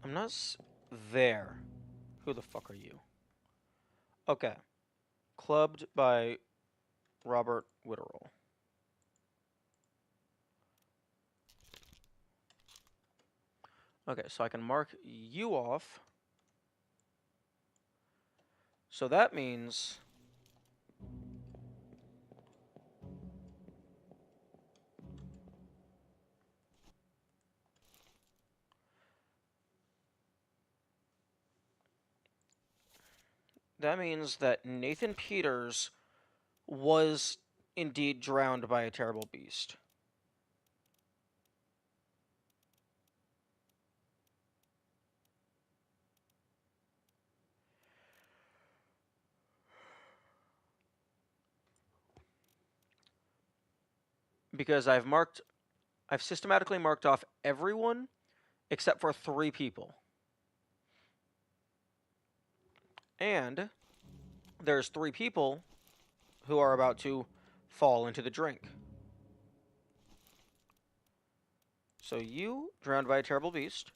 I'm not there. Who the fuck are you? Okay. Clubbed by Robert Witterell. Okay, so I can mark you off. So that means that Nathan Peters was indeed drowned by a terrible beast. Because I've systematically marked off everyone except for 3 people. And there's 3 people who are about to fall into the drink. So you drowned by a terrible beast.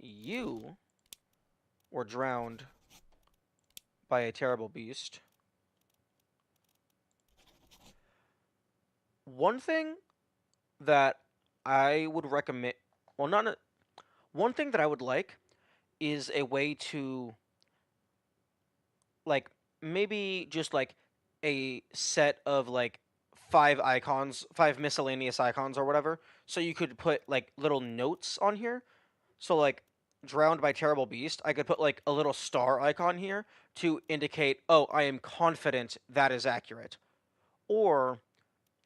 You were drowned by a terrible beast. One thing that I would recommend, well, not a, one thing that I would like is a way to, like, maybe just like a set of like 5 icons, 5 miscellaneous icons or whatever. So you could put like little notes on here. So like drowned by terrible beast, I could put like a little star icon here to indicate, oh, I am confident that is accurate. Or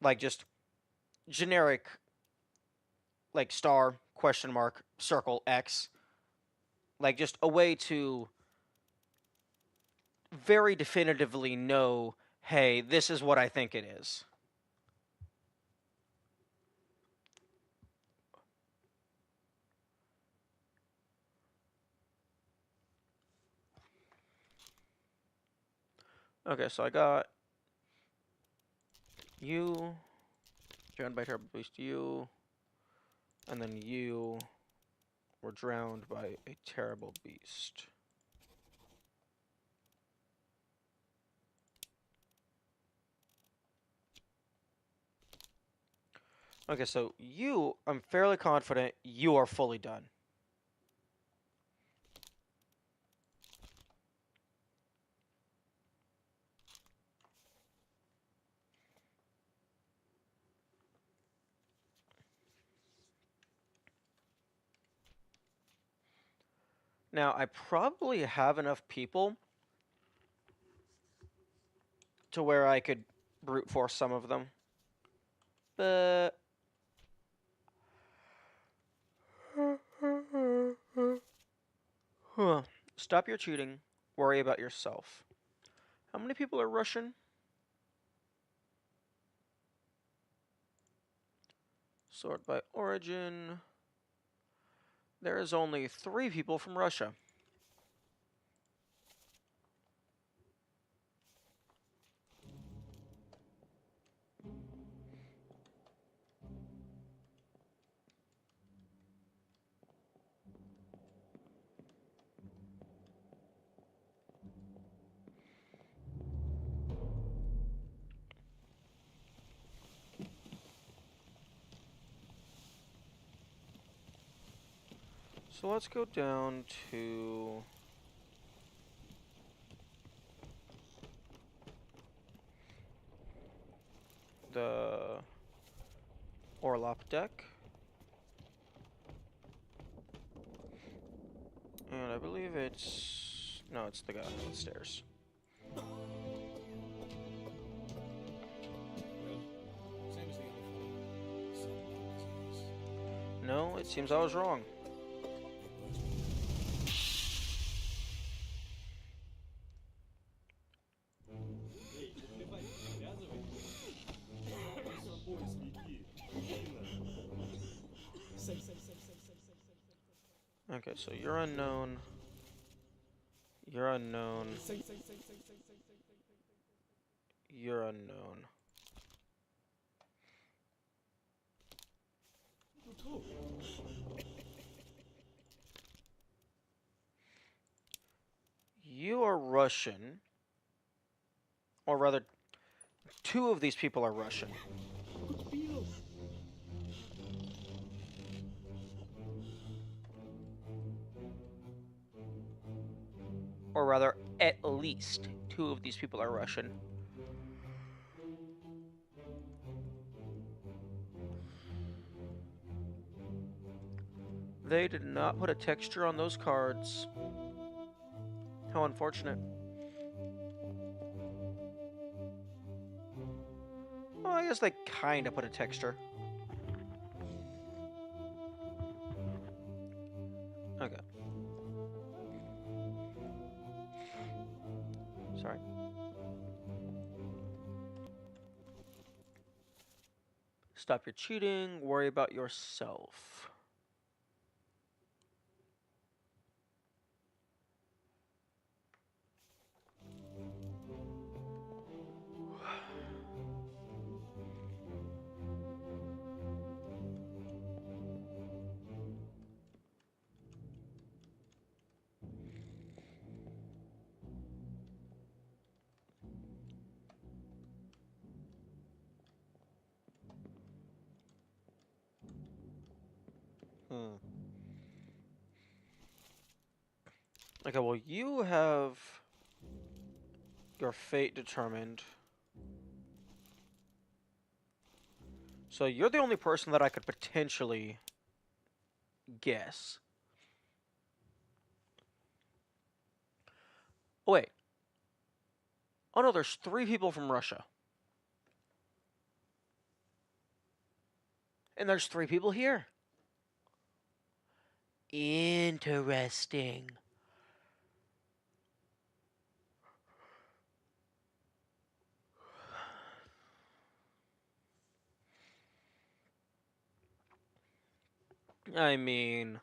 like just generic like star, question mark, circle, X. Like just a way to very definitively know, hey, this is what I think it is. Okay, so I got you, drowned by terrible beast, you, and then you were drowned by a terrible beast. Okay, so you, I'm fairly confident you are fully done. Now, I probably have enough people to where I could brute force some of them. But... Huh. Stop your cheating. Worry about yourself. How many people are Russian? Sort by origin. There is only 3 people from Russia. So let's go down to the Orlop deck. And I believe it's... No, it's the guy upstairs. Well, same as the other fellow. Some lung disease. No, it seems I was wrong. Okay, so you're unknown. You're unknown. You're unknown. You are Russian. Or rather, 2 of these people are Russian. Or rather, at least 2 of these people are Russian. They did not put a texture on those cards. How unfortunate. Well, I guess they kind of put a texture. Okay. Sorry. Stop your cheating. Worry about yourself. Okay, well, you have your fate determined. So you're the only person that I could potentially guess. Oh, wait. Oh no, there's 3 people from Russia. And there's 3 people here. Interesting. I mean,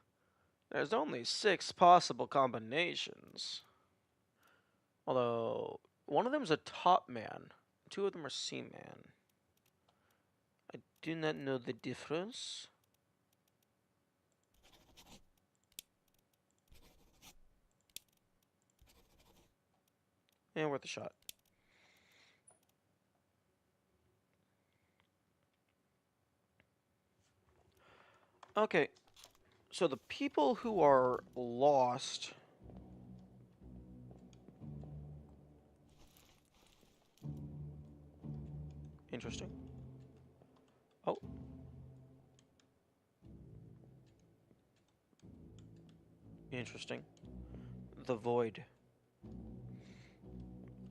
there's only 6 possible combinations. Although, one of them is a top man. 2 of them are seaman. I do not know the difference. And worth a shot. Okay, so the people who are lost... Interesting. Oh. Interesting. the void.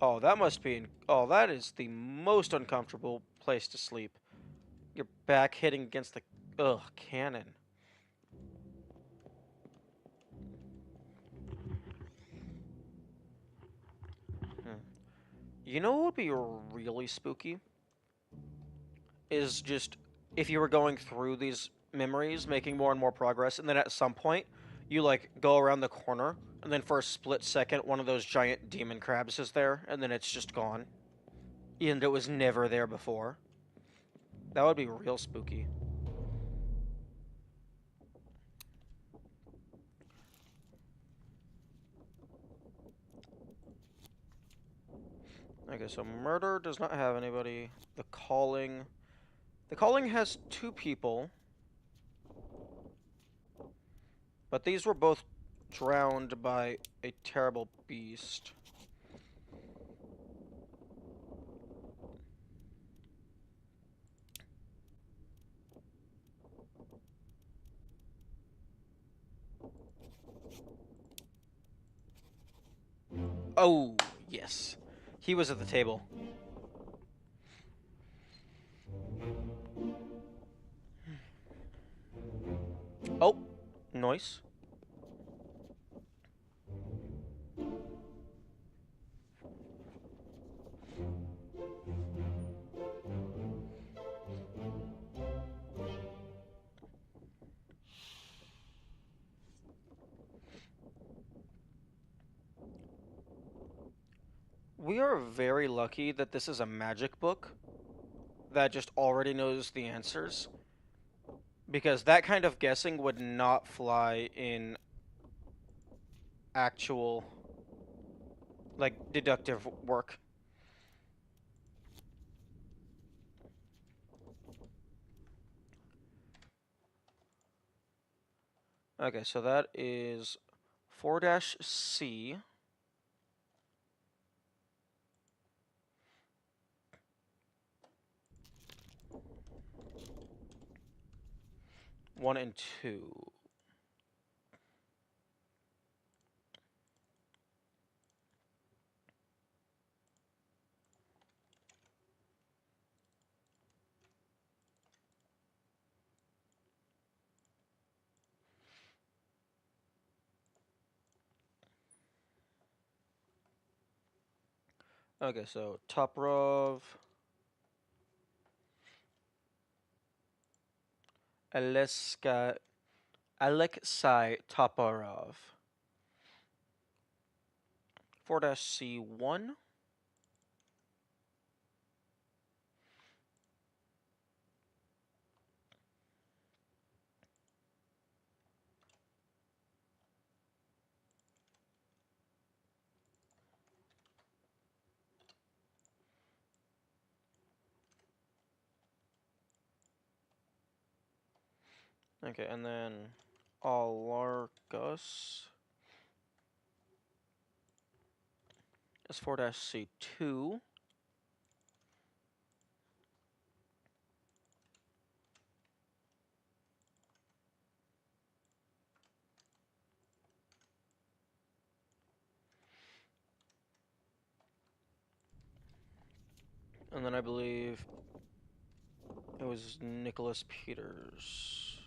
Oh, that must be. Oh, that is the most uncomfortable place to sleep. Your back hitting against the cannon. Hmm. You know what would be really spooky? Is just if you were going through these memories, making more and more progress, and then at some point you like go around the corner, and then for a split second, one of those giant demon crabs is there, and then it's just gone, and it was never there before. That would be real spooky. Okay, so murder does not have anybody. The calling. The calling has 2 people, but these were both drowned by a terrible beast. Oh, yes. He was at the table. Oh, noise. We are very lucky that this is a magic book that just already knows the answers, because that kind of guessing would not fly in actual, like, deductive work. Okay, so that is 4-C. One and two. Okay, so Toprov, Alexei Toporov. 4-C1. Okay, and then Alargus is 4-C2. And then I believe it was Nicholas Peters.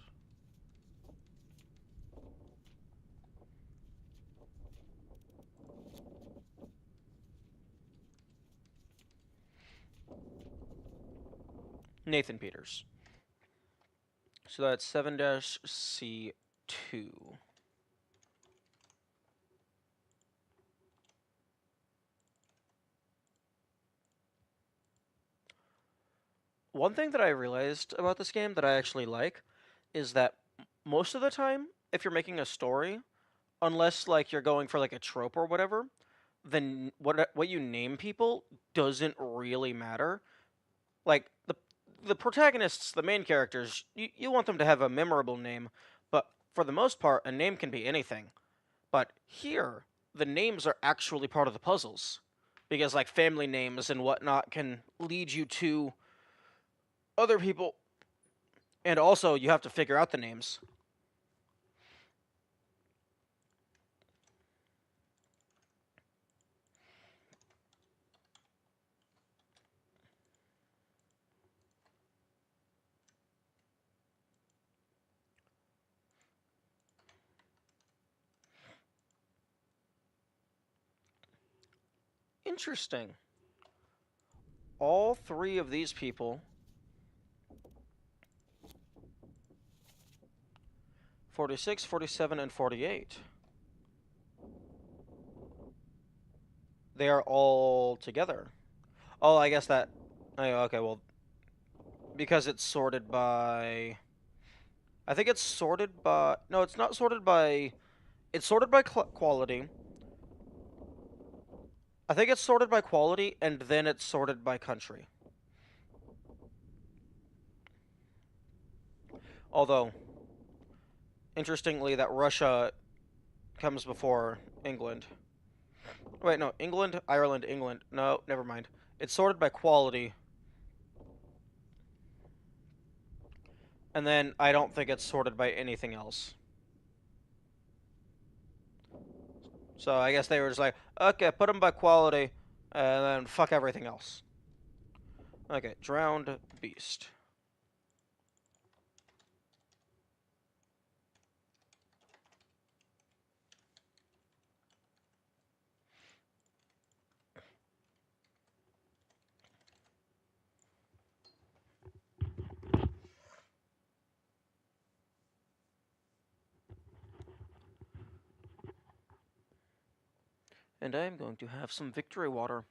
Nathan Peters. So that's 7-C2. One thing that I realized about this game that I actually like is that most of the time, if you're making a story, unless like you're going for like a trope or whatever, then what you name people doesn't really matter. Like the protagonists, the main characters, you want them to have a memorable name, but for the most part, a name can be anything. But here, the names are actually part of the puzzles, because like family names and whatnot can lead you to other people, and also you have to figure out the names. Interesting. All three of these people, 46, 47, and 48, they are all together. Oh, I guess that... Oh, okay, well, because it's sorted by... I think it's sorted by... No, it's not sorted by... It's sorted by quality. I think it's sorted by quality, and then it's sorted by country. Although, interestingly, that Russia comes before England. Wait, no, England, Ireland, England. No, never mind. It's sorted by quality. And then I don't think it's sorted by anything else. So I guess they were just like, okay, put them by quality, and then fuck everything else. Okay, drowned beast. And I'm going to have some victory water.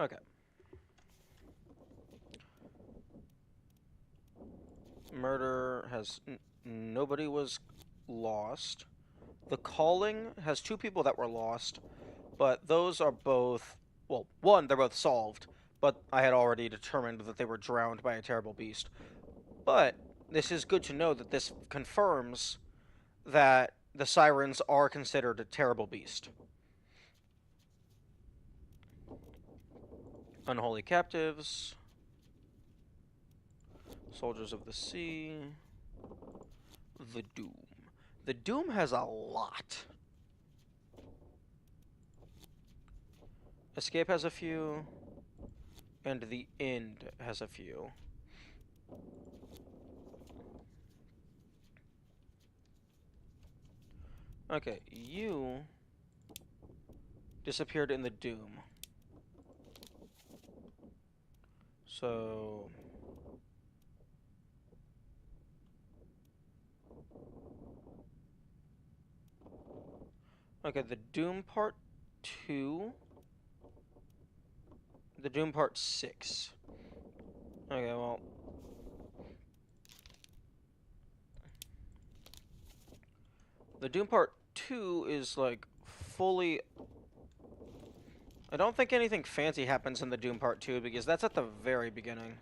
Okay. Murder has... nobody was lost. The Calling has 2 people that were lost, but those are both... Well, one, they're both solved, but I had already determined that they were drowned by a terrible beast. But this is good to know that this confirms that the Sirens are considered a terrible beast. Unholy Captives. Soldiers of the Sea. The Doom. The Doom has a lot. Escape has a few. And the End has a few. Okay, you disappeared in the Doom. So... Okay, the Doom Part 2. The Doom Part 6. Okay, well... The Doom Part 2 is, like, fully... I don't think anything fancy happens in the Doom Part 2, because that's at the very beginning.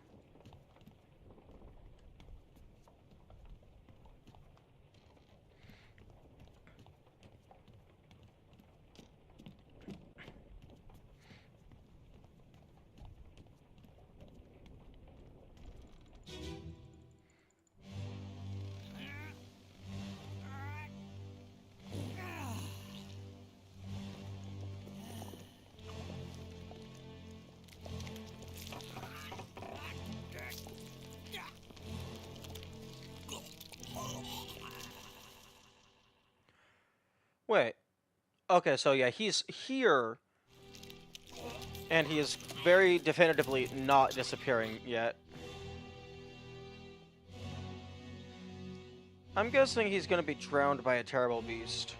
Wait. Okay, so yeah, he's here, and he is very definitively not disappearing yet. I'm guessing he's gonna be drowned by a terrible beast.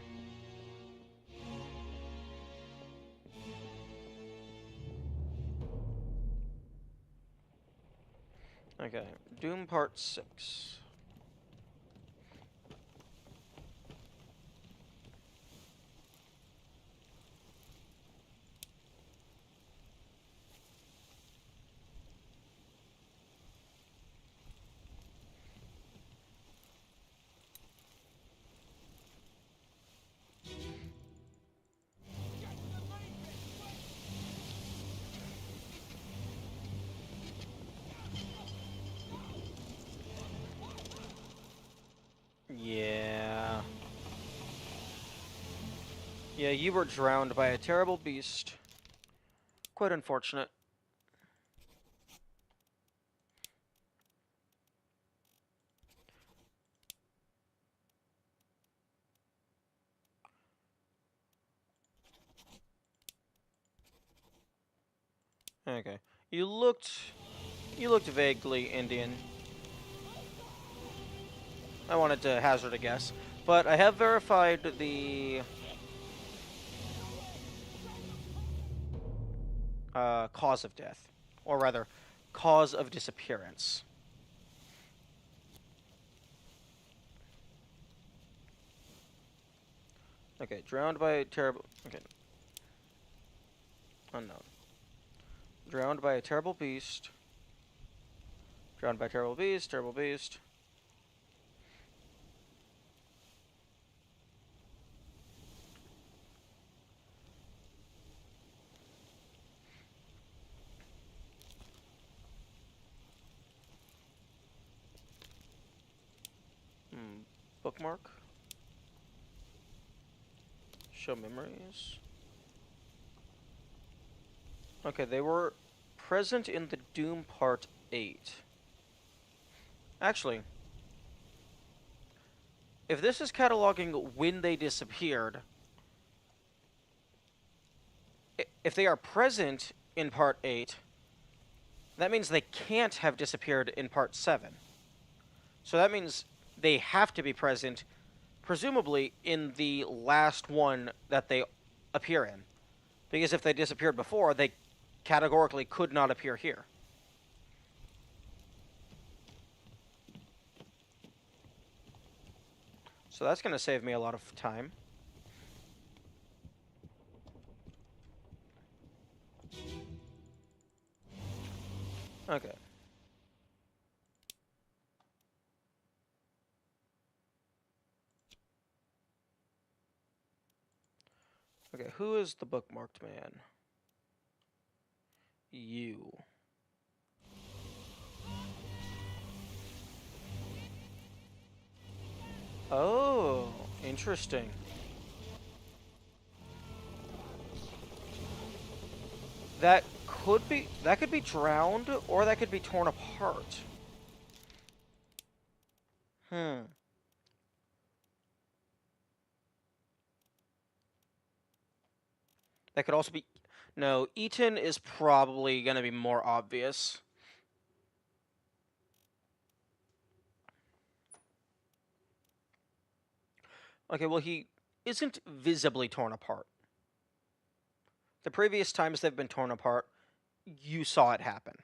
Okay, Doom Part 6. Yeah. Yeah, you were drowned by a terrible beast. Quite unfortunate. Okay. You looked vaguely Indian. I wanted to hazard a guess, but I have verified the cause of death, or rather, cause of disappearance. Okay, drowned by a terrible. Okay, unknown. Drowned by a terrible beast. Drowned by terrible beast. Terrible beast. Bookmark. Show memories. Okay, they were present in the Doom Part 8. Actually, if this is cataloging when they disappeared, if they are present in Part 8, that means they can't have disappeared in Part 7. So that means they have to be present, presumably, in the last one that they appear in. Because if they disappeared before, they categorically could not appear here. So that's going to save me a lot of time. Okay. Okay, who is the bookmarked man? You. Oh, interesting. That could be drowned, or that could be torn apart. Hmm. That could also be... No, eaten is probably going to be more obvious. Okay, well, he isn't visibly torn apart. The previous times they've been torn apart, you saw it happen.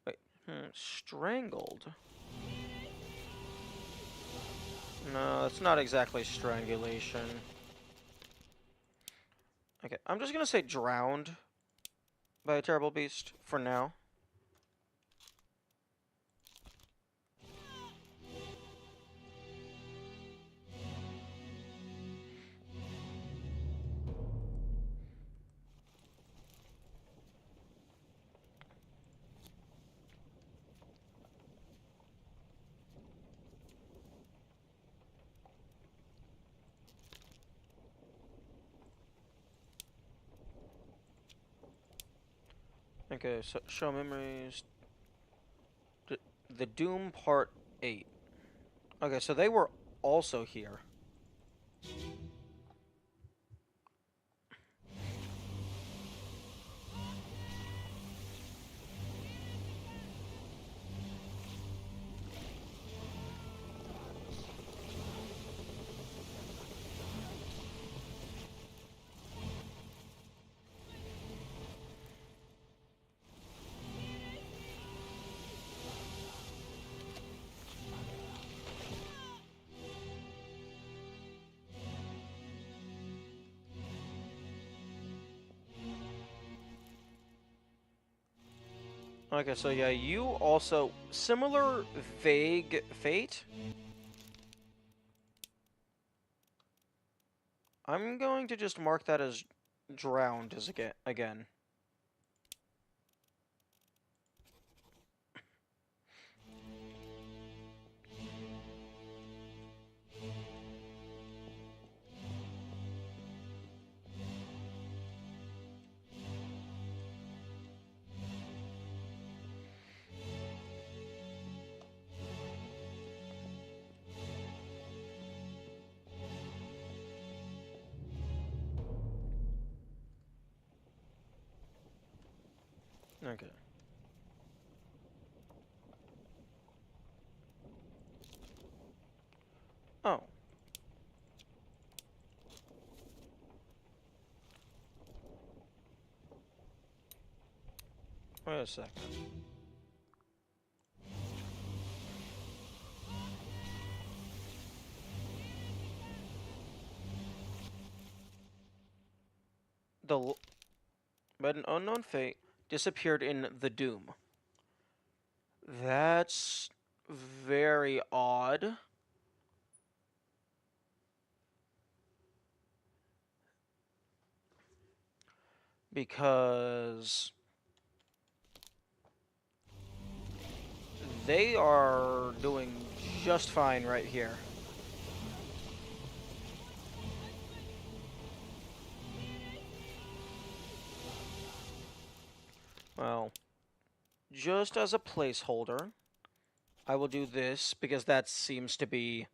Wait, strangled? No, that's not exactly strangulation. Okay, I'm just gonna say drowned by a terrible beast for now. Okay, so show memories. The Doom Part 8. Okay, so they were also here. Okay, so yeah, you also... Similar vague fate? I'm going to just mark that as drowned as again. Okay. Oh. Wait a second. But an unknown fate disappeared in the Doom. That's very odd. Because they are doing just fine right here. Well, just as a placeholder, I will do this because that seems to be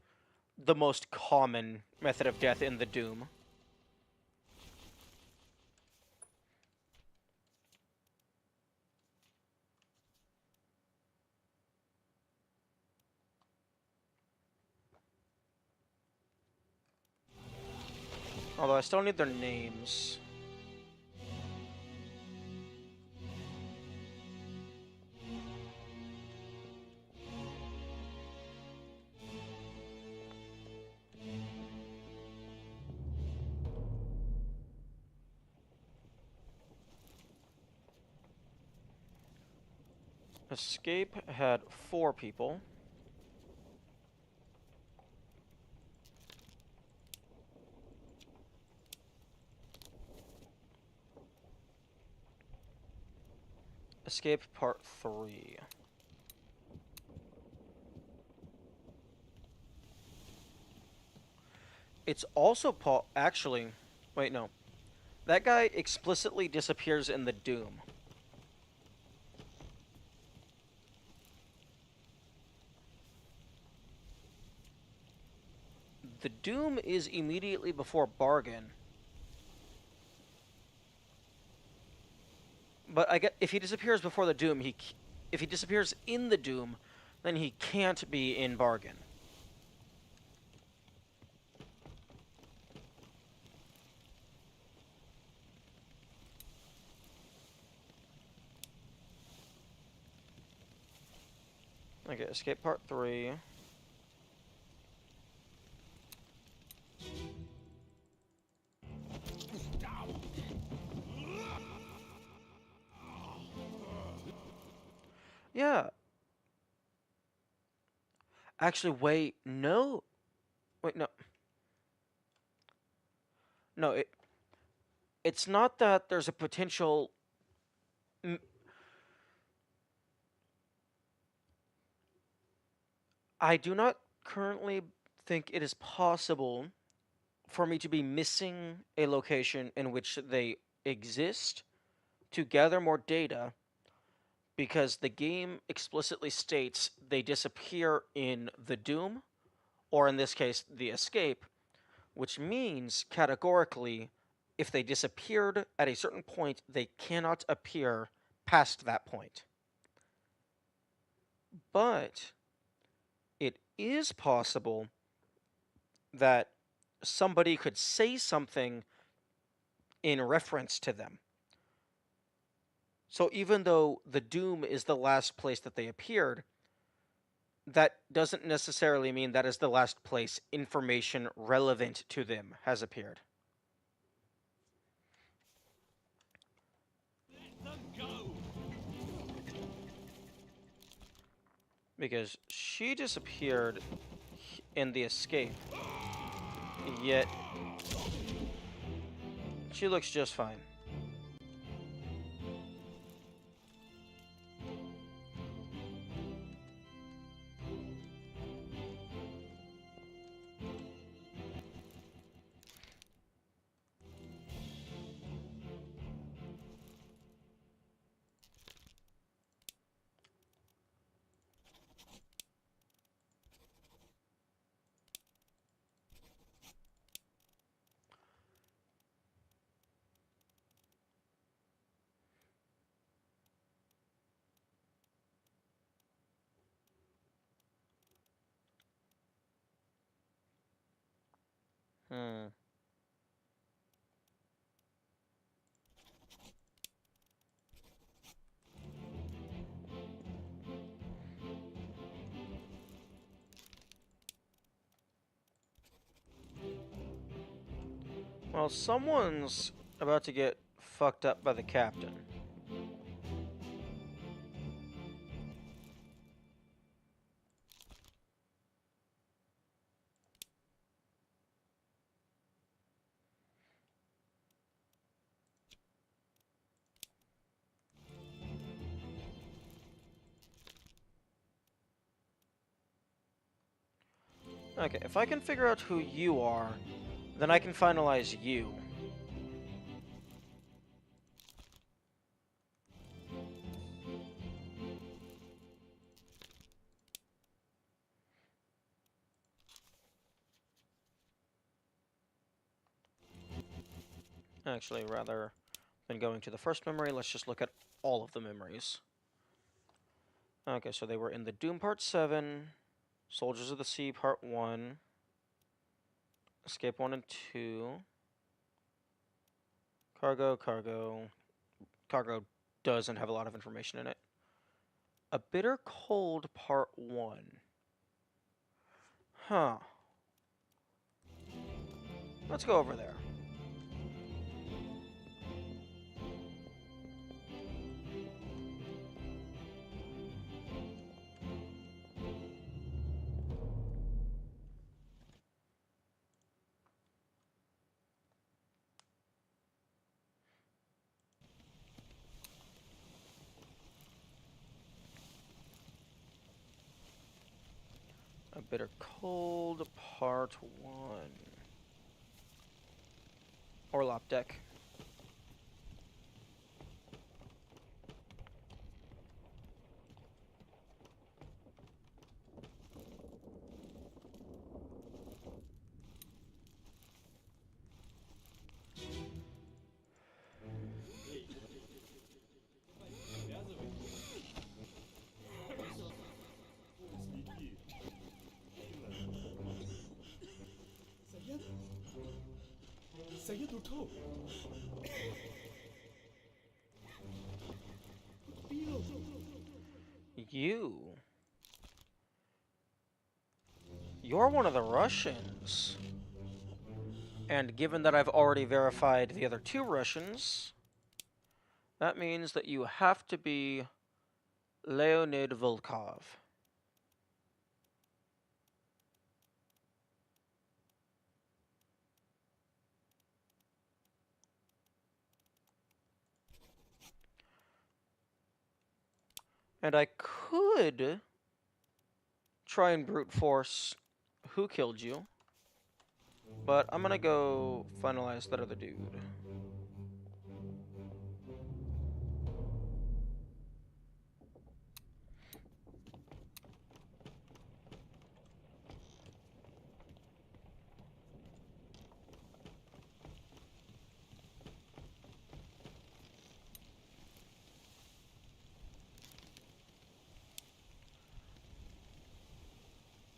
the most common method of death in the Doom. Although I still need their names. Escape had 4 people. Escape Part 3. It's also actually, wait, no. That guy explicitly disappears in the Doom. The Doom is immediately before Bargain. But I get if he disappears before the Doom, if he disappears in the Doom, then he can't be in Bargain. Okay, Escape Part 3. Yeah. Actually, wait, no. Wait, no. No, it's not that there's a potential. I do not currently think it is possible for me to be missing a location in which they exist to gather more data because the game explicitly states they disappear in the Doom, or in this case, the Escape, which means categorically, if they disappeared at a certain point, they cannot appear past that point. But it is possible that somebody could say something in reference to them. So even though the Doom is the last place that they appeared, that doesn't necessarily mean that is the last place information relevant to them has appeared. Let them go! Because she disappeared in the Escape, yet she looks just fine. Well, someone's about to get fucked up by the captain. Okay, if I can figure out who you are, then I can finalize you. Actually, rather than going to the first memory, let's just look at all of the memories. Okay, so they were in the Doom Part 7, Soldiers of the Sea Part 1, Escape 1 and 2, Cargo. Cargo doesn't have a lot of information in it. A Bitter Cold Part 1. Huh. Let's go over there. A Bitter Cold Part 1. Orlop deck. Saya tu tahu. You. You're one of the Russians. And given that I've already verified the other two Russians, that means that you have to be Leonid Volkov. And I could try and brute force who killed you, but I'm gonna go finalize that other dude.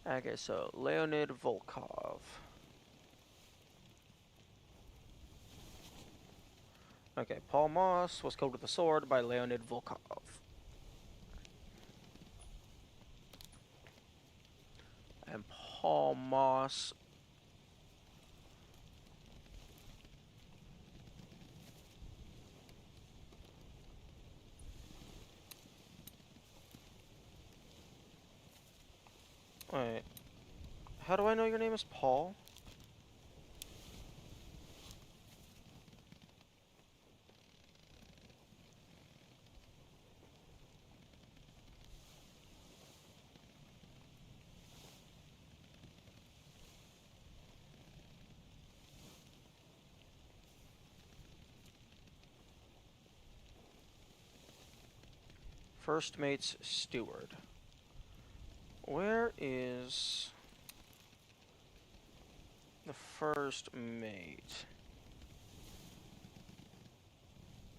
Okay, so Leonid Volkov. Okay, Paul Moss was killed with a sword by Leonid Volkov. And Paul Moss... Wait. How do I know your name is Paul? First mate's steward. Where is the first mate?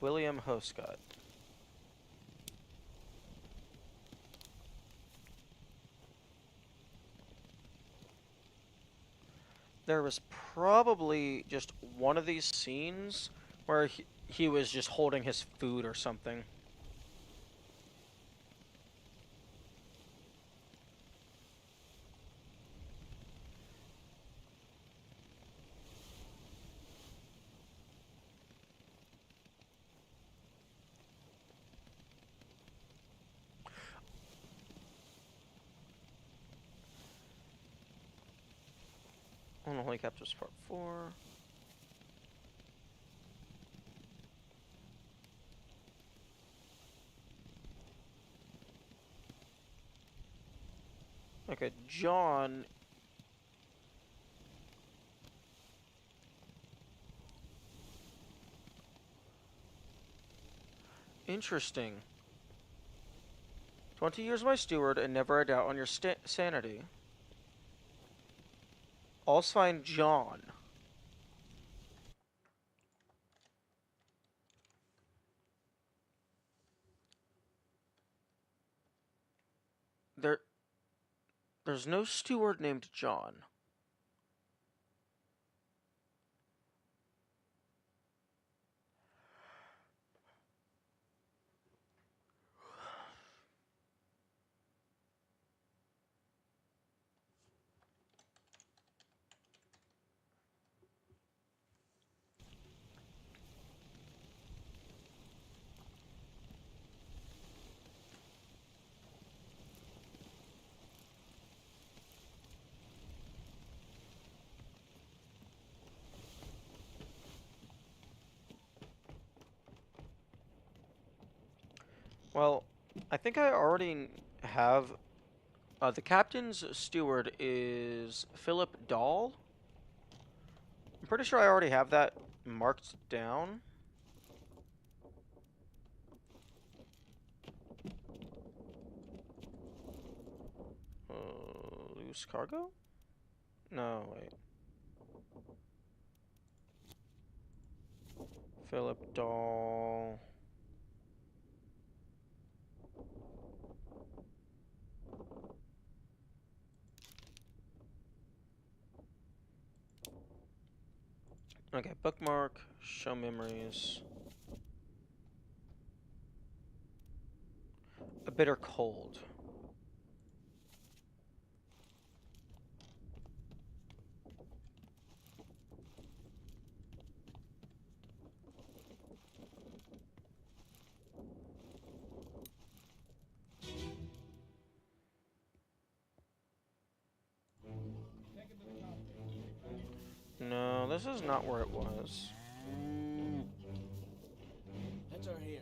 William Hoscott. There was probably just one of these scenes where he was just holding his food or something. Unholy Captives Part 4. Okay, John. Interesting. 20 years my steward and never a doubt on your sanity. All's fine, John. There's no steward named John. Well, I think I already have. The captain's steward is Philip Dahl. I'm pretty sure I already have that marked down. Loose cargo? No, wait. Philip Dahl. Okay, bookmark, show memories. A bitter cold. No, this is not where it was. Let her here.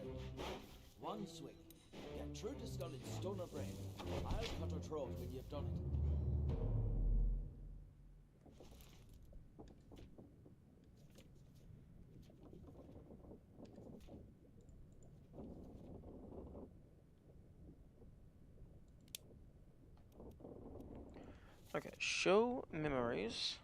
One swing. Get through the skull in stone or brain. I'll cut her throat when you've done it. Okay, show memories.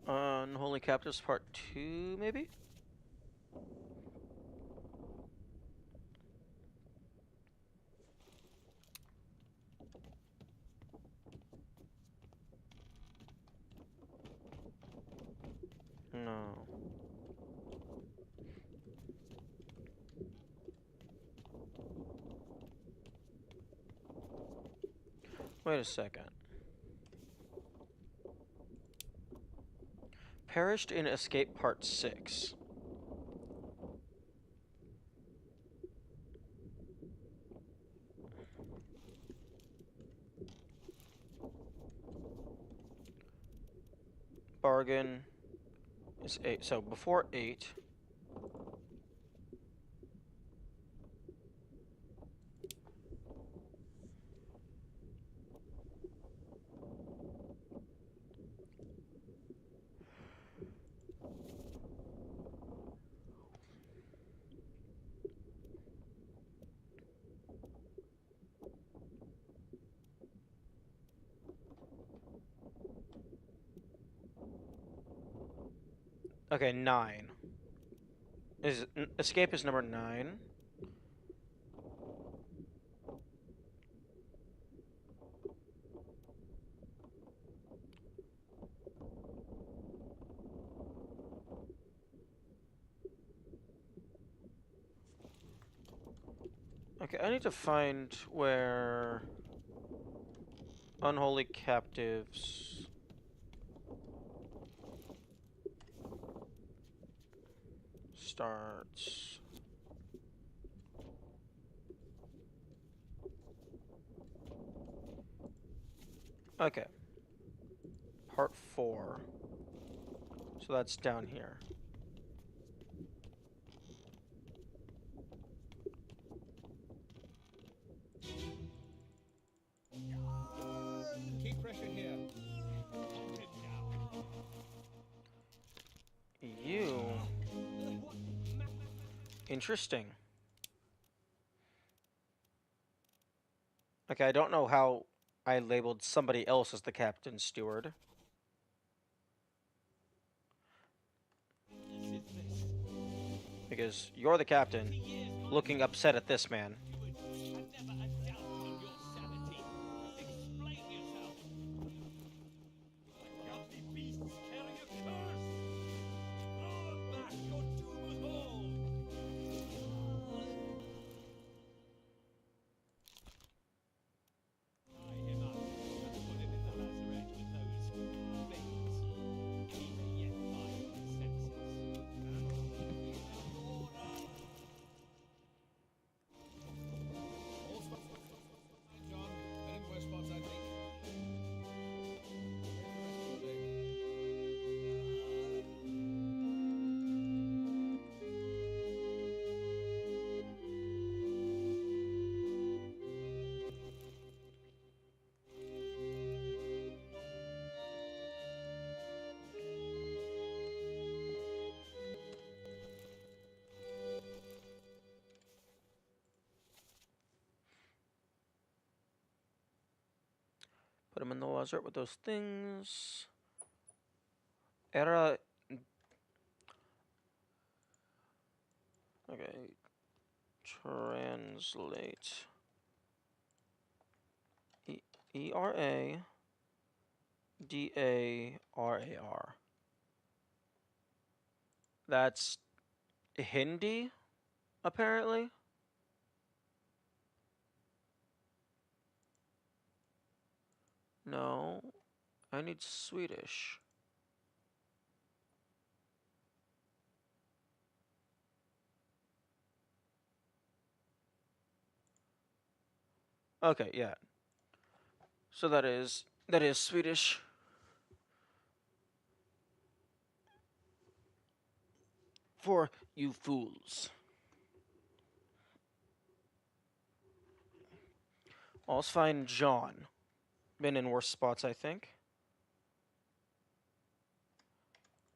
Unholy Captives Part 2, maybe? No. Wait a second. Perished in Escape Part 6. Bargain is 8. So before 8. Okay, 9. Escape is number 9. I need to find where unholy captives starts. Okay. Part 4. So that's down here. Keep pressure here. You. Interesting. Okay, I don't know how I labeled somebody else as the captain steward. Because you're the captain, looking upset at this man. John, been in worse spots, I think. Put him in the desert with those things. Era. Okay. Translate. Eradar. That's Hindi, apparently. No, I need Swedish. Okay, yeah. So that is Swedish. For you fools. Let's find John. Been in worse spots, I think.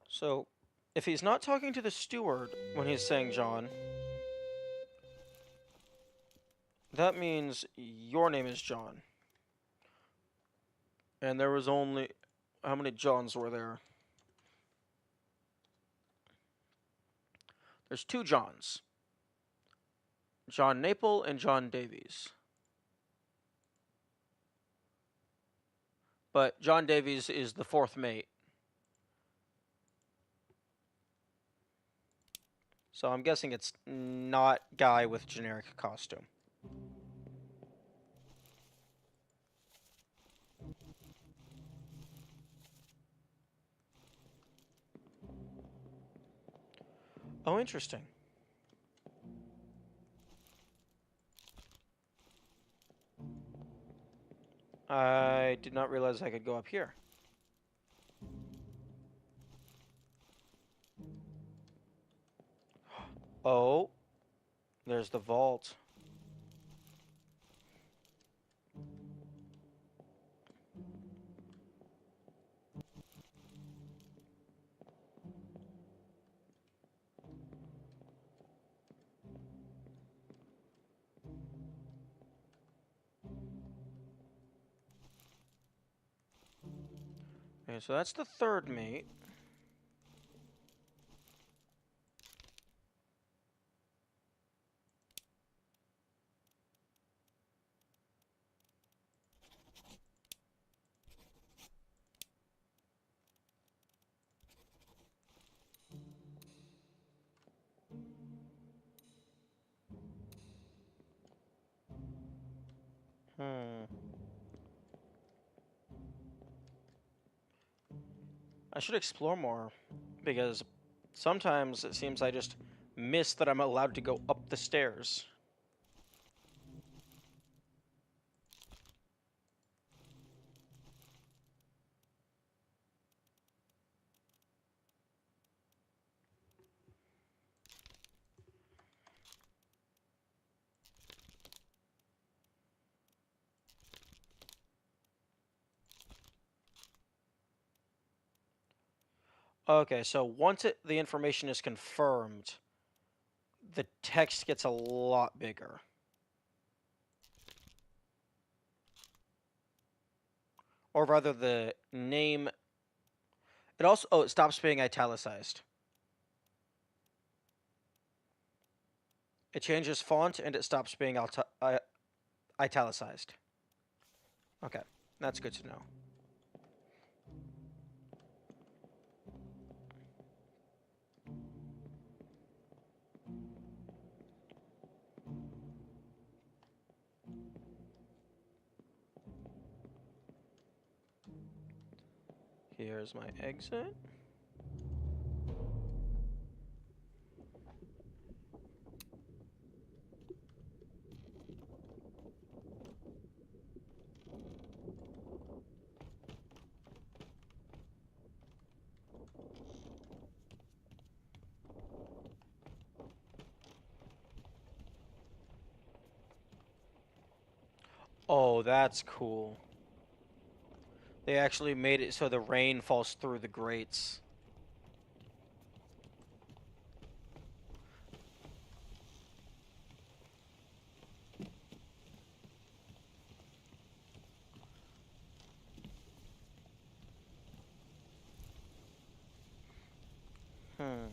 So, if he's not talking to the steward when he's saying John, that means your name is John. And there was only... How many Johns were there? There's 2 Johns. John Naple and John Davies. But John Davies is the 4th mate. So I'm guessing it's not guy with generic costume. Oh, interesting. I did not realize I could go up here. Oh, there's the vault. Okay, so that's the 3rd mate. I should explore more, because sometimes it seems I just miss that I'm allowed to go up the stairs. Okay, so once the information is confirmed, the text gets a lot bigger. Or rather, the name... It also... Oh, it stops being italicized. It changes font, and it stops being italicized. Okay, that's good to know. Here's my exit. Oh, that's cool. They actually made it so the rain falls through the grates. Hmm.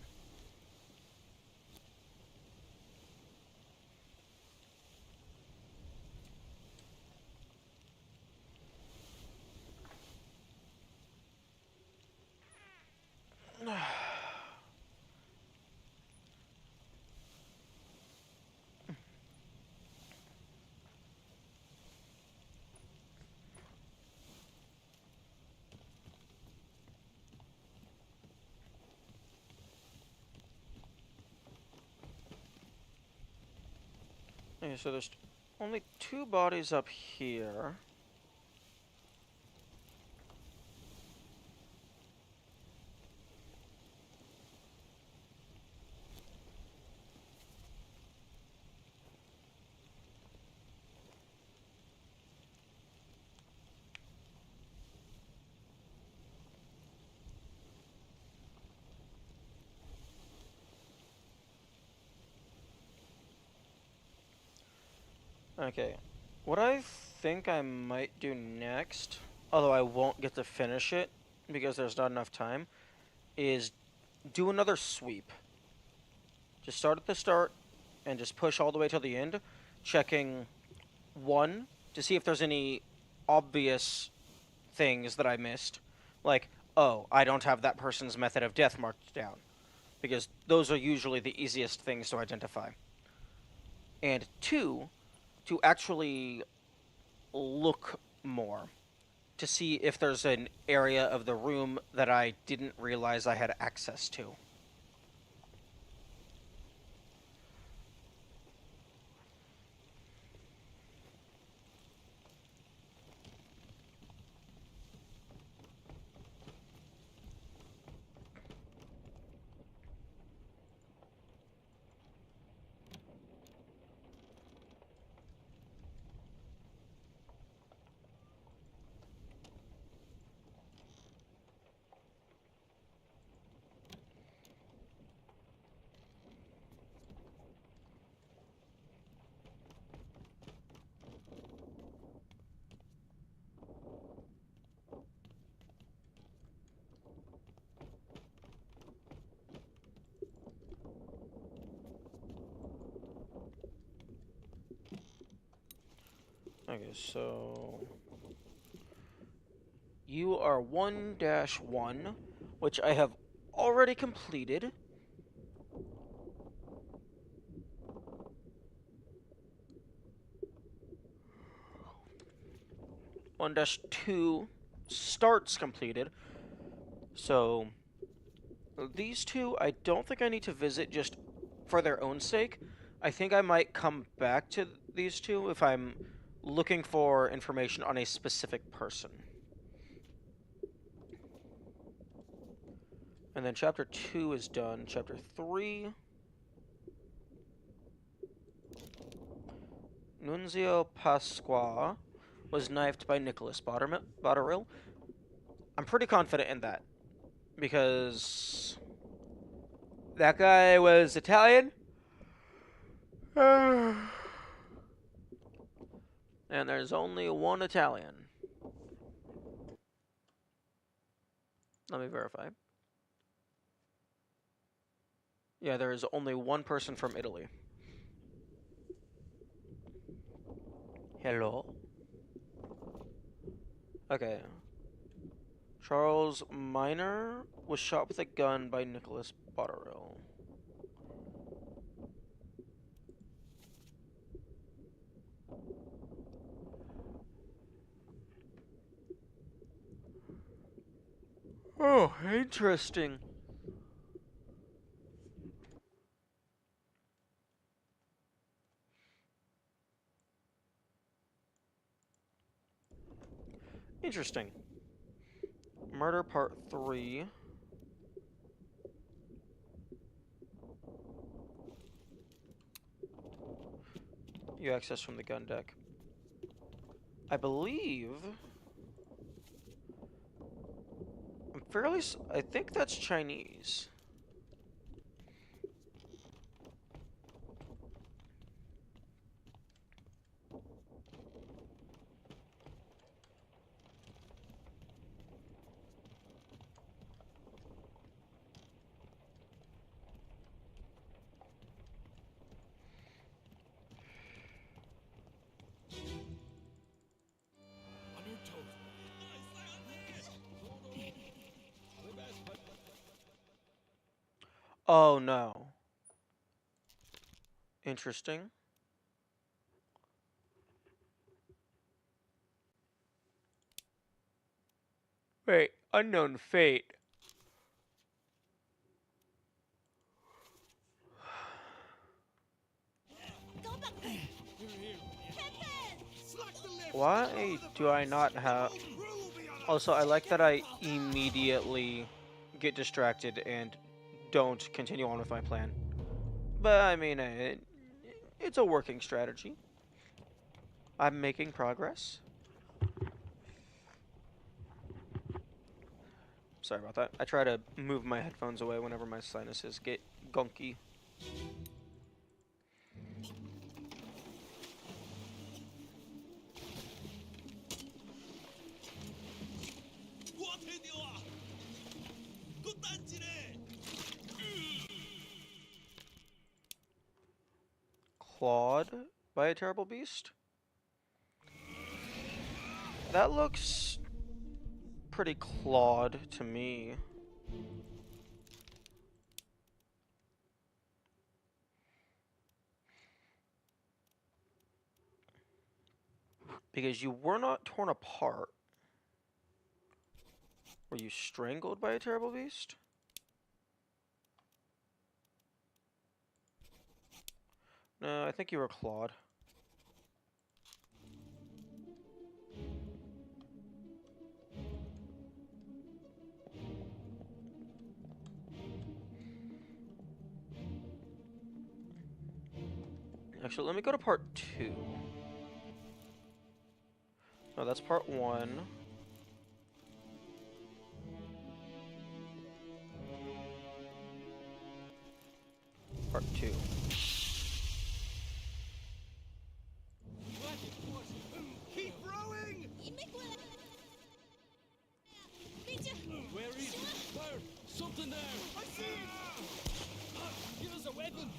Okay, so there's only 2 bodies up here. Okay, what I think I might do next, although I won't get to finish it because there's not enough time, is do another sweep. Just start at the start and just push all the way till the end, checking one to see if there's any obvious things that I missed. Like, oh, I don't have that person's method of death marked down. Because those are usually the easiest things to identify. And 2, to actually look more. To see if there's an area of the room that I didn't realize I had access to. Okay, so you are 1-1, which I have already completed. 1-2 starts completed. So, these two, I don't think I need to visit just for their own sake. I think I might come back to these two if I'm looking for information on a specific person. And then chapter 2 is done. Chapter 3. Nunzio Pasqua was knifed by Nicholas Botterill. I'm pretty confident in that. Because that guy was Italian. And there's only one Italian. Let me verify. Yeah, there is only one person from Italy. Hello? Okay. Charles Minor was shot with a gun by Nicholas Botterill. Oh, interesting. Interesting. Murder Part 3. You access from the gun deck. I believe... I think that's Chinese. On your toes. Oh no. Interesting. Wait, unknown fate. Why do I not have... Also, I like that I immediately get distracted and don't continue on with my plan. But, I mean, it's a working strategy. I'm making progress. Sorry about that. I try to move my headphones away whenever my sinuses get gunky. Clawed by a terrible beast? That looks pretty clawed to me. Because you were not torn apart. Were you strangled by a terrible beast? No, I think you were clawed. Actually, let me go to part 2. No, that's part 1. Part 2. Keep rowing! Where is it? Where? Something there! I see it! Give us a weapon!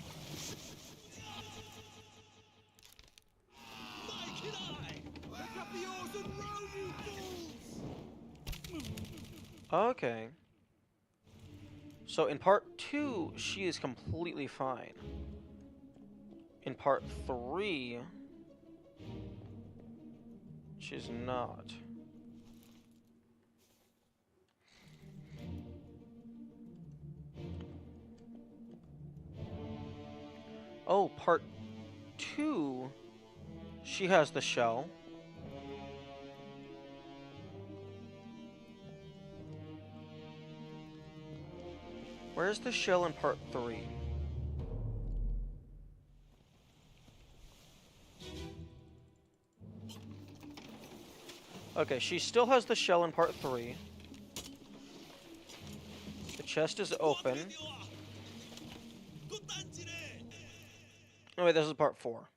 Mike and I! Pick up the oars and row, you fools! Okay. So in part 2, she is completely fine. In part 3, she's not. Oh, part 2. She has the shell. Where's the shell in part 3? Okay, she still has the shell in part 3. The chest is open. Oh wait, this is part 4.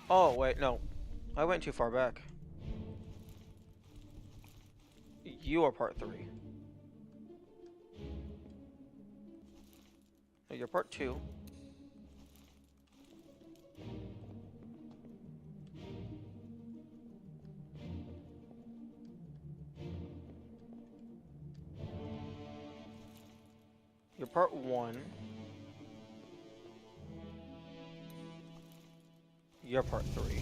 Oh wait, no. I went too far back. You are part 3. No, you're part 2. You're part 1. You're part 3.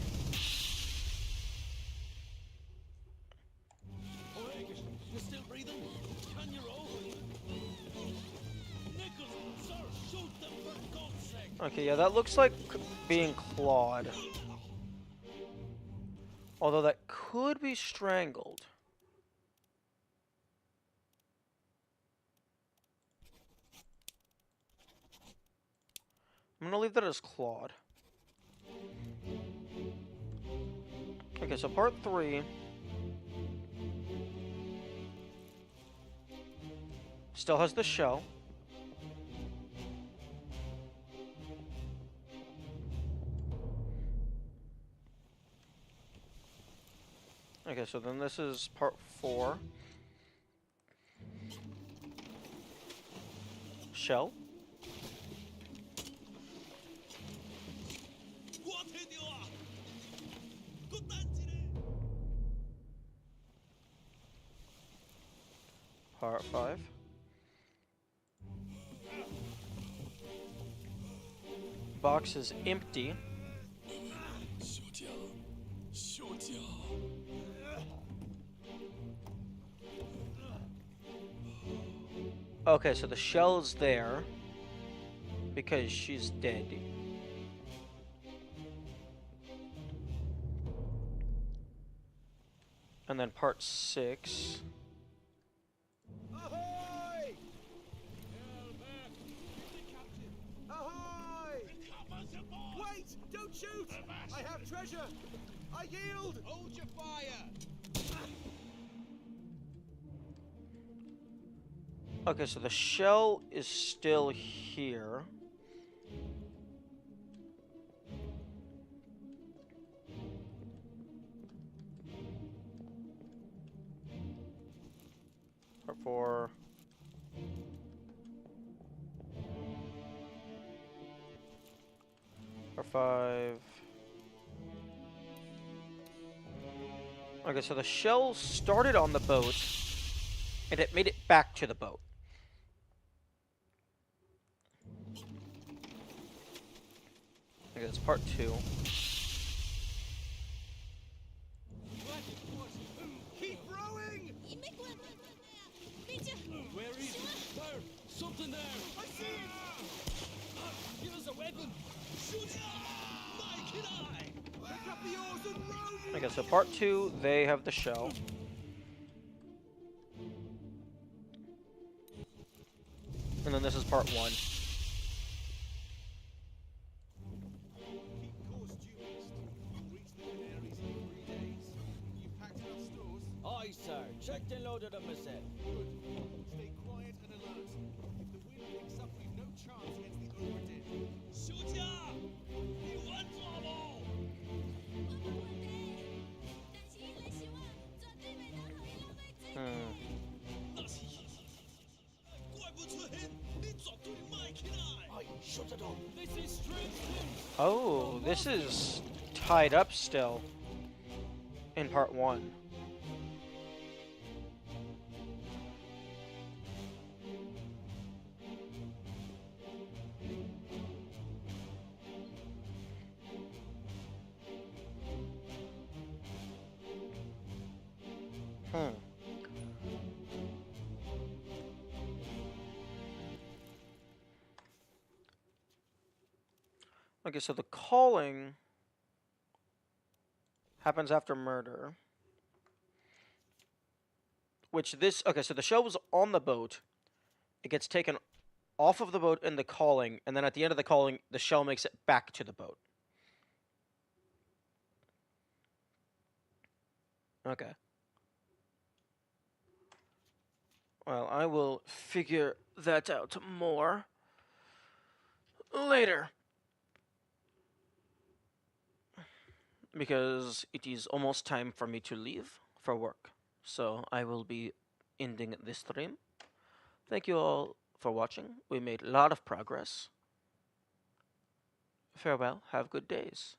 You're still breathing? Can you roll? Nichols, sir, shoot them for God's sake! Okay, yeah, that looks like being clawed. Although that could be strangled. I'm gonna leave that as clawed. Okay, so part 3. Still has the shell. Okay, so then this is part 4. Shell. Part 5. Box is empty. Okay, so the shell is there because she's dead. And then part 6. Ahoy! Ahoy! Wait! Don't shoot! I have treasure! I yield! Hold your fire! Okay, so the shell is still here. Part 4. Part 5. Okay, so the shell started on the boat, and it made it back to the boat. Okay, that's part 2. Keep rowing! Where is it? There! Something there! I see it! Give us a weapon! Shoot! My kid eye! Pick up the oars and row! You Okay, so part 2, they have the shell. And then this is part 1. keep course due east. We'll reach the Canaries in 3 days. You've packed enough stores? Aye, sir. Checked and loaded them myself. Good. Stay quiet and alert. If the wind picks up, we've no chance against the Obra Dinn. 休假！你稳住好不？ 那是怪不出现，你绝对卖起来。 Aye, shut it up. This is strange thing. Oh, this is tied up still in part 1. Okay, so the calling happens after murder. Which this... Okay, so the shell was on the boat. It gets taken off of the boat in the calling, and then at the end of the calling, the shell makes it back to the boat. Okay. Well, I will figure that out more later. Because it is almost time for me to leave for work. So I will be ending this stream. Thank you all for watching. We made a lot of progress. Farewell. Have good days.